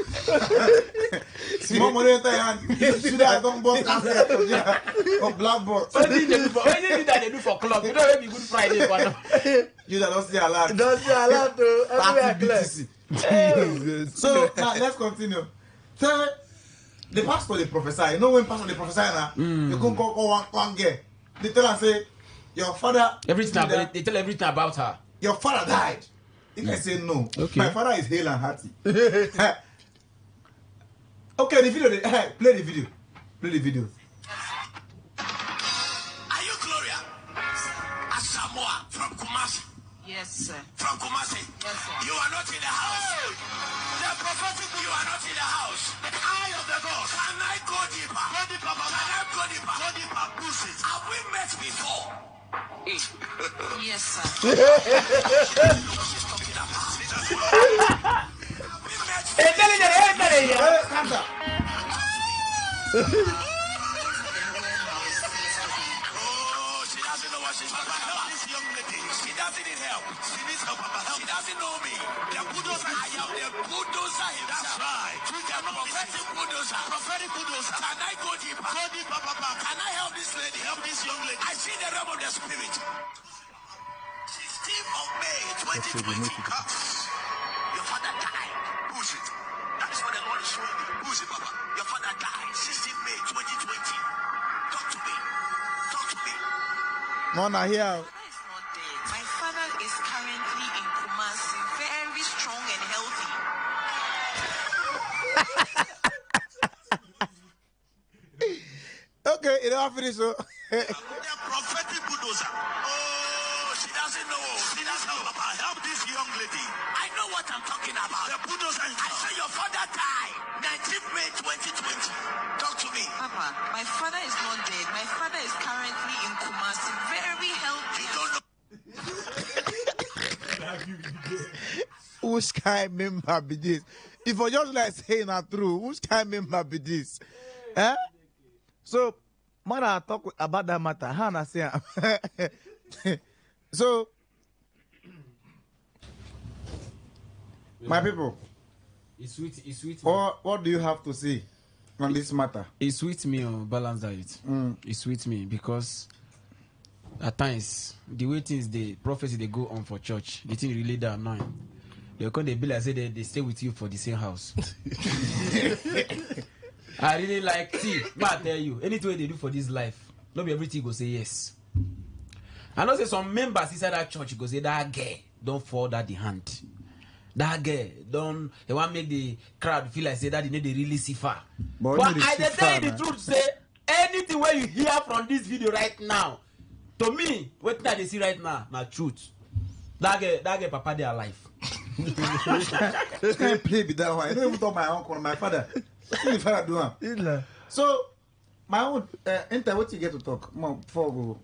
Small money enter hand. Judas don't box for black box. What did they do for club? You know maybe Good Friday one. Judas don't see a lot. Don't see a lot though. Everywhere clear. So now let's continue. Tell the pastor they prophesy. You know when pastor they prophesy now, you can call one girl. They tell her say your father. Everything they tell everything about her. Your father died. You can say no. Okay. My father is hale and hearty. Okay, the video. Play the video. Play the video. Are you Gloria? Asamoah from Kumasi. Yes, sir. From Kumasi. Yes, sir. You are not in the house. The prophetic, you are not in the house. Eye of the God. Can I go deeper? Go deeper, Baba. Can I go deeper? Go deeper. Push it. Have we met before? Yes, sir. Calm down. She doesn't know what she's talking about. This young lady, she doesn't need help. She needs help, Papa. She doesn't know me. The bulldozer, I am the bulldozer himself. That's right. The prophetic bulldozer. Prophetic bulldozer. Can I go deeper? Go deeper, Papa. Can I help this lady? Help this young lady. I see the realm of the spirit. 16th of May, 2020. Your father died. Who's it? That is what the Lord is showing me. Who's it, Papa? Your father died. 16th May, 2020. Talk to me. Talk to me. Mona here. My father is currently in Kumasi, very strong and healthy. Okay, it all finished. So. The prophetic bulldozer. Oh, she doesn't know. She doesn't know. Papa, help this young lady. I know what I'm talking about. The bulldozer. I say your father died. 19th May 2020. Talk to me. Papa, my father is not dead. My father is currently in Kumasi, very healthy. You don't know. Which kind member be this? If I just like saying that true, which kind member be this? Eh? So, when I talk about that matter, how I say, so, my people, It's sweet. What do you have to say on this matter? It's sweet me on balance diet. It's sweet me because at times the way things the prophecy they go on for church, the thing really that annoying. They come they be like say they stay with you for the same house. I really like see, but I tell you, anything they do for this life, not be everything go say yes. I know say some members inside that church go say that girl don't fall that the hand. That girl don't they want make the crowd feel like say that they need to really see far. But I tell you the truth, say anything where you hear from this video right now, to me, what they see right now, na truth. That girl papa they alive. Can't play with that one. I don't even talk my uncle, my father. What the father do? So my own enter what you get to talk before go.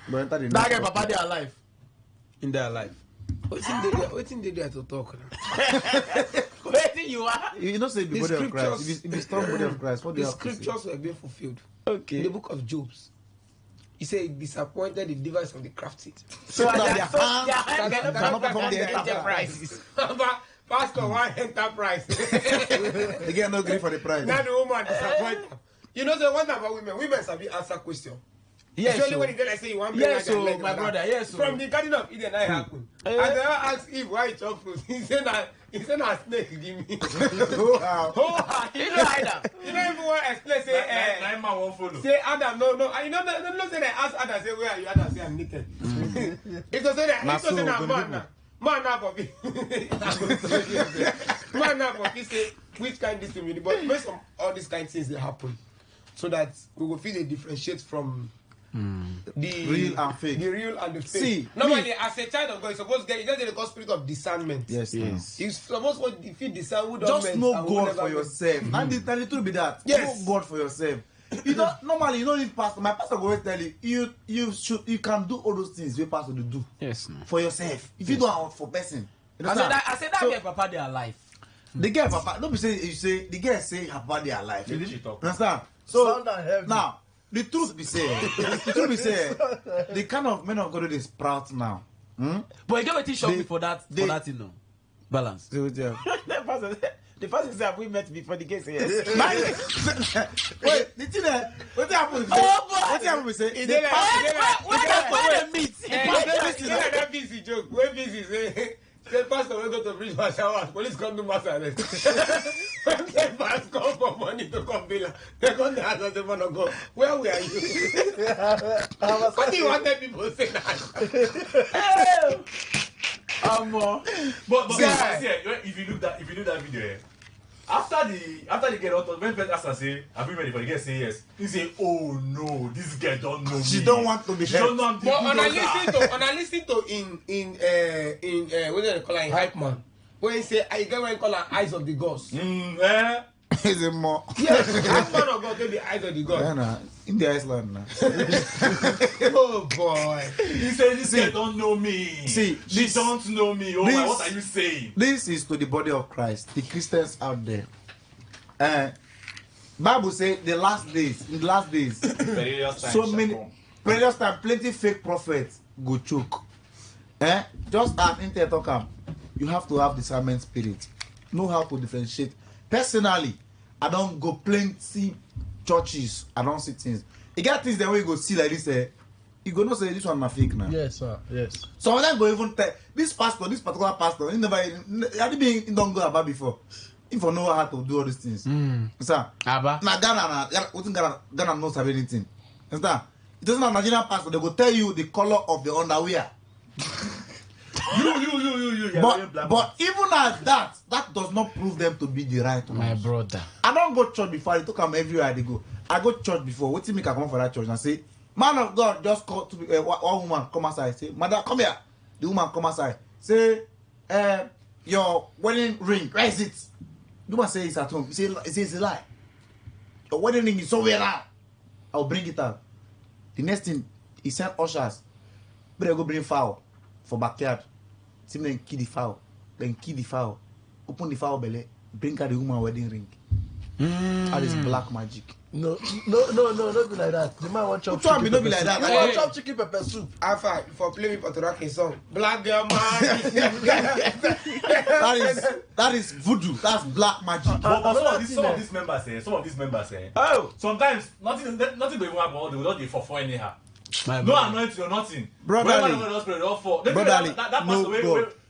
But enter the that girl papa they alive. In their life. Waiting they there to talk. Waiting you are. You know say the body of Christ. If it's strong body of Christ, what do you The have to say? scriptures were being fulfilled. Okay. In the book of Job, he said, he disappointed the device of the crafty. So their hand cannot perform the enterprises. Pastor, one enterprise. They get no grief for the price. Now the woman disappointed. You know, the one about women. Women have answer question. Yes, Especially when you say you want yes, so my brother, yes, so. From the Garden of Eden, I happen. And they asked Eve why you chop fruit. He said a snake give me. Oh, you know Adam. You don't even want to explain. Say, Nine man won't follow. Say Adam, no. You know, no say they ask Adam, say where are you? Adam say I'm naked. If you say that, man now for me. Man now for me say which kind this thing really, but most of all these kind of things they happen, so that we will feel they differentiate from. The real and fake. The real and the fake. See, normally, as a child of God, you're supposed to get the spirit of discernment. Yes. You're supposed to if you discern who just know God for yourself. And the truth be that. Yes. Know God for yourself. You know, normally you don't need pastor. My pastor will always tell you, you can do all those things your pastor will do. Yes. For yourself. If you do it for person. I said that girl papa they are alive. The girl papa, don't be say you say the girl say her papa they are alive. You understand? So now the truth be said, the kind of men of God they sprout now. But you get what he showed me for that, you know. Balance. The person said we met before the case. Yes. Wait, the thing what happened? What happened? Say where the meet? That busy joke. Where busy say pastor will go to bridge my shower. Police come to mass arrest. When the fast come for money to come bill, they come to ask us if wanna go. Where were you? What do you want them people to say that? But if you look that video, after the girl when first asked her say, "Have you ready for the girl?" Say yes. He say, "Oh no, this girl don't know me. She don't want to be helped." But when I listen to in what do they call it, hype man, when he say I get when call her eyes of the gods. Is it more? Yes, hype man of God to the eyes of the gods. Yeah, in the Iceland now. Oh boy. He said this girl don't know me. See, she don't know me. Oh my, what are you saying? This is to the body of Christ, the Christians out there. Bible says in the last days, so many perilous time, plenty fake prophets go choke. Just as Intel talk, you have to have discernment spirit. Know how to differentiate. Personally, I don't go plenty churches, I don't see things. You get things that way you go see like this, you go not say this one na fake now. Yes, sir. Yes. Some of them go even tell this particular pastor, he don't go about before. If you know how to do all these things. Sir, now Ghana knows have anything. Understand? It doesn't have Nigerian pastor, they go tell you the color of the underwear. But even as that does not prove them to be the right ones. My brother. I don't go church before. I took them everywhere they go. I go church before. What do you make I come for that church and say, man of God, just call to one woman come outside. Say, madam, come here. The woman come outside. Say, your wedding ring, where is it? The woman say it's at home. He say it's a lie. Your wedding ring is somewhere now. I'll bring it out. The next thing, he sent ushers. But I go bring fowl for backyard. See me then kill the fowl. Then kill the fowl. Open the fowl belly. Bring out the woman wedding ring. That is black magic. No, not be like that. The man want chop chicken. Not be like that. You want chop chicken pepper soup. Alpha, for play me Patoraki song. Black girl man. that is voodoo. That's black magic. But some of these members say. Oh, sometimes nothing will even happen. They will not be for anyhow. No anointing or nothing. Brotherly.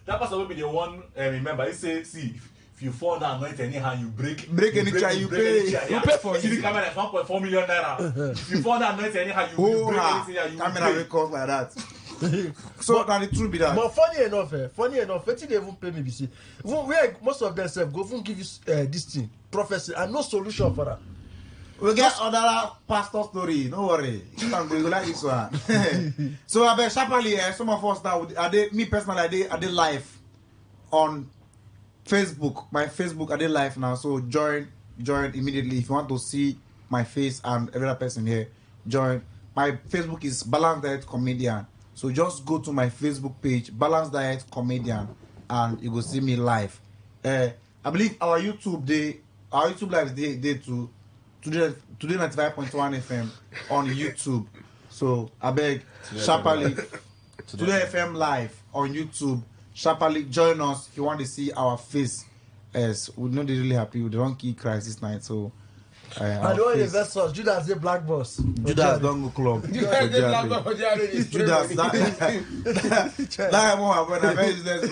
That pastor will be the one. Remember, he say, see. If you fall down, anoint anyhow, you break any chair, you pay. You pay for it. See the camera is 1.4 million naira. If you fall down, anoint anyhow, you break anything. You camera records like that. So that the truth be that. But funny enough, what they even pay me? Be see, most of them say go even give you this thing prophecy and no solution for that. We get other pastor story. Don't worry, you can go like this one. So I bet sharply, some of us now, me personally, I did live on Facebook, my Facebook, I did live now, so join immediately if you want to see my face and every other person here. Join. My Facebook is Balanced Diet Comedian, so just go to my Facebook page, Balanced Diet Comedian, and you will see me live. I believe our YouTube live day to Today95.1 FM on YouTube. So I beg sharply Today FM live on YouTube. Sharply join us if you want to see our face. Yes, we're not really happy with the donkey Christ this night. So I don't invest us. Judas the black boss. Judas don't go club. Judas that more when I very business.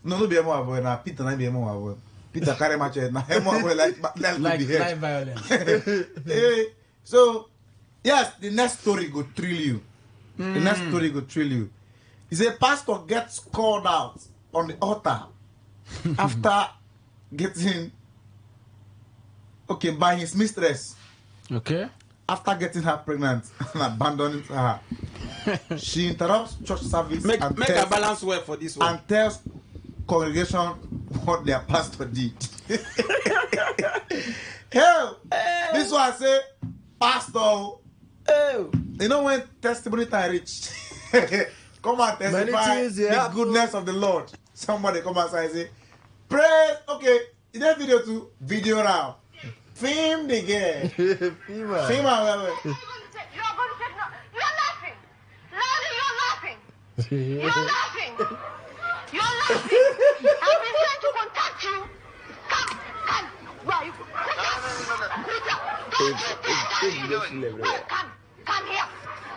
No be more boy na Peter na be more boy. Peter carry match na more boy like live violence. So yes, the next story go thrill you. The next story go thrill you. Is a pastor gets called out on the altar after getting by his mistress. Okay. After getting her pregnant and abandoning her. She interrupts church service make a balance well for this one. And tells congregation what their pastor did. Hell, this one I say, pastor. You know when testimony time reach. Come and testify the goodness of the Lord. Somebody come outside and say, praise. Okay, in that video too, video now. Film the girl. Fima. Fima. You're going to say no. You're laughing. Lady, you're laughing. You're laughing. You're laughing. I've been trying to contact you. Come. Where are you? Come here.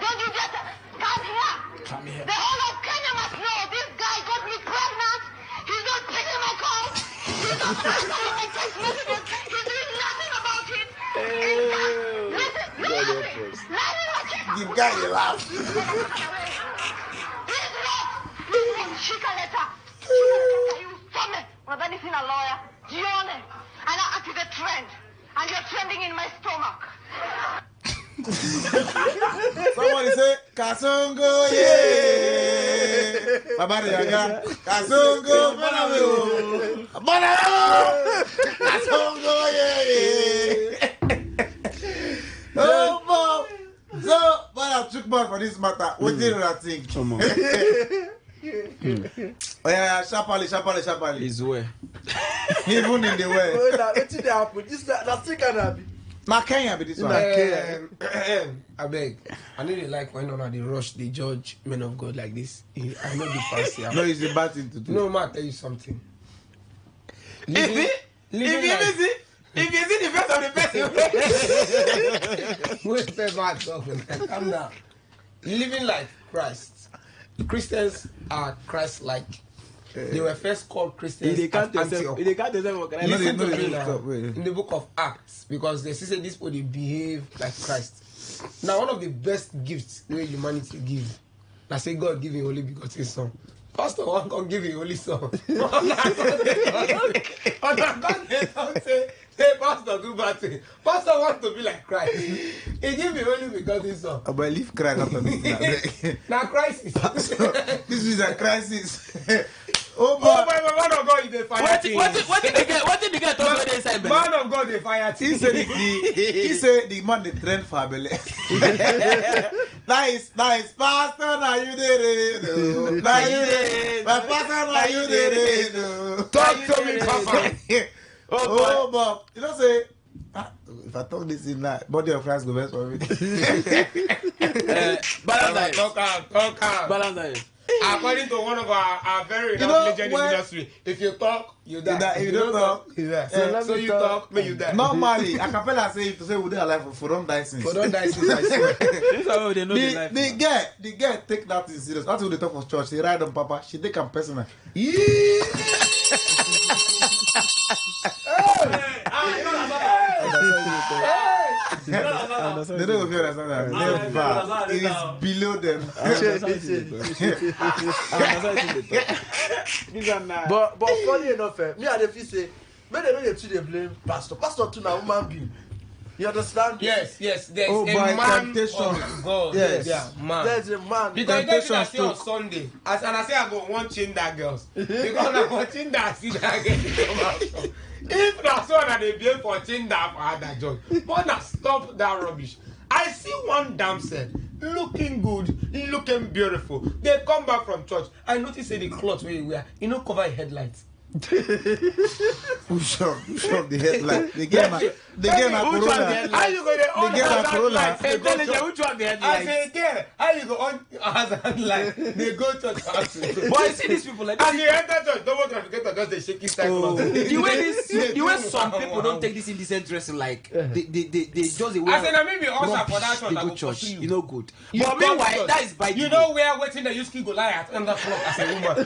Don't you just come here. Come here. The whole of Kenya must know this guy got me pregnant. He's not taking my calls. He's not answering my text messages. He's doing nothing about it. Listen, you're laughing. Give guy a laugh. Shika letter. You stop me. Unadhani sina lawyer. Jione. And I act is a trend. And you're trending in my stomach. Somebody say, Kasongo, yeah. Baba Yaga, Kasongo, Banamo. Kasongo, yeah. Oh, Bob. So, but I took back for this matter. What did you think? Come on. Oh, yeah, sharply. His way. Even in the way. What did happen? That's still gonna be. Now, Kenya be this one. I beg. I know they like when on the rush, they judge men of God like this. I know the fancy. No, it's a bad thing to do. No, man, I'll tell you something. If you see the face of the person, wait, calm down. Living like Christ. Christians are Christ-like. They were first called Christians at Antioch. Listen to me now, in the book of Acts, because they say these people they behave like Christ. Now, one of the best gifts where humanity give, I say God give a holy begotten son. Pastor one can give a holy son. Say Pastor do bad thing. Pastor want to be like Christ. He give me holy begotten son. I believe Christ after this. Now crisis. This is a crisis. Oh my man of God, they fire things. What did they get over there inside? Man of God, they fire things. He said the man they train for Abele. Nice, Pastor, now you did it. Now you did it. My Pastor, now you did it. Talk to me, Papa. Oh, Bob, you don't say. If I talk this in that, body of Christ go best for me. Balance. According to one of our very renowned legends in the industry, if you talk, you die. If you don't talk, you die. So you talk, but you die. Normally, a cappella say if you say we dey alive for don't die since. For don't die since, I swear. The girl take that thing serious. That's what they talk for church. She ride on Papa. She take him personal. They don't feel understand that. Never. It is below them. But funny enough, me and the feel say, when they know they blame Pastor. Pastor to now human being. You understand? Yes. There's a man temptation. of God. Yes. Man. There's a man. Because you don't see on Sunday. And I say I go watching that girls. Because I'm watching that, see that girl come out. If that's one that they blame for watching that for that job, but now stop that rubbish. I see one damsel looking good, looking beautiful. They come back from church. I notice the clothes where you wear, cover your headlights. Push up the headlight. They get my corona. How you go there on corona? Which one the headlight? I say again, how you go on like they go to church. But I see these people like and you enter church, double trafficator just they shaking style. The way some people don't take this indecent dressing like they just the way. I say maybe also for that one they go church. You know good. But meanwhile, that is by you know where waiting the use key go lie at under floor as a woman.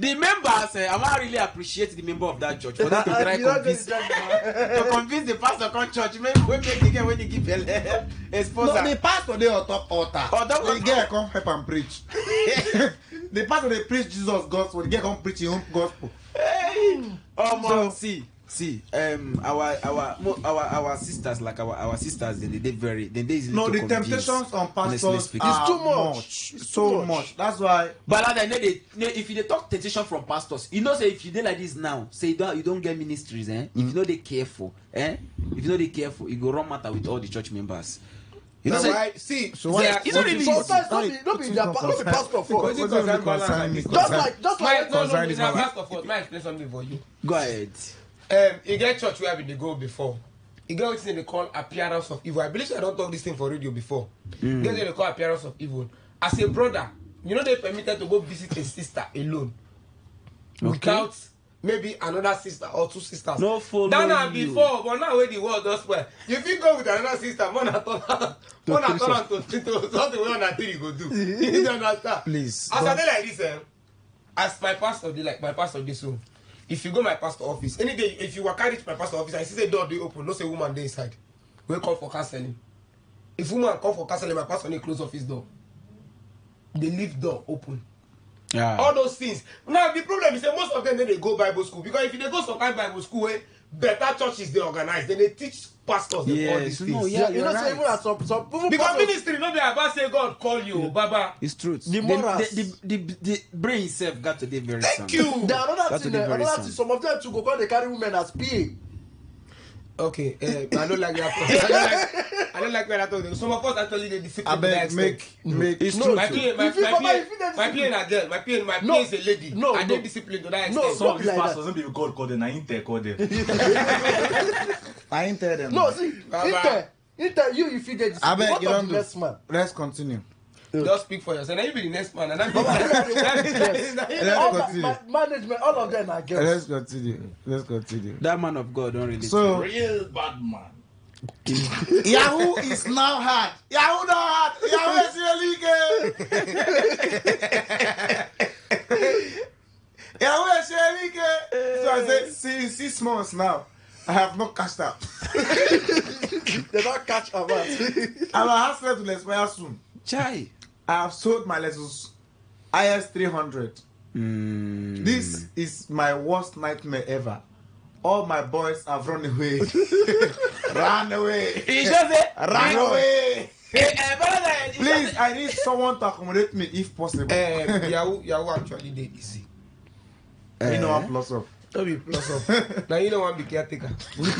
The members, I'm not really appreciate the member of that church for them to try convince the pastor come church. Maybe we make the girl when you give a sponsor. No, the pastor they on top altar. The girl come help and preach. The pastor they preach Jesus gospel. The girl come preach his own gospel. See, our sisters, like our sisters, they very they easily no, to the convince, temptations on pastors speaking. are too much. So much. That's why. But if you talk temptation from pastors, you know, say if you do like this now, say you don't get ministries, If you know they careful, If you know they careful, you go wrong matter with all the church members. You know, why? See, so why? It's not really sometimes don't be pastor fault. Just like pastor fault. Mike, explain something for you. Go ahead. You get church where they go before. You get what they call appearance of evil. I believe I don't talk this thing for radio before. You get what they call appearance of evil. As a brother, you know they permitted to go visit a sister alone. Without maybe another sister or two sisters. No follow that now you. before, but now when the world does well. If you go with another sister, one turn to something we on you go do. You don't understand? Please. As I dey like this, as my pastor dey like my pastor this room. If you go my pastor office, any day if you walk carry to my pastor office, I see the door dey open, no say woman dey inside. We come for counseling. If woman come for counseling, my pastor need close office door. The lift door open. Yeah. All those things. Now the problem is that most of them they go Bible school because if they go some kind Bible school, better churches they organize, then they teach pastors all these things. No, yeah, you know, right. Even at some because ministry not be about say God call you, Baba. It's true. The brain itself got to be very sound. Thank you. There another thing, some of them to go call they carry women as PA. Okay, I don't like that. I don't like when I talk. Some of us actually they discipline. I beg, make. It's no, true. my PA is a girl. My PA is a lady. No, I don't discipline to that extent. No, some of these pastors doesn't be God call them. I ain't call them. I ain't tell them. No, see, Inter, you if you get I beg you don't do. Next man. Let's continue. Just speak for yourself. Now you be the next man, and I'm management. All of them are girls. Let's continue. That man of God don't really. So real bad man. Yahoo is now hard. Yahoo not hard. Yahoo is illegal. Yahoo is illegal. So I said, since 6 months now, I have not cashed out. They don't catch up. And my house will expire soon. Chai. I have sold my Lexus IS 300. This is my worst nightmare ever. All my boys have run away. Run away. Run away. Please, I need someone to accommodate me if possible. Yahoo actually did easy. You know what plus up. Don't be plus up. Now you don't want to be caretaker. Now you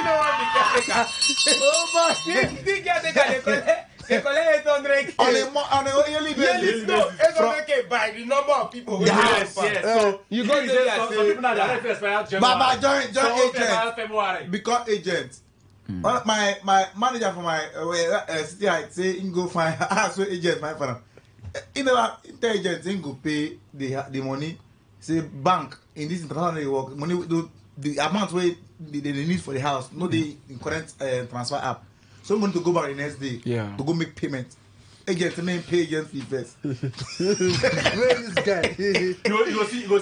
don't want to be caretaker. Oh my! Big caretaker. They collect 800. On a yearly basis. No, 800K by the number of people. Yes. So you go there. Some people now they expire January. Baba join agent. Become agent. My manager for my city height say he go find so agent my father. Intelligence ain't go pay the money. Say bank in this international work money the amount where they need for the house, not the current transfer app. So I'm going to go back the next day to go make payment. Agent main pay agent fee first. Where is this guy? You go see how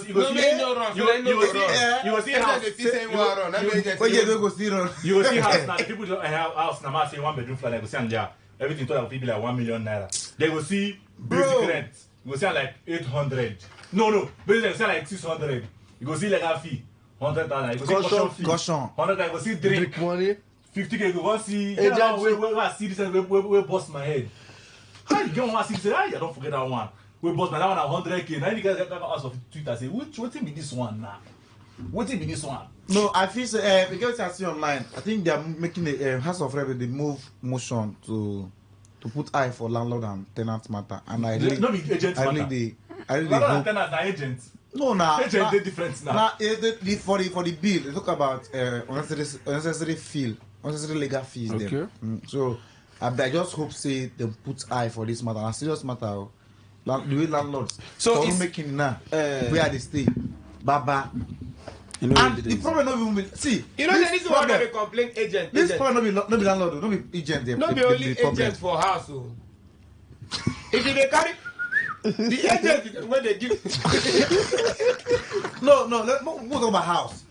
now the people don't have house now say 1 bedroom flat like go see and everything total people like 1 million naira. They go see basic rent. You go see like 800. No, basic say like 600. You go see legal fee 100,000. You go see caution fee 100. You go see drink money 50K. You go see where I see this where bust my head. How you get 160? I don't forget that one. We bought that one at 100K. Now you guys get ask of Twitter say, what be this one now? What be this one? No, I feel so, because I see online, I think they are making a House of Revenue, they move motion to put eye for landlord and tenant matter. And I really, no be agent matter. Landlord and tenant are agents. No, now agent they different now. For the bill, they talk about unnecessary fee, unnecessary legal fees. Okay. So I just hope say they put eye for this matter. A serious matter. The way landlords so it's making now where they stay, Baba. You know, and the problem not be see. You know this is one of the complaint agent. This problem not be landlord, not be agent. Not be only agent for house. If they carry the agent when they give. No. Let's move on my house.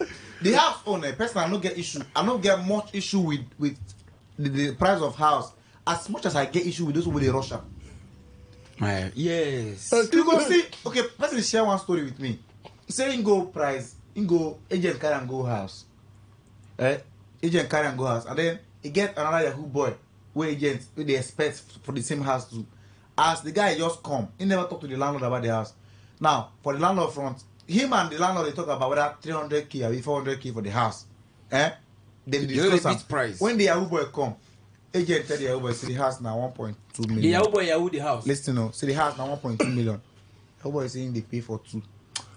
The house owner, person I don't get issue. I don't get much issue with the price of house as much as I get issue with those with the Russia. Yes. You go see. Okay, person share one story with me. Say go price. Go agent carry and go house. Agent carry and go house. And then he get another Yahoo boy where agent they expect for the same house too. As the guy just come, he never talk to the landlord about the house. Now, for the landlord front, him and the landlord they talk about whether 300K or 400K for the house. Then they discuss price. When the Yahoo boy come, agent tell the Yahoo boy say the house now 1.2 million. The Yahoo the house. Listen, say the house now 1.2 million. Yahoo boy saying they pay for 2.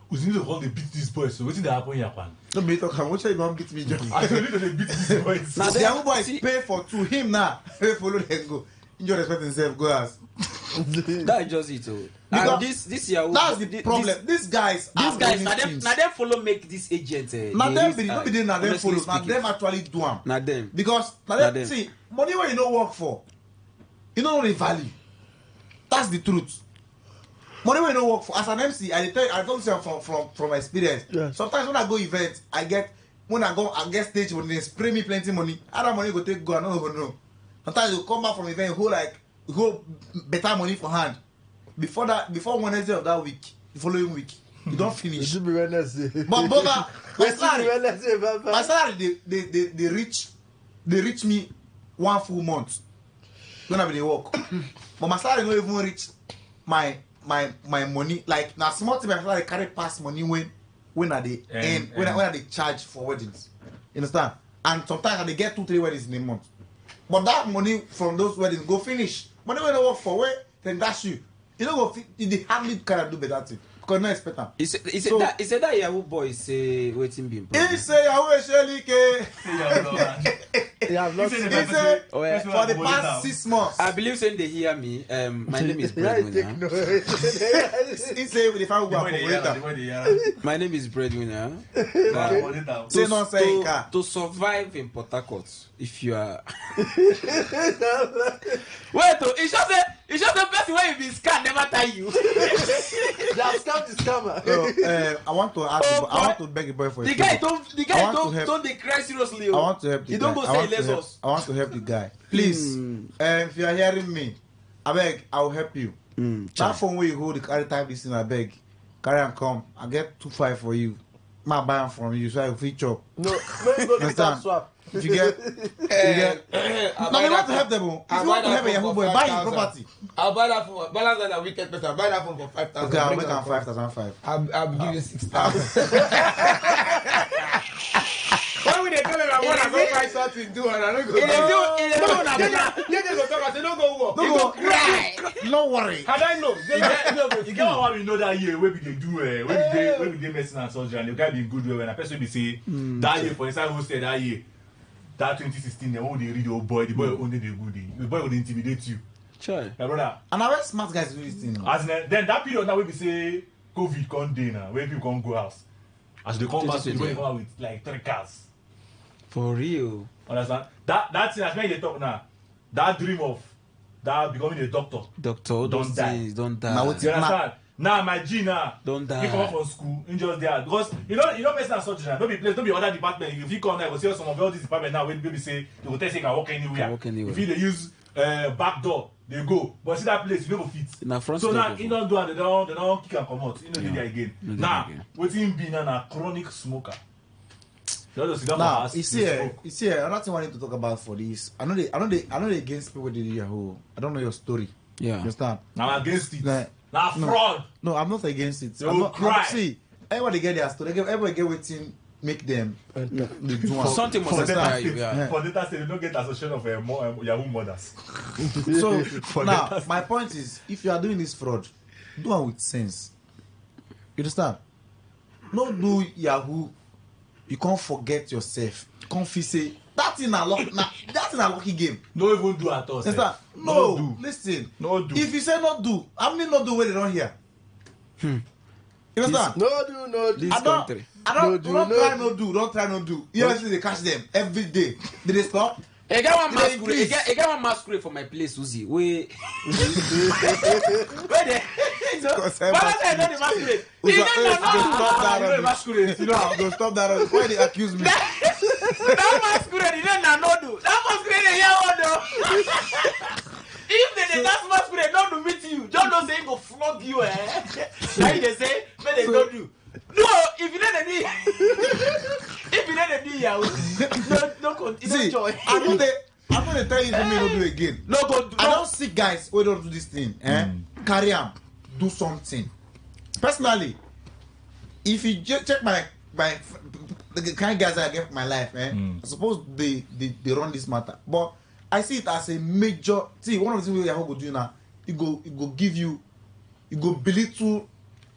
we need to hold the beat these boys. So what's that happen here, man? No, me talk. What you gonna beat me, John? I don't need to beat these boys. Now the young boys pay for to him now. They follow them go. Enjoy respect himself. Go ask. That's just it. Oh. And this year, that's the problem. These guys, now them follow make this agent. Now them be not be there. Now them follow. Now them actually do them. Now them because now them see money where you don't work for, you don't know the value. That's the truth. Money where you don't work for. As an MC, I don't say from experience. Yeah. Sometimes when I go events, I get stage when they spray me plenty money. Other money go take go. I don't even know. Sometimes you come back from event, who better money for hand. Before Wednesday of that week, the following week, you don't finish. It should be Wednesday. But my salary, they reach me 1 full month when I be work. But my salary don't even reach my money. Like now, small thing my salary carry pass money when are they end when are they charge for weddings. You understand? And sometimes they get 2-3 weddings in a month. But that money from those weddings go finish. Money when they work for where then that's you. You don't go. They hardly can do better thing because no expect them. He said that Yahoo boy say waiting be important. He say Yahoo Shelly K. He have not seen it for the past 6 months. I believe saying they hear me. My name is Breadwinner. He say with the family. My name is Breadwinner. Say no say to survive in Port Harcourt, if you are. Wait, it's just the person where you be scammed never tell you. They have scammed the scammer. I want to ask. I want to beg a boy for the guy don't they cry seriously. I want to help the guy. Don't go say less. I want to help the guy. Please, if you are hearing me, I beg, I will help you. That phone where you hold the carry type this thing, I beg, carry and come. I get 2.5 for you. I buy them from you so I will feature. No, understand? Swap. If you get, no, we want to help them. If you want to help a Yahoo boy, buy his property. I'll buy that phone. Balance on a weekend person. I'll buy that phone for 5,000. Okay, I'll make them 5,005. I'll give you 6,000. Why would they tell him I want to go buy something, do and I don't go? You just go talk. I say, don't go work. Don't go cry. No worry. How do I know? You get what we know that year where we they do where we they medicine and surgery and the guy be good way when a person be say that year for inside hosted that year. That 2016, they won't read the boy only the good. The boy would intimidate you. Sure. My brother. And I smart guys do this thing. As then that period now we be say COVID come day now, where people can't go house. As they come back, they come out with like 3 cars. For real. Understand? That thing as many they talk now. That dream of that becoming a doctor. Don't die. Now, you understand? Now my G now. Don't die. You come out from school, just there because you know medicine and surgery. Don't be other department. If you come now, you will see some of all these departments now. When baby say they will tell you you can walk anywhere. If you they use back door, they go. But see that place, you don't fit. So now you don't do and they don't kick and come out. You know there again. Now waiting be now a chronic smoker. Now you see another thing I need to talk about for this. I know they against people with the Yahoo. I don't know your story. Yeah. You understand? Now I'm against it. Now fraud. No, I'm not against it. See, everybody get their story. Everybody get waiting. Make them something must start. For data say they don't get association of Yahoo mothers. So now my point is, if you are doing this fraud, do it with sense. You understand? No do Yahoo. You can't forget yourself. You can't feel say that's in a lucky game. No even do at all. No do. Listen. No do. If you say not do, how many not do where they don't hear? You understand? No do. This country. Don't try no do. You see they catch them every day. Did they stop? I got one masquerade for my place, Uzi. Where they? Why not the masquerade? You know, go stop that. Why they accuse me? That masquerade, you don't know do. That masquerade, yeah, if they that masquerade not to meet you, John don't say he go flog you, eh? Like they say, but they don't do. No, if you don't need, no continue joy. I'm gonna tell you something don't do again. No, go do. I don't see guys who don't do this thing. Carry on, do something. Personally, if you check my the kind of guys I get for my life, I suppose they run this matter, but I see it as a major. See, one of the things we are going to do now, it go give you, it go belittle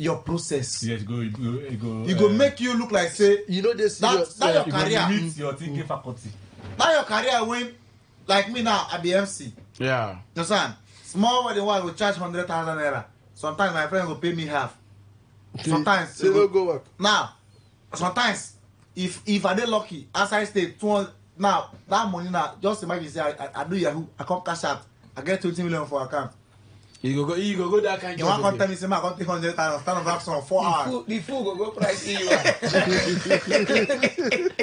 your process. Yes, go. You go make you look like say you know this. That your career. Limit your thinking faculty. That your career when, like me now, at the MC. Yeah. You understand? Small wedding one will charge 100,000 naira. Sometimes my friend will pay me half. Sometimes they don't go work. Now, sometimes if I dey lucky, as I stay 200 now that money now, just imagine say I do Yahoo, I come cash out, I get 20 million for account. You go that kind of. You want to tell me say I got 300,000, stand on back on 4 hours. The fool go price you.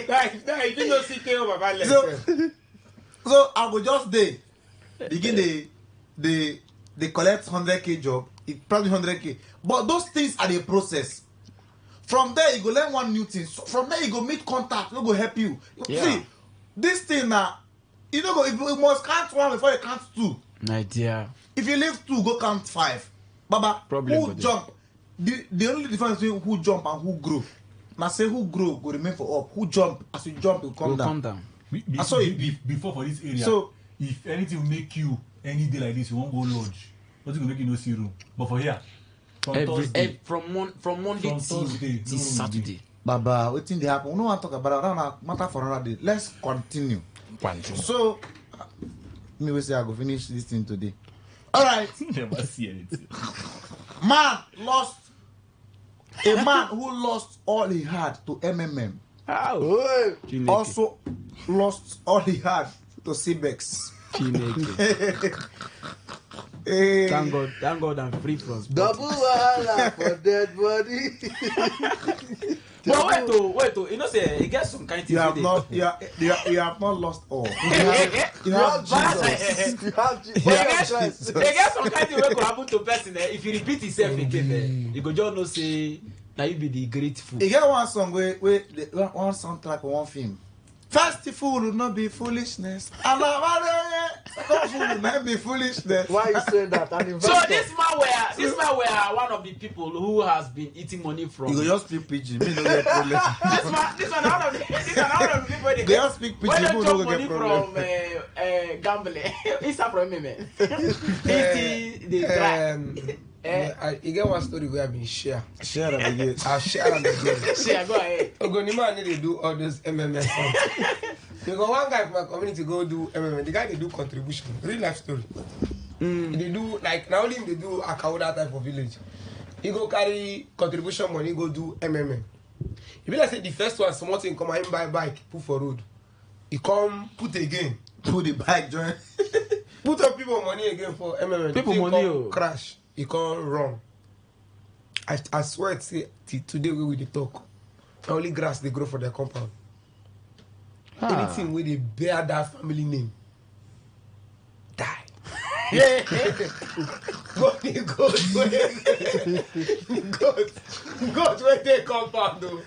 That you know CK over my So I go just begin they collect 100k job, it probably 100k. But those things are the process. From there you go learn one new thing. So from there you go meet contact, you go help you. Yeah. See, this thing now, you know, you must count 1 before you count 2. Idea. If you leave 2, go count 5. Baba, who jump? The only difference between who jump and who grow. Now say who grow go remain for up. Who jump, as you jump, you come down. That's how it be. Before for this area, so if anything will make you any day like this, you won't go lodge. Nothing will make you no see room. But for here, from Monday till Saturday. Baba, what thing they happen? We don't want to talk about that. That's matter for another day. Let's continue. So, me will say I go finish this thing today. All right. Never see anything. A man who lost all he had to MMM. Also lost all he had to CBEX. Thank God I'm free from sport. Double wahala for dead body. But wait, you know say it gets some kind of you have not lost all. You have Jesus. You get some kind of way go happen to person if you repeat yourself again you go just know say now you be the grateful. You get one song where one soundtrack one film. First fool will not be foolishness. Second fool will not be foolishness. Why you say that? So this man were one of the people who has been eating money from. You go just speak pidgin. Me no get problem. this one out of the people they just speak pidgin. People no get problem. From gambling. It's from MMA. You get one story where I've been share. Share them again. I'll share them again. Share, go ahead. Ogonima need to do all those MMA stuff. You got one guy from my community go do MMA. The guy they do contribution. Real life story. They do like now only they do a Kauda type of village. He go carry contribution money go do MMA. He be like say the first one something come and buy bike put for road. He come put again. Put the bike join. Put up people money again for MMA. People money crash. He can't run. I swear to say today we will talk. Only grass they grow for their compound. Anything where they bear that family name, die. Goat where they compound though.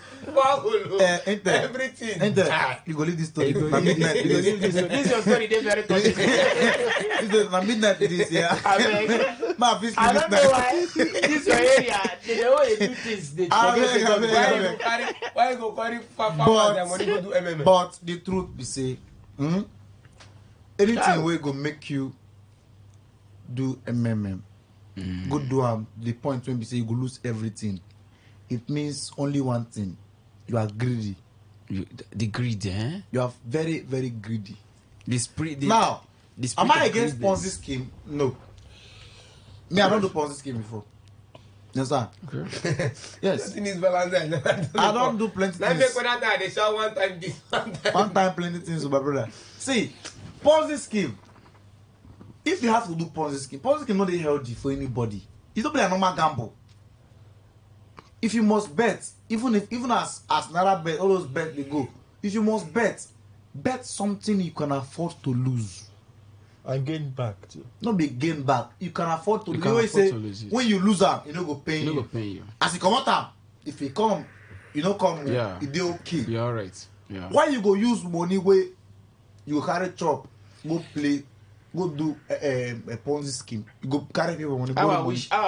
Everything. You go leave this story. Midnight. This your story. They very This midnight. This yeah. I don't know why. This your area. They always do things. They why you go carry farmers their money go do MMA? But the truth be say, anything wey go make you do MMM, go do the point when we say you go lose everything. It means only one thing. You are greedy. The greed, eh? You are very, very greedy. Now, am I against Ponzi scheme? No. Me, I don't do Ponzi scheme before. You understand? Okay. Yes. I don't do plenty things. They show one time this, one time plenty things, my brother. See, Ponzi scheme. If you have to do Ponzi scheme not healthy for anybody. It's not be a normal gamble. If you must bet, even as Naira bet, all those bets they go. If you must bet something you can afford to lose. And gain back too. Not be gain back. You can afford to lose. You always say when you lose them, you know go pay you. As you come out, if you come, you know come, it dey okay. You're alright. Yeah. Why you go use money where you carry chop, go play, go do a Ponzi scheme. You go carry people money. I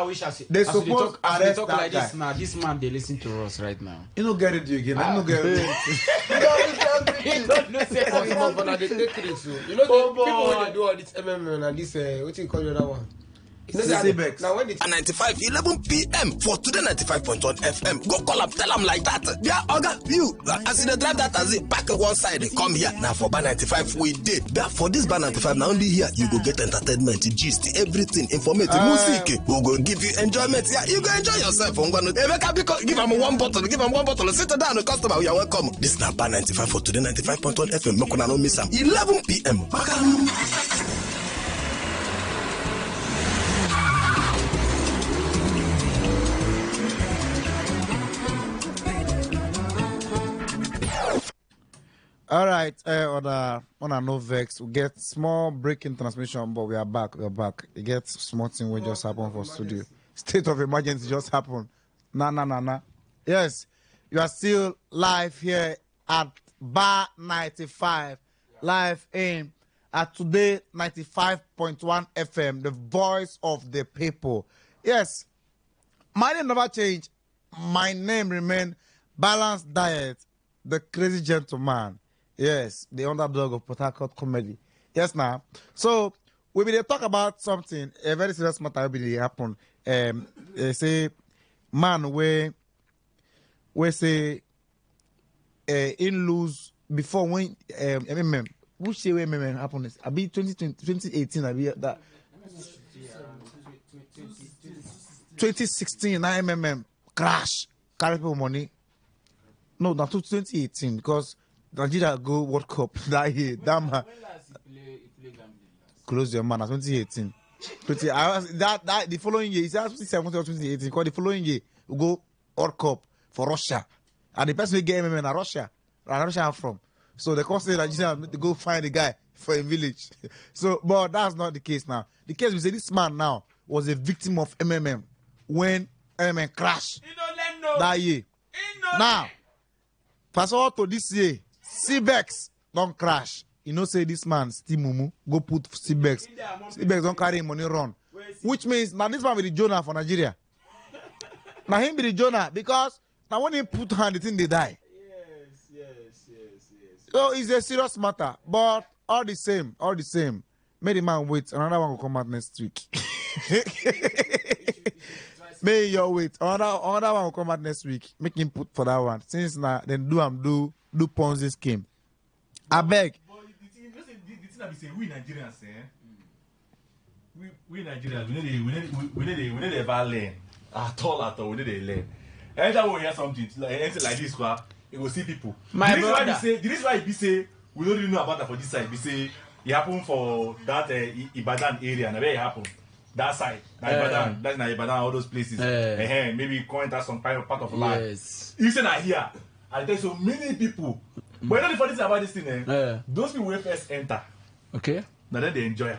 wish they suppose arrest talk that like guy. this now. This man they listen to us right now. You don't get it again. I don't get it. You don't know say you know the people when they do all this MMA and this what you call the other one? CBEX. Now when it's 95, 11 p.m. for Today 95.1 FM. Go call up, tell them like that. Yeah, Oga, you. As they drive that as it back at one side, they come here. Now for Bar 95, we did. For this Bar 95, now only here, you go get entertainment, gist, everything, informative, music. We go give you enjoyment. Yeah, you go enjoy yourself. Give them one bottle, sit down, customer, you are welcome. This is Bar 95 for Today 95.1 FM. No can miss them. 11 p.m. All right, on a no vex, we get small breaking transmission, but we are back. You get small thing we just happened for studio. State of emergency just happened. Nah. Yes, you are still live here at Bar 95, live in at Today 95.1 FM, the voice of the people. Yes, my name never changed. My name remain Balanced Diet, the crazy gentleman. Yes, the underdog of Port Harcourt comedy. Yes, now. So, we will talk about something, a very serious matter will happen. Say, man, we say, in lose before when, which say when happen is, I be 2018, I be that. 2016, crash, carry people money. No, not 2018, because Nigeria go World Cup that year. Damn. Close your man. 2018. That the following year. It's 2017 or 2018. Because the following year we go World Cup for Russia, and the person we get MMA in Russia. And Russia I'm from. So they come say Nigeria to go find the guy for a village. So, but that's not the case now. The case we say this man now was a victim of MMM when MMM crashed that year. Now, fast forward to this year. CBEX don't crash. You know, say this man, Steve Mumu, go put CBEX. CBEX don't carry money run. Which means, now this man be the Jonah for Nigeria. Now him be the Jonah because now when he put hand, the thing they die. Yes. So it's a serious matter. But all the same, may the man wait. Another one will come out next week. May your wait. Another one will come out next week. Make him put for that one. Since now, then do Ponzi scheme. I beg. But the thing I be saying, we Nigerians, we Nigerians, we need to ever learn. At all, we need to learn. Anytime we hear something like this, you will see people. My brother. This is why we say we don't really know about that for this side. We say it happened for that Ibadan area, and where it happened. That side, Ibadan, that's Ibadan, all those places. Maybe comment as some part of life. Yes. You say that here. I tell you, so many people. But you know the funny thing about this thing, those people who first enter, okay, now then they enjoy it.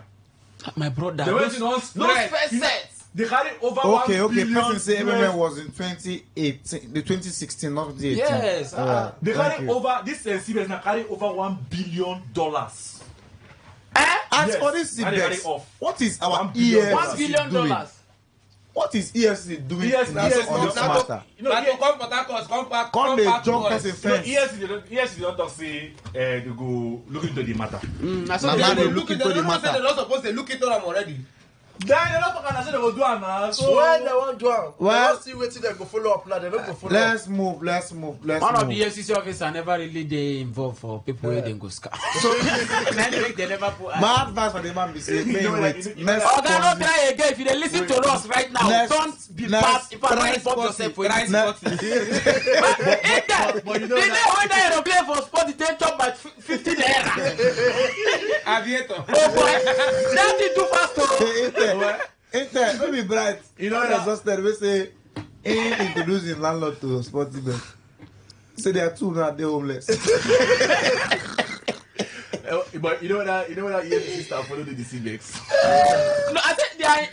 My brother, those first sets, they carry over 1 billion. Person say MMA was in 2018, the 2016, not 2018. Yes, they carry over this CBS now carry over $1 billion. As for this CBS, what is our EFCC $1 billion doing? What is EFCC doing on this matter? Come they jump person fence. EFCC don't talk say they go look into the matter. They look into the matter. They're not supposed to look into them already. Then they don't talk and say they go do it now. So when they won't do it, well, see wait till they go follow up now. They don't go follow let's move. One of the EFCC officers never really involved for people where they go scam. So they never put. My advice for the man be say, wait. Not try again. If you listen to us right now, don't be fast. If I don't involve yourself for it. But you know when they aeroplane for sport, they chop by 15 naira. Aviator. Oh boy, that is too fast. Let me bright. You know, exhausted. We say, introducing landlord to sporting bet. Say they are two now, they're homeless. But you know that EFCC staff follow the CBEX. No, I said they are.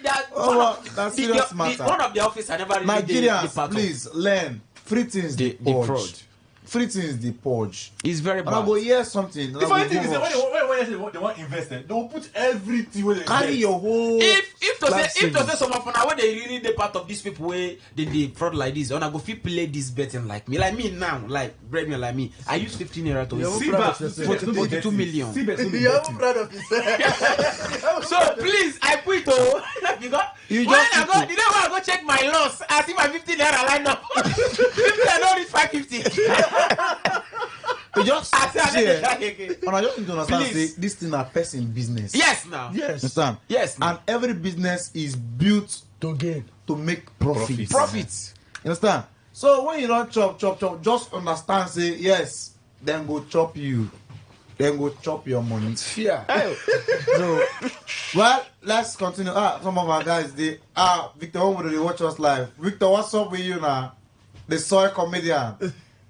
That's serious matter. One of the officers never really Nigerians, please learn. Free things the fraud. Free things the purge. It's very bad. And I go hear something. The funny thing is that when they want invested, they will put everything where they Carry your whole. If to say some of now when they really the part of these people where they fraud like this, when I go fit play this betting like me now, like bread me like me. I use 15 naira to win 42 million. You are proud of yourself. So please, I quit because You when just I go, you know when I go check my loss, I see my 15 naira line up. 50 I don't reach 550. You just again. And I just need to understand Please. say this thing a person business. Yes, now. Yes. Understand? Yes. And every business is built To gain. to make profit. Profits. You understand? So when you don't chop, just understand, say yes, then go chop you. Then go chop your money. Yeah. So, well, let's continue. Some of our guys, Victor, when they watch us live. Victor, what's up with you now? The soy comedian.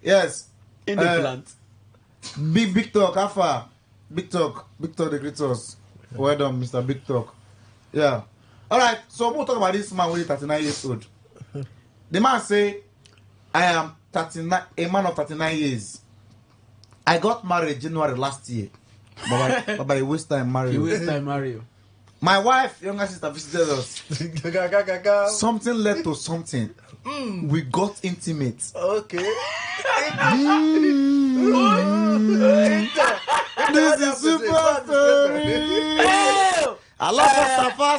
Yes. In the plant. Big talk, Alpha. Big talk the creators. Well done, Mr. Big Talk. Yeah. Alright, so we'll talk about this man with 39 years old. The man say, I am 39, a man of 39 years. I got married January last year. But I waste time married. You waste time marry. My wife, younger sister, visited us. Something led to something. We got intimate. Okay. This is super story. I love Safa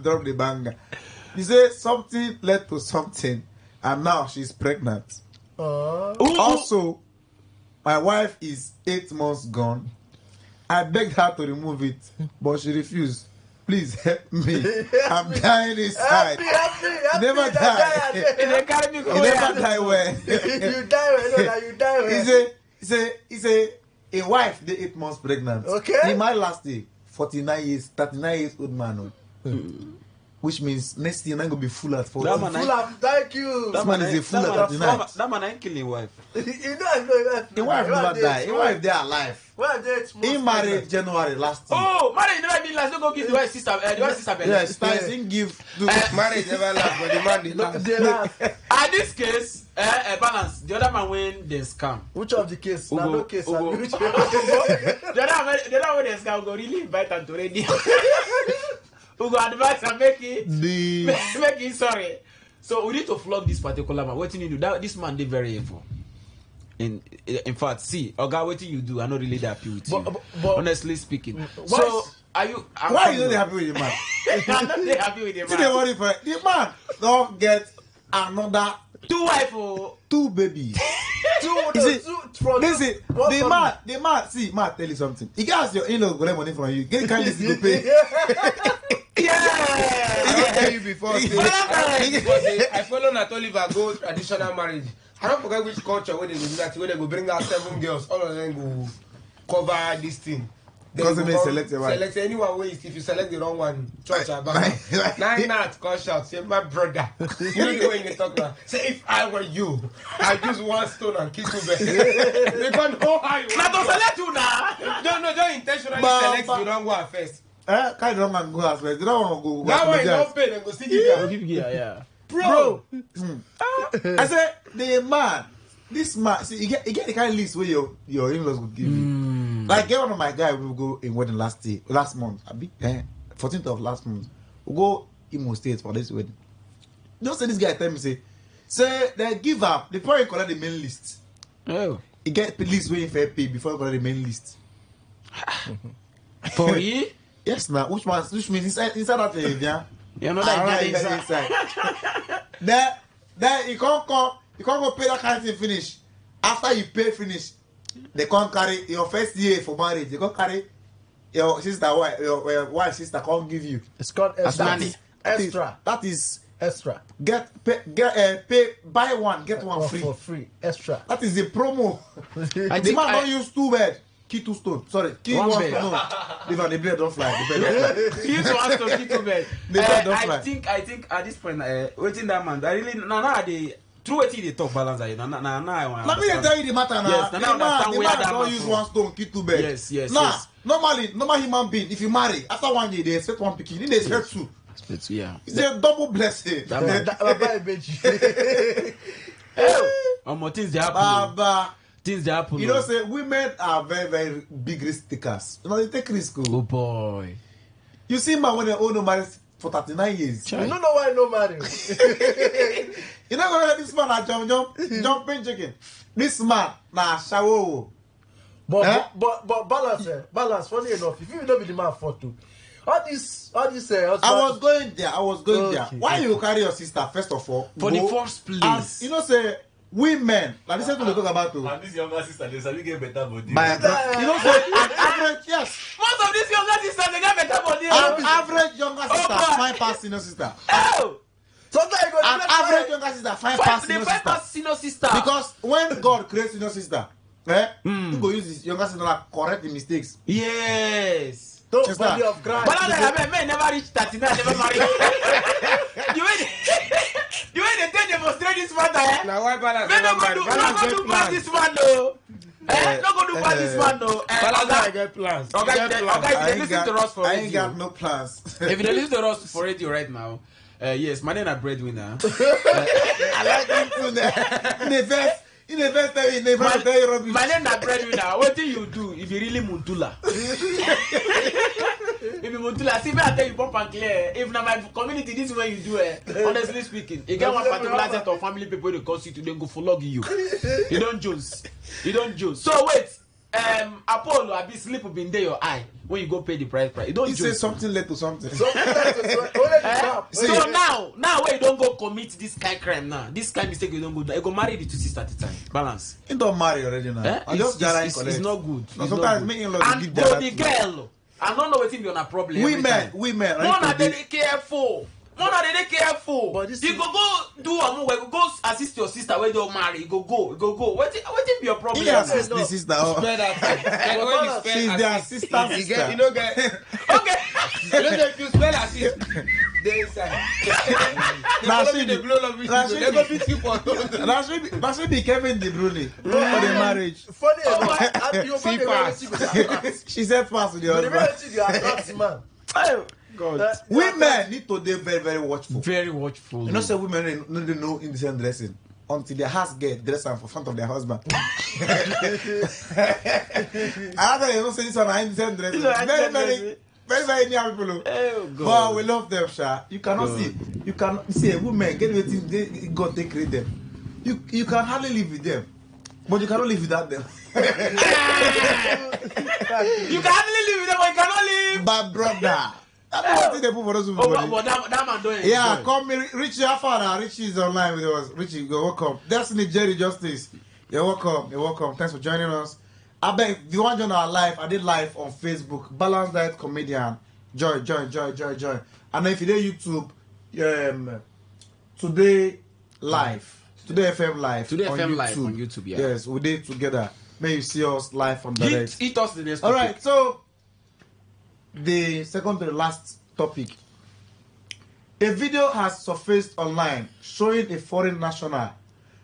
drop the banger. You say something led to something, and now she's pregnant. Also, my wife is 8 months gone. I begged her to remove it, but she refused. Please help me. I'm dying inside. Never die. You never die well. You die well. You die well. He say a wife they 8 months pregnant. Okay. In my last day, 39 years old man. Which means next year I'm gonna be full at 40. Thank you. This man is a fool at 39. That man ain't killing wife. You know I know The wife never die. The wife they alive. He married January last year. Oh, marriage never been last. Don't go give the wife sister. The wife sister. Yes, he didn't give. Marriage never last, but the man did not. In this case, balance. The other man win the scam. Which of the case? No case. The other one the scam go really invite him to radio. Who go advise and make it sorry. So we need to flog this particular man. What you need to do? This man did very evil. In fact, see, Oga, what you do? I'm not really that happy with you. But honestly speaking, so are you? Why are you not happy with the man? I'm not happy with the man. Today, what if the man don't get another 2 wife or 2 babies? Listen, the man, see, man, tell you something. He gets your in-laws go get money from you. Get kind of to pay. I tell you before. I follow Nat Oliver go traditional marriage. I don't forget which culture where they do that. Where they go bring out 7 girls, all of them go cover this thing. Because they select your wife. Select anyone waste. If you select the wrong one, church about. 9 nights, call shout. Say my brother. You know the way you talk about. Say if I were you, I'd use 1 stone and kill 2 birds. They don't know how you. Now don't select you now. Don't intentionally select the wrong one first. Kind of man go as well. They don't want to go. That one you don't pay. Then go see give you. Yeah. Bro. I said the man. This man, see, you get the kind of list where your in-laws will give you. Like, get one of my guys will go in wedding last month. 14th of last month. We'll go Imo State for this wedding. Just say this guy tell me say they give up before you collect the main list. Oh, you get the list where you fair pay before you collect the main list. For you? Yes, now which means inside that area. You know that inside. Then you can't go pay that kind of thing finish. After you pay finish, they can't carry your first year for marriage. They can't carry your sister, your wife's sister can't give you. It's called extra. That is extra. Pay buy one get one free for free. Extra. That is the promo. The man don't use 2 bed. Key 2 stone. Sorry, key 1 bed. No, the bed don't fly. The bed don't fly. Key 1 stone, key 2 bed. The bed don't fly. I think at this point, waiting that man. I really now they. Through what they talk balance, let me tell you the matter now. Yes, the man don't use 1 stone, keep 2 bed. Yes. Normal human being, if you marry, after 1 year, they expect 1 pikin, they expect 2. Yeah. It's a double blessing. Things they happen. Baba. Things they happen. You know, say women are very, very big risk takers. You know, they take risk. Oh boy. You see, man, when they own no marriage for 39 years. You don't know why no marriage. You know, when this man jumping chicken. This man na shower. But balance. Funny enough, if you don't be the man for two, all this. I was going there. Okay. Why you carry your sister first of all? For the first place. And, you know, say women. Like this is what we talk about too. And this younger sister, they sabi get better body. You know, say an average, yes. Most of these younger sisters they get better body. An average younger sister, fine past senior sister. Oh. Sometimes you go An average younger sister, fine past senior sister. Because when God creates senior sister, you go use this younger sister to correct the mistakes. Yes. Don't body of Christ. But I may never reach 39, never marry. You ain't the thing demonstrate this matter. Now why balance? Men not go do pass this man though. Not go do pass this man though. Balance, I get plans. Okay, they listen to us for radio. I ain't got no plans. If they listen to us for radio right now, yes, my name is breadwinner. I like him too. In the first time, my name is breadwinner. What do you do if you really muntula? If you muntula, see me I tell you pop and clear. If na my community, this is what you do. Honestly speaking, you get one particular set of family people they cause you to then go flog you. You don't Jones. So wait. Apollo, I be sleep will be in there your eye when you go pay the price. You don't say something led to something. So now when you don't go commit this kind of crime now, this kind of mistake you don't go do, you go marry the two sisters at the time. Balance. You don't marry already now. It's not good. No, sometimes me in law and for the girl, I don't know what thing be on a problem. Women. One are they careful. But you go do go assist your sister when you marry. You go. What be your problem? He assist the sister. She's their sister. You know, guys. Okay. You know if you spell assist, they say. That should be Kevin De Bruyne for the marriage. Funny she said fast with the husband. God. Women need to be very, very watchful. Very watchful. You know, say women don't know indecent dressing until their house get dressed in front of their husband. I don't say this one indecent dressing. Very near people. Oh, God. But we love them, Sha. You cannot see. You can see a woman get waiting. God take create them. You can hardly live with them, but you cannot live without them. You can hardly live with them, but you cannot live. But brother. That man doing yeah, come Richie, how far now? Richie is online with us. Richie, you're welcome. Destiny Jerry Justice, you're welcome. Thanks for joining us. I beg, if you want to join our live, I did live on Facebook. Balanced Diet Comedian. Join. And if you do YouTube, Today FM Live. Today FM Live on YouTube, yeah. Yes, we did together. May you see us live on direct. Hit us the next topic. All right, so the second to the last topic. A video has surfaced online showing a foreign national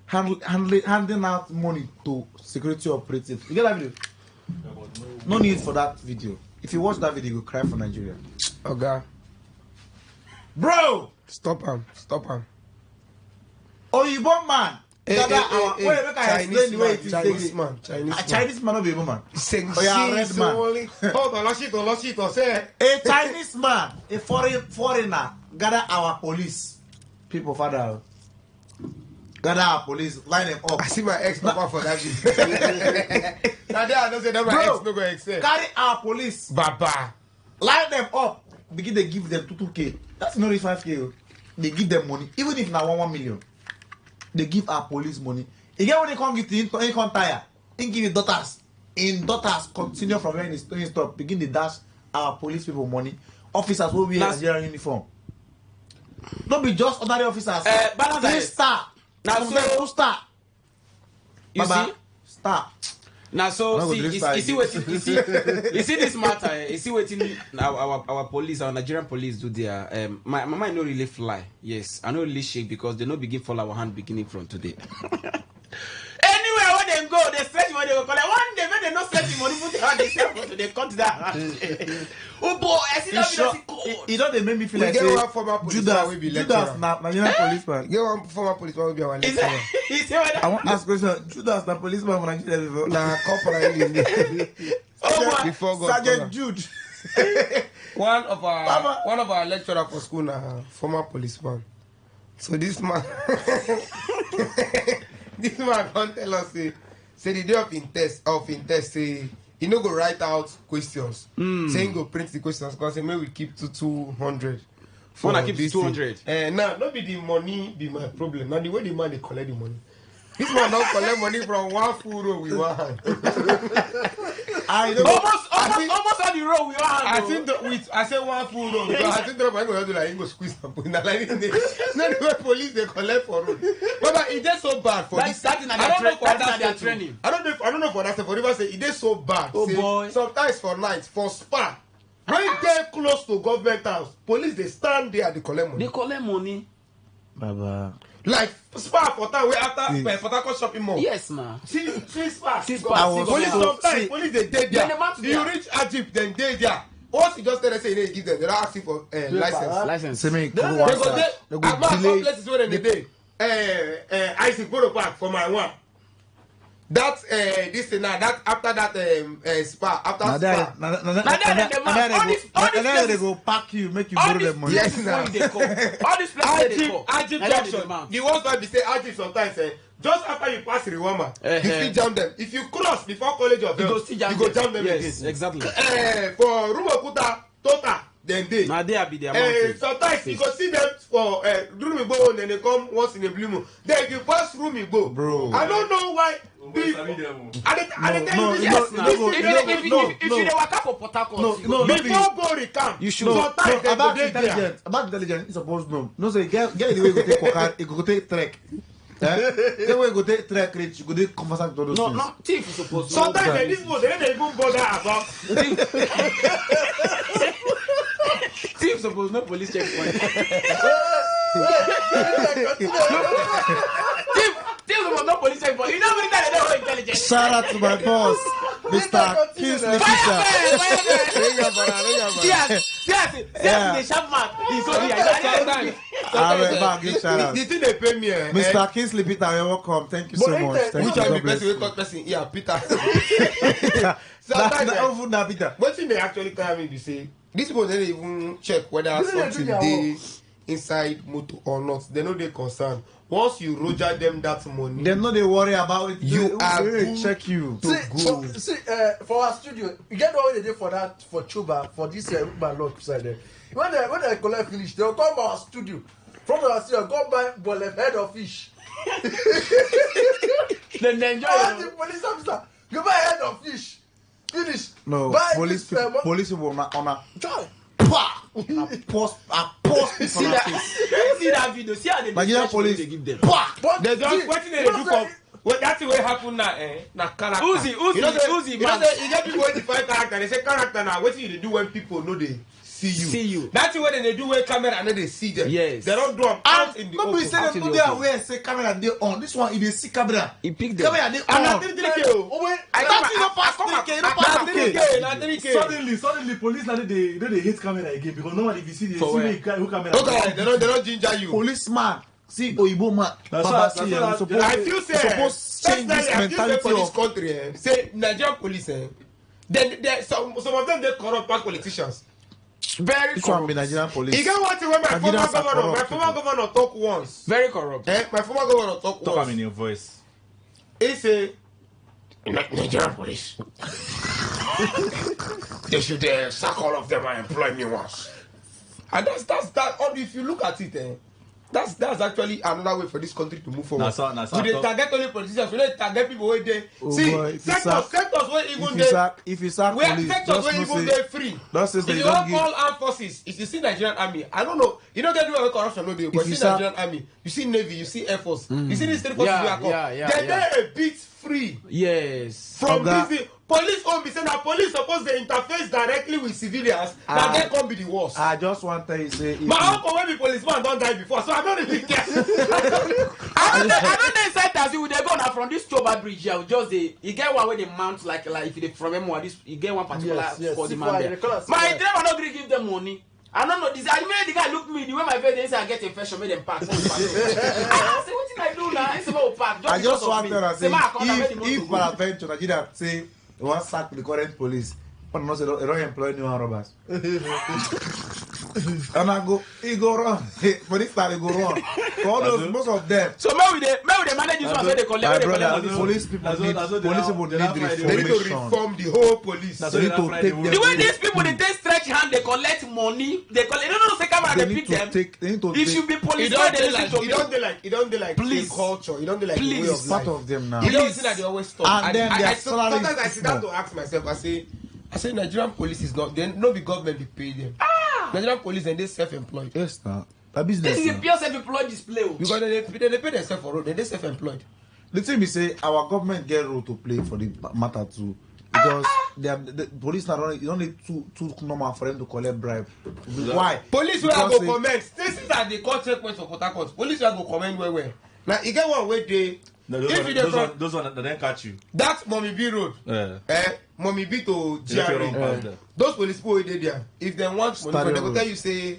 handing out money to security operatives. You get that video? No need for that video. If you watch that video, you will cry for Nigeria. Okay. Bro! Stop him. Oh, you born man. Chinese man. Chinese man, not be woman. Oh, yeah, red man. Hold on, lost it. Say. A Chinese man, a foreigner, gather our police. People, father. Gather our police, line them up. I see my ex-papa for that video. Now there I don't say that my ex no go accept. Carry our police. Baba. Line them up. Begin to give them 2K. That's not 5K. They give them money. Even if now 1 million. They give our police money. Again, when they come get in, they come tire. They give it daughters. In daughters, continue from where they stop. Begin to dash our police people money. Officers will be in Nigerian uniform. Don't be just ordinary officers. 3 star. Now, so 2 star. You see? Star. Now, so see, you see this matter. You see what our police, our Nigerian police do there. My mind no really fly. Yes, I no really shake because they no begin fall our hand beginning from today. Anywhere where they go, they stretch where they go. One day, when they not spend the money, put the hand they sell for they cut that. Oh boy, I see that video. You know they make me feel we like get one former policeman will be lecturer. Nigerian policeman. Get one former policeman will be our lecturer. I want to ask question. Judas, the policeman from Nigeria before. Nah, corporal. Before God. Sergeant Jude. one of our lecturer for school now, former policeman. So this man, can't tell us say the day of in test say he no go write out questions. Saying go print the questions because say maybe we keep to 200. For I keep to 200. Now not be the money be my problem. Now the way the man they collect the money. This man don't collect money from one full row with one hand. Almost on the road with one hand. I say one full row because I think the man go do like he go squeeze and put in like this. Not the way police they collect for road. But it is so bad for this. I don't know for that training. I don't know for that. For River say it is so bad. Oh boy. Sometimes for night for spa. Right there close to government house, police they stand there they collect money. They collect money. Baba. Like spa for time way after for that shopping mall. Yes, man. See spa. Police sometimes police they dead there. You reach Ajib then they there. Once you just tell them say they give them, they don't ask you for license. Say me They go delay. Places where they day. Isaac go to park for my one. That this thing now that after that spa after spa. Now they go pack you, make you borrow the money. Yes, now. All these places they call. Ajib junction. The ones that they say Ajib sometimes just after you pass Riwama, you still jam them. If you cross before College of Health, you go jam them again. Yes, exactly. For Rumokuta, Tota, then they. Now they be their sometimes you go see them for Rumigbo and then they come once in a blue moon. Then you pass Rumigbo. Bro. I don't know why. If you dey waka for Port Harcourt, before go recamp, you should about intelligence. It's supposed to know. No say get the way you go take Kokan, you go take trek. The way you go take trek, you go take conversation to those things. No, thief is supposed to. Sometimes these people they don't even bother about. Thief supposed no police checkpoint. Thief supposed no police checkpoint. You know what they don't intelligence. Shout out to my boss, Mr. Kingsley Peter. Yes, the sharp man. He's so here. The thing they pay me, Mr. Kingsley Peter, you're welcome. Thank you so much. Which one be person we talk person? Yeah, Peter. Sometimes Peter. What thing they actually tell me be say these people they don't even check whether something they inside motor or not. They know they concerned. Once you roger them that money, they know they worry about it. You are good check you. See, for our studio, you get what they did for that for Chuba for this my lord beside there. When they collect finish, they'll come to our studio. From our studio, go buy Bolef head of fish. Then they enjoy the police officer. You buy head of fish. Finish. No, buy police will not honor. Joy. I post see that video. See how they Nigerian police they give them. They just what they do for. Well, that's the way it happen now. Na character. Uzi. You know say you get people wey define character. They say character now. What you do when people know they see you. That's the way they do with camera and then they see them. Yes. They don't do them out in the open. Nobody say them know they are where say camera they on. This one if they see camera, he pick them. Camera they on. And na 3K. I don't know Suddenly police now they hate camera again because normally if you see who camera. Okay, they don't ginger you. Policeman. See Oyibo man. I feel say supposed change this mentality for this country. Say Nigerian police. Then some of them they corrupt past politicians. Very this one be Nigerian police. You get one thing when my former governor talk once. Very corrupt. My former governor talk once. Talk in your voice. He say Nigerian police. They should sack all of them and employ me once. And that's that. If you look at it, that's actually another way for this country to move forward. We dey target only politicians. We don't target people where they sectors where even if you sack police, sectors where even they free. If you want call armed forces, if you see Nigerian army, I don't know. You don't get do corruption no dey. But you see Nigerian army, you see Navy, you see Air Force, you see these three forces we are called. They're a bit free. Yes. From this police won't be saying that police supposed to interface directly with civilians. That they can't be the worst. I just want to say. My uncle when the policeman don't die before, so I don't really care. I don't know inside as you they go now from this Choba bridge here. Just the you get one where they mount like if they from M1 this you get one particular for the man there. My driver not going to give them money. I don't know this. I mean the guy look me the way my face say I get infection, make them pack. I say what did I do now? I say about pack. I just want to say if peradventure Nigeria say one sack the current police, but not say they don't employ new robbers. And I go, he go wrong. For this time, he go wrong. For all those, most of them. So maybe they manage this one so they collect. Police people need reformation. They need to reform the whole police. They need to take them. The way these people they take stretch hand, they collect money. They collect. They don't know say camera they pick them. It should be police. It don't do like police culture. It don't do like the way of life. Part of them now. You don't see that they always stop. And then their salary. Sometimes I sit down to ask myself. I say Nigerian police is not. They no be government be pay them. Nigerian police and they self-employed. Yes, now. A business. This is a pure self-employed display. Because they pay themselves for road. They self-employed. The thing we say, our government get role to play for the matter too. Because the police not only, it's only too normal for them to collect bribe. Why? Police will go comment. This is at the court checkpoint for Port Harcourt. Police will go comment where. Now you get one way they. No, those one that don't catch you. That's Mommy B Road. Mommy B to GRA. Those police people they there. If they want money, they will tell you say,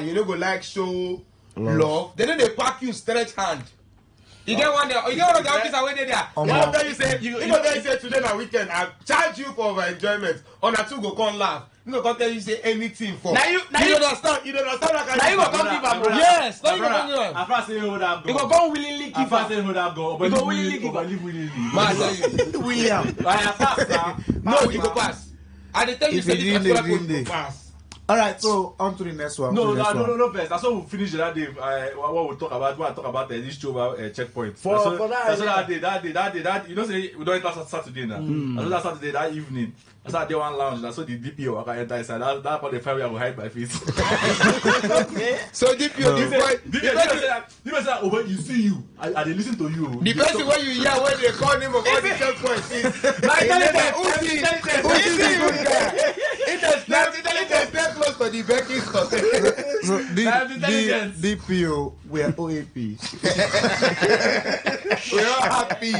you know go like show love. They know they pack you stretch hand. You get one there. You get one of the officers where they there. One of them you say, you go there you say today na weekend. I charge you for enjoyment. On a two go come laugh. You go come tell you say anything for. Now you understand. You understand that kind of. Now you go come give am. Yes. Now you go come give am. I first say hold up go. You go come willingly give am. I first say hold up go. You go willingly give am. Man, William. I pass now. No, you go pass. I tell you say this go pass. All right, so on to the next one. No, first. That's how we finish that day. What we talk about this Choba checkpoint. For that day, you know, say we don't enter Saturday now. So that Saturday, that evening, I started one lounge. That's so the DPO I can enter inside. That's for the family I will hide my face. So DPO, you see you. I listen to you. The person when you hear when they call him about the checkpoint is It's close for the Becky stuff. So the DPO, we are OAP. We are happy.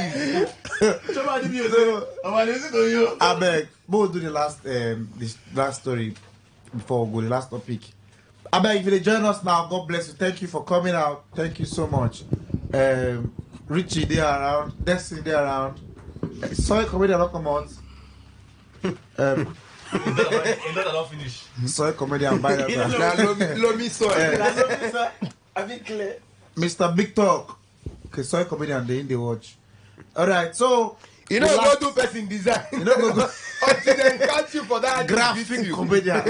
I beg, we'll do the last last story before we go the last topic. I beg if you join us now, God bless you. Thank you for coming out. Thank you so much. Richie they are around, Destiny they are around. Sorry, comedian not come out. Don't finish. Soy comedian by that. Lomi soy. Mr. Big Talk. Okay, soy comedian they in the watch. Alright, so you know go do person design. You know go until they catch you for that graphic comedian.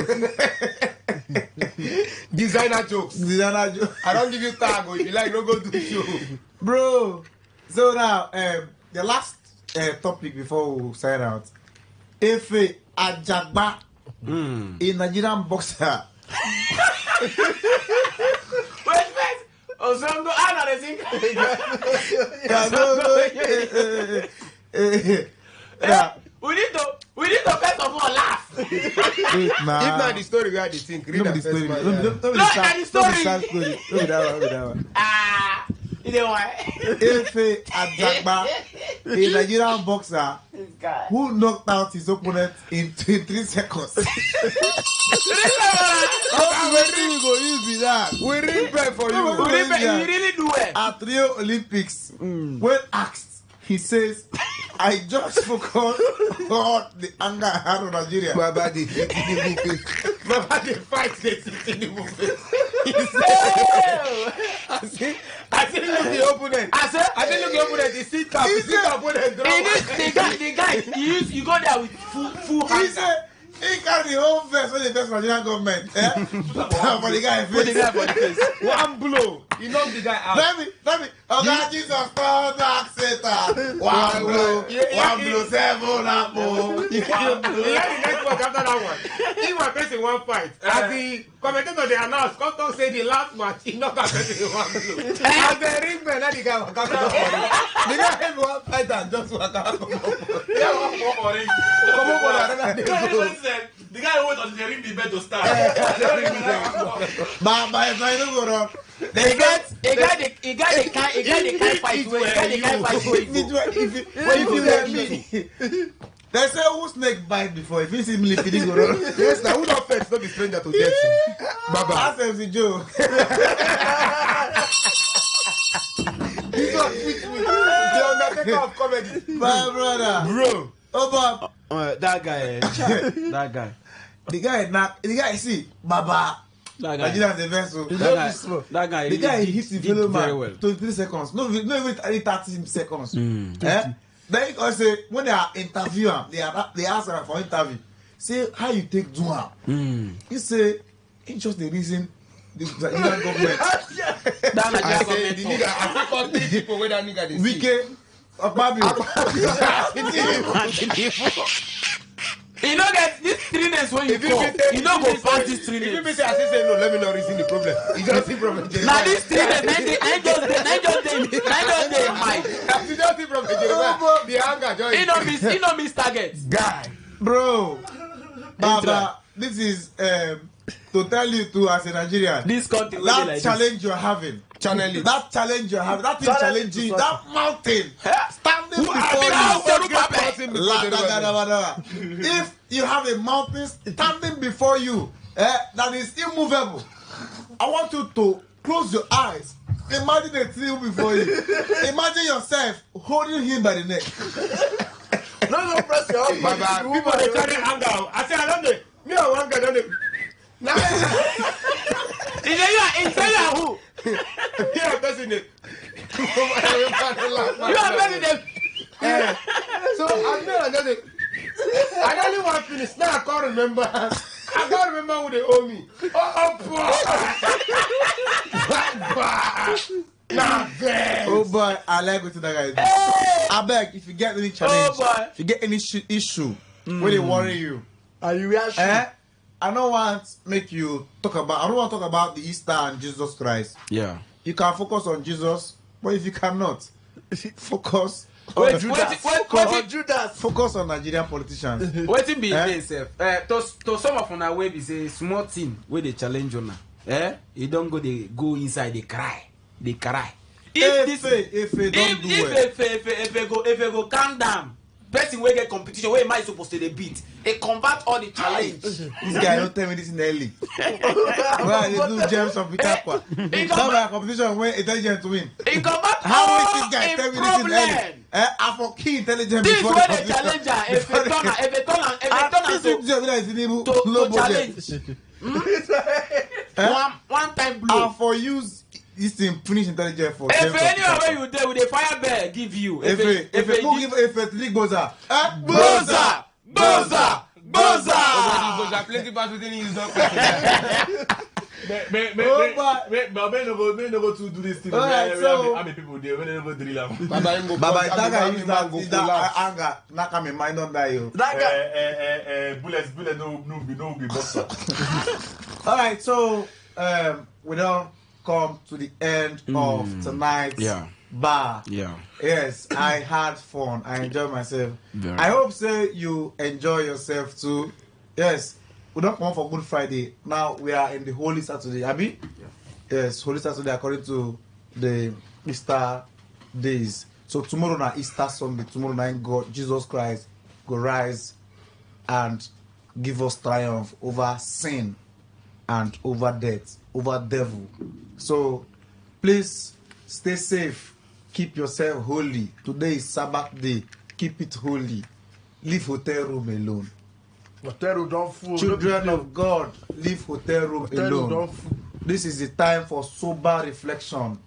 Designer jokes. I don't give you tag if you like no go do show. Bro. So now the last topic before we sign out. If Ajagba in Nigerian boxer. Wait. Ozongo, I We need to first of all laugh. If not the story we had the thing, read the story. If Ajagba, a Nigerian boxer who knocked out his opponent in 3 seconds. We ring bell for you. We really do it. At Rio Olympics, when asked, he says, I just forgot all the anger I had on Nigeria. My body fight the movement. I think look the opponent. I think look the opponent. The sit up opponent. The guy. You go there with full hands. He carry the whole verse when the first Nigerian government. For the guy for the face. One blow. You knock the guy out. Let me. Oh God, Jesus, come back, Satan. One blow, 7 apple. You have the next one after that one. He was facing one fight. As the commentator they announced, come say the last match, he knocked out facing one blow. As the ring man, the guy was coming up for it. The guy had one fight and just walk out. Yeah, one for ring. Come on, the guy who went on the ring the bed to start. But if I don't go wrong, He got the kind fight if you let me. They say who snake bite before. If you see me feeding go wrong. Yes, now who not first, not be stranger to death. Baba. Ask MC Joe. This one fit me. The Undertaker of comedy. My brother. Bro. Oh, Bob. That guy. That guy. The guy, see, Baba. That guy. Nigerian the vessel. That guy. The guy hits the fellow man. Well. 23 seconds. No, even 30 seconds. Then I say when they are interviewing, they ask her for interview. Say how you take do am. He say it's just the reason the Nigerian government. That Nigerian government. The nigga, I forgot these people where that nigga they see. Wike, Okpabio. You know get these 3 days when you come, you don't go pass these 3 days. If you say I say no, let me not reason the problem. You just see problem. Now these 3 days, nine just in mind. You just see problem. The anger join. He no miss target. Guy, bro, Baba, this is to tell you too as a Nigerian. This country that like challenge this. You're having. Channel it. That challenge you're having. That thing challenging. That mountain standing before you. If you have a mountain standing before you that is immovable, I want you to close your eyes. Imagine a tree before you. Imagine yourself holding him by the neck. No, press your arm. Baba, people they carry anger. I say I don't know. Me I want to know. Now, is that who? You are passing it. You are passing it. So I don't want to finish. Now I can't remember. I can't remember who they owe me. Oh boy, I like what that guy is. I beg, if you get any challenge, if you get any issue where they worry you, are you reaction? I don't want to make you talk about. I don't want to talk about the Easter and Jesus Christ. Yeah. You can focus on Jesus, but if you cannot, focus on Judas. Focus on Nigerian politicians. Waiting be itself. To some of on our way be say small thing where they challenge on. You don't go. They go inside. They cry. If they go calm down. Person wey get competition wey am I supposed to dey beat? They combat all the challenge. This guy don't tell me this in early. Well, they do James of Pitaqua. That's my competition when intelligent win. He combat how all this guy tell me this in early? I for key intelligent this before the competition. Challenger, if you turn to one time blow. I for use this thing finish intelligent for. If anywhere you there with a fire bear give you. If who give league Boza. Boza. Plenty pass within his dog. May no go to do this thing. How many people there when they never drill them? Baba, that guy use that anger. Knock him in mind not die you. Bullets no be boxer. All right, so we don't come to the end of tonight's bar. Yes, I had fun. I enjoyed myself. I hope you enjoy yourself too. Yes, we don't come for Good Friday. Now we are in the Holy Saturday. Abi? Yes, Holy Saturday according to the Easter days. So tomorrow na Easter Sunday. Tomorrow night God, Jesus Christ, go rise and give us triumph over sin and over death, over devil. So please stay safe. Keep yourself holy. Today is Sabbath day. Keep it holy. Leave hotel room alone. Hotel room don't fool. Children of God, leave hotel room alone. This is the time for sober reflection.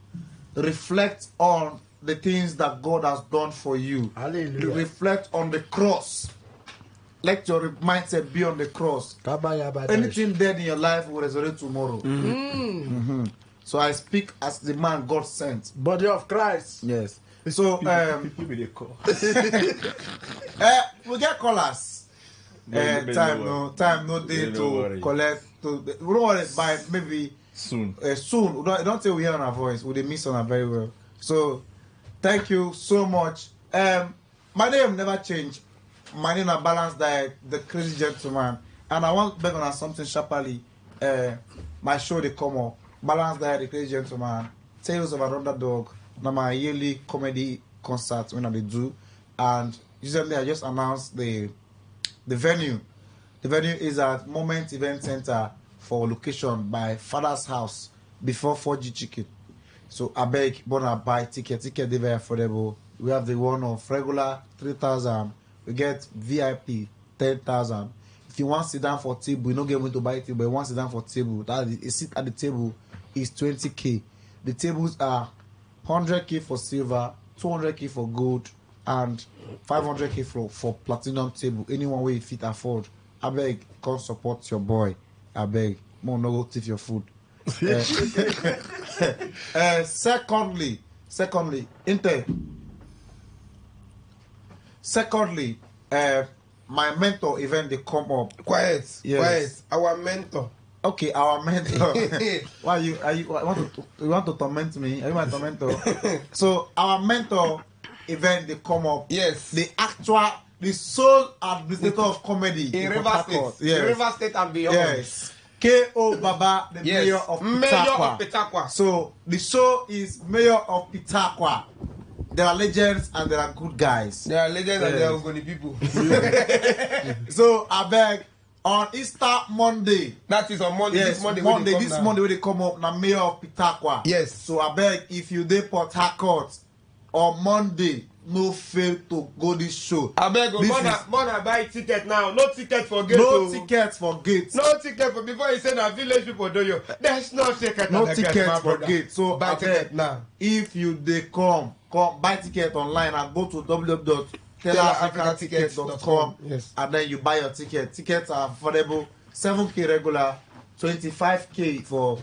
Reflect on the things that God has done for you. Hallelujah. Reflect on the cross. Let your mindset be on the cross. Anything dead in your life will resurrect tomorrow. So I speak as the man God sent. Body of Christ. Yes. So people will call. We get callers. Time no day to collect. We don't want to buy maybe soon. Soon. We don't say we hear on our voice. We miss on her very well. So thank you so much. My name never changed. My name is Balanced Diet, the crazy gentleman. And I want to beg on something sharply. My show they come up. Balanced Diet, the crazy gentleman. Tales of an Underdog. Now my yearly comedy concert when I do. And usually I just announce the venue. The venue is at Moment Event Center for location by Father's House before 4G Chicken. So I beg, wanna buy ticket. Ticket they very affordable. We have the one of regular 3,000. We get VIP 10,000. If you want to sit down for table, you don't get money to buy table. But you want to sit down for table, that is, a seat at the table is 20k. The tables are 100k for silver, 200k for gold, and 500k for platinum table. Anyone where you fit afford. I beg, come support your boy. I beg, more no go thief your food. Secondly, my mentor event they come up. Quiet. Our mentor. Okay, our mentor. Why you want to torment me? Are you my tormentor? So our mentor event they come up. Yes. The sole administrator of comedy in River State. Yes. River State and beyond. Yes. K.O. Baba, the mayor of Pitakwa. So the show is Mayor of Pitakwa. There are legends and there are good guys. There are legends and there are good people. So I beg on Easter Monday. That is on Monday. Yes, Monday when they come up, now Mayor of Pitakwa. Yes. So I beg if you dey Port Harcourt on Monday, no fail to go this show. I beg you, Mona buy ticket now. No ticket for gate. No ticket for gate. No ticket for before you say that village people do you. There's no ticket. No ticket for gate. So buy ticket now. If you dey come buy ticket online and go to www.teleafricatickets.com. Yes. And then you buy your ticket. Tickets are affordable. 7k regular, 25k for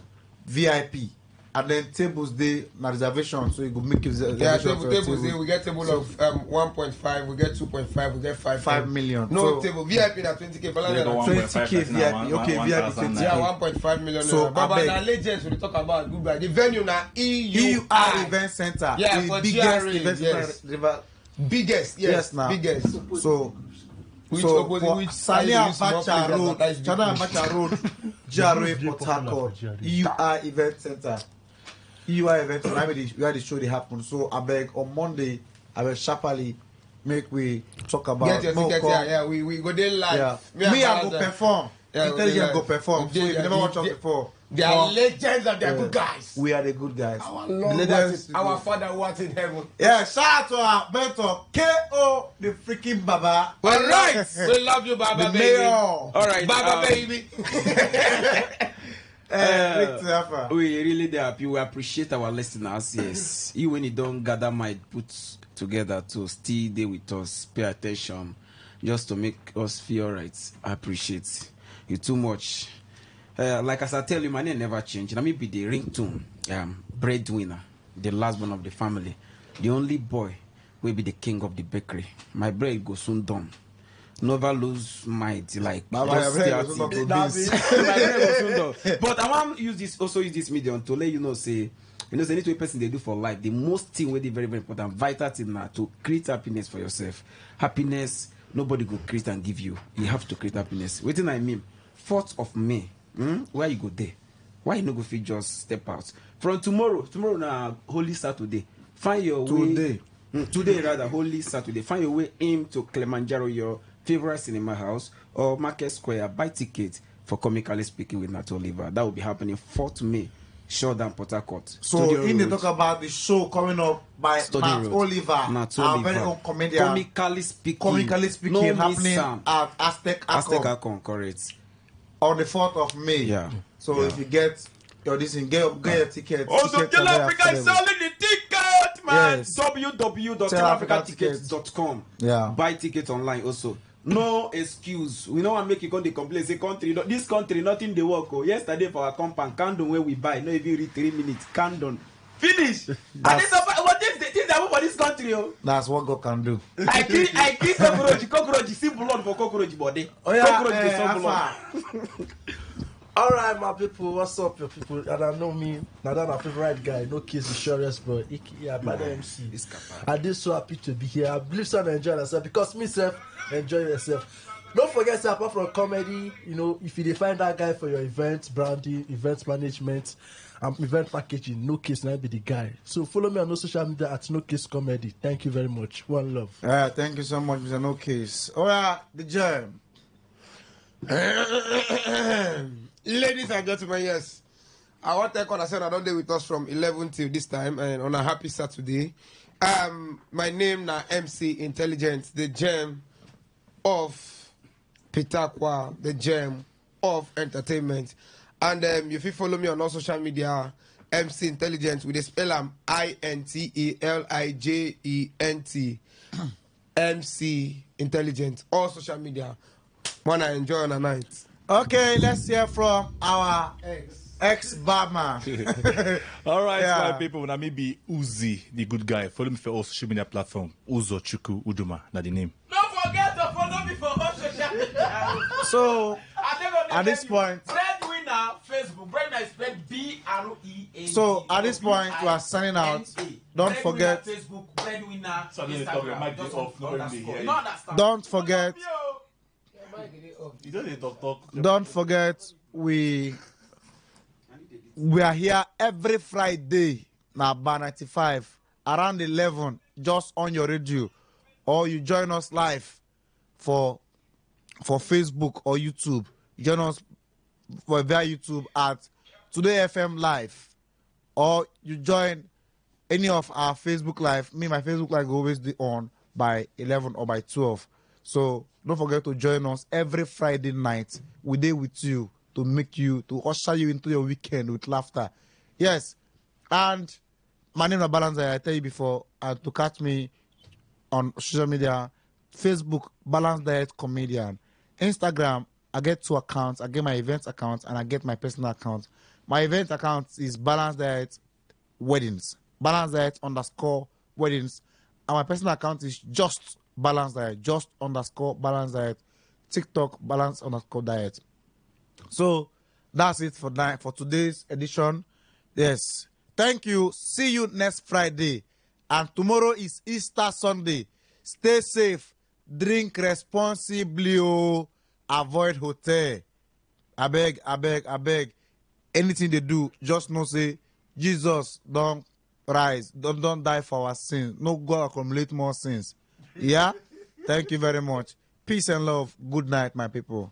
VIP. And then tables day na reservation, so you go make reservation. Yeah, tables day. We get table of 1.5, we get 2.5, we get 5 million. No so, table VIP na 20k. 20k VIP. Okay, VIP 20k. Yeah, 1.5 million. So Baba na legends we talk about good guy. The venue na EUR Event Center. Yeah, the for biggest GRA, event center. Biggest, yes, now. Biggest. So Sani Abacha Road, GRA Port Harcourt, EUR Event Center. EUR Event Center, where the show they happen. So I beg on Monday, I will sharply make we talk about. Get your ticket, yeah, we go there live. Yeah. Me, I go perform. Intelligent go perform. So if you never watch us before, they are legends and they are good guys. We are the good guys. Our Father who art in heaven. Yeah, shout out to our mentor, K.O. the freaking Baba. All right, we love you, Baba the baby. Mayor. All right, Baba baby. We really happy. We appreciate our listeners. Yes, you when you don't gather mind put together to stay there with us, pay attention, just to make us feel right. I appreciate you too much. Like as I tell you, my name never changed. Let me be the ringtone, breadwinner, the last one of the family, the only boy will be the king of the bakery. My bread goes soon done. Never lose mind, like but I want to use this medium to let you know, say, the need to a person they do for life. The most thing will be very, very important, vital thing now to create happiness for yourself. Happiness, nobody will create and give you. You have to create happiness. What do I mean? 4th of May. Where you go there? Why you no go fit just step out? From tomorrow na Holy Saturday. Find your way. Today rather, Holy Saturday. Find your way into Kilimanjaro, your favorite cinema house or Market Square. Buy tickets for Comically Speaking with Nat Oliver. That will be happening 4th May, Showdown Port Harcourt. So in the talk about the show coming up by Nat Oliver, our very own comedian. Comically Speaking no happening at Aztec Akon, correct. On the 4th of May. Yeah. So if you get your ticket. Also, Tell Africa is selling the ticket, man. Yes. www.tellafricatickets.com. Yeah. Buy tickets online also. No excuse. We don't want to make you come the complain. Say country, this country, nothing they work. Oh, yesterday for our compound, candle where we buy, no even read 3 minutes. Candle. Finish. And this what things that happen for this country, oh. That's what God can do. I kill cockroach, see blood for cockroach body. Oh yeah, cockroach is so blood. All right, my people, what's up, your people? And I know me, now that my favorite guy, no case insurance, but yeah, by the MC. I did so happy to be here. I believe so enjoy yourself because myself enjoy yourself. Don't forget, apart from comedy, you know, if you find that guy for your event, branding, event management, event packaging, no case, now be the guy. So follow me on social media at No Case Comedy. Thank you very much. One love. Thank you so much, Mr. No Case. Oh yeah, the jam. Ladies and gentlemen, yes. I want to thank God I said I don't deal with us from 11 till this time and on a happy Saturday. My name now MC Intelligence, the gem of Pitakwa, the gem of entertainment. And if you follow me on all social media, MC Intelligence with the spell INTELIGENT. MC Intelligence, all social media. Wanna enjoy on a night. Okay, let's hear from our ex-barman. All right, Yeah. my people. Now me be Uzi, the good guy. Follow me for all social media platform. Uzo Chuku Uduma, na the name. Don't forget to follow me for all social media. So, at this point, Breadwinner, Facebook. Breadwinner is spelled BREA. so at this point, we are signing out. Don't forget. Facebook, Breadwinner, So I'm talking about Instagram. off. Nobody hear. No, that's Don't forget. You don't talk. Don't forget. We are here every Friday. Now, bar 95 around 11, just on your radio, or you join us live for Facebook or YouTube. Join us via YouTube at Today FM Live, or you join any of our Facebook Live. My Facebook Live will always be on by 11 or by 12. So don't forget to join us every Friday night. We're there with you to usher you into your weekend with laughter. Yes, and my name is Balance. I tell you before, and to catch me on social media, Facebook Balance Diet Comedian, Instagram. I get 2 accounts. I get my events account and I get my personal account. My event account is Balance Diet Weddings. Balance Diet _weddings. And my personal account is just Balance Diet. Just _ Balance Diet. TikTok Balance _ Diet. So that's it for today's edition. Yes. Thank you. See you next Friday. And tomorrow is Easter Sunday. Stay safe. Drink responsibly. Avoid hotel. I beg. Anything they do, just know say Jesus don't rise. Don't die for our sins. No God accumulate more sins. Yeah? Thank you very much. Peace and love. Good night, my people.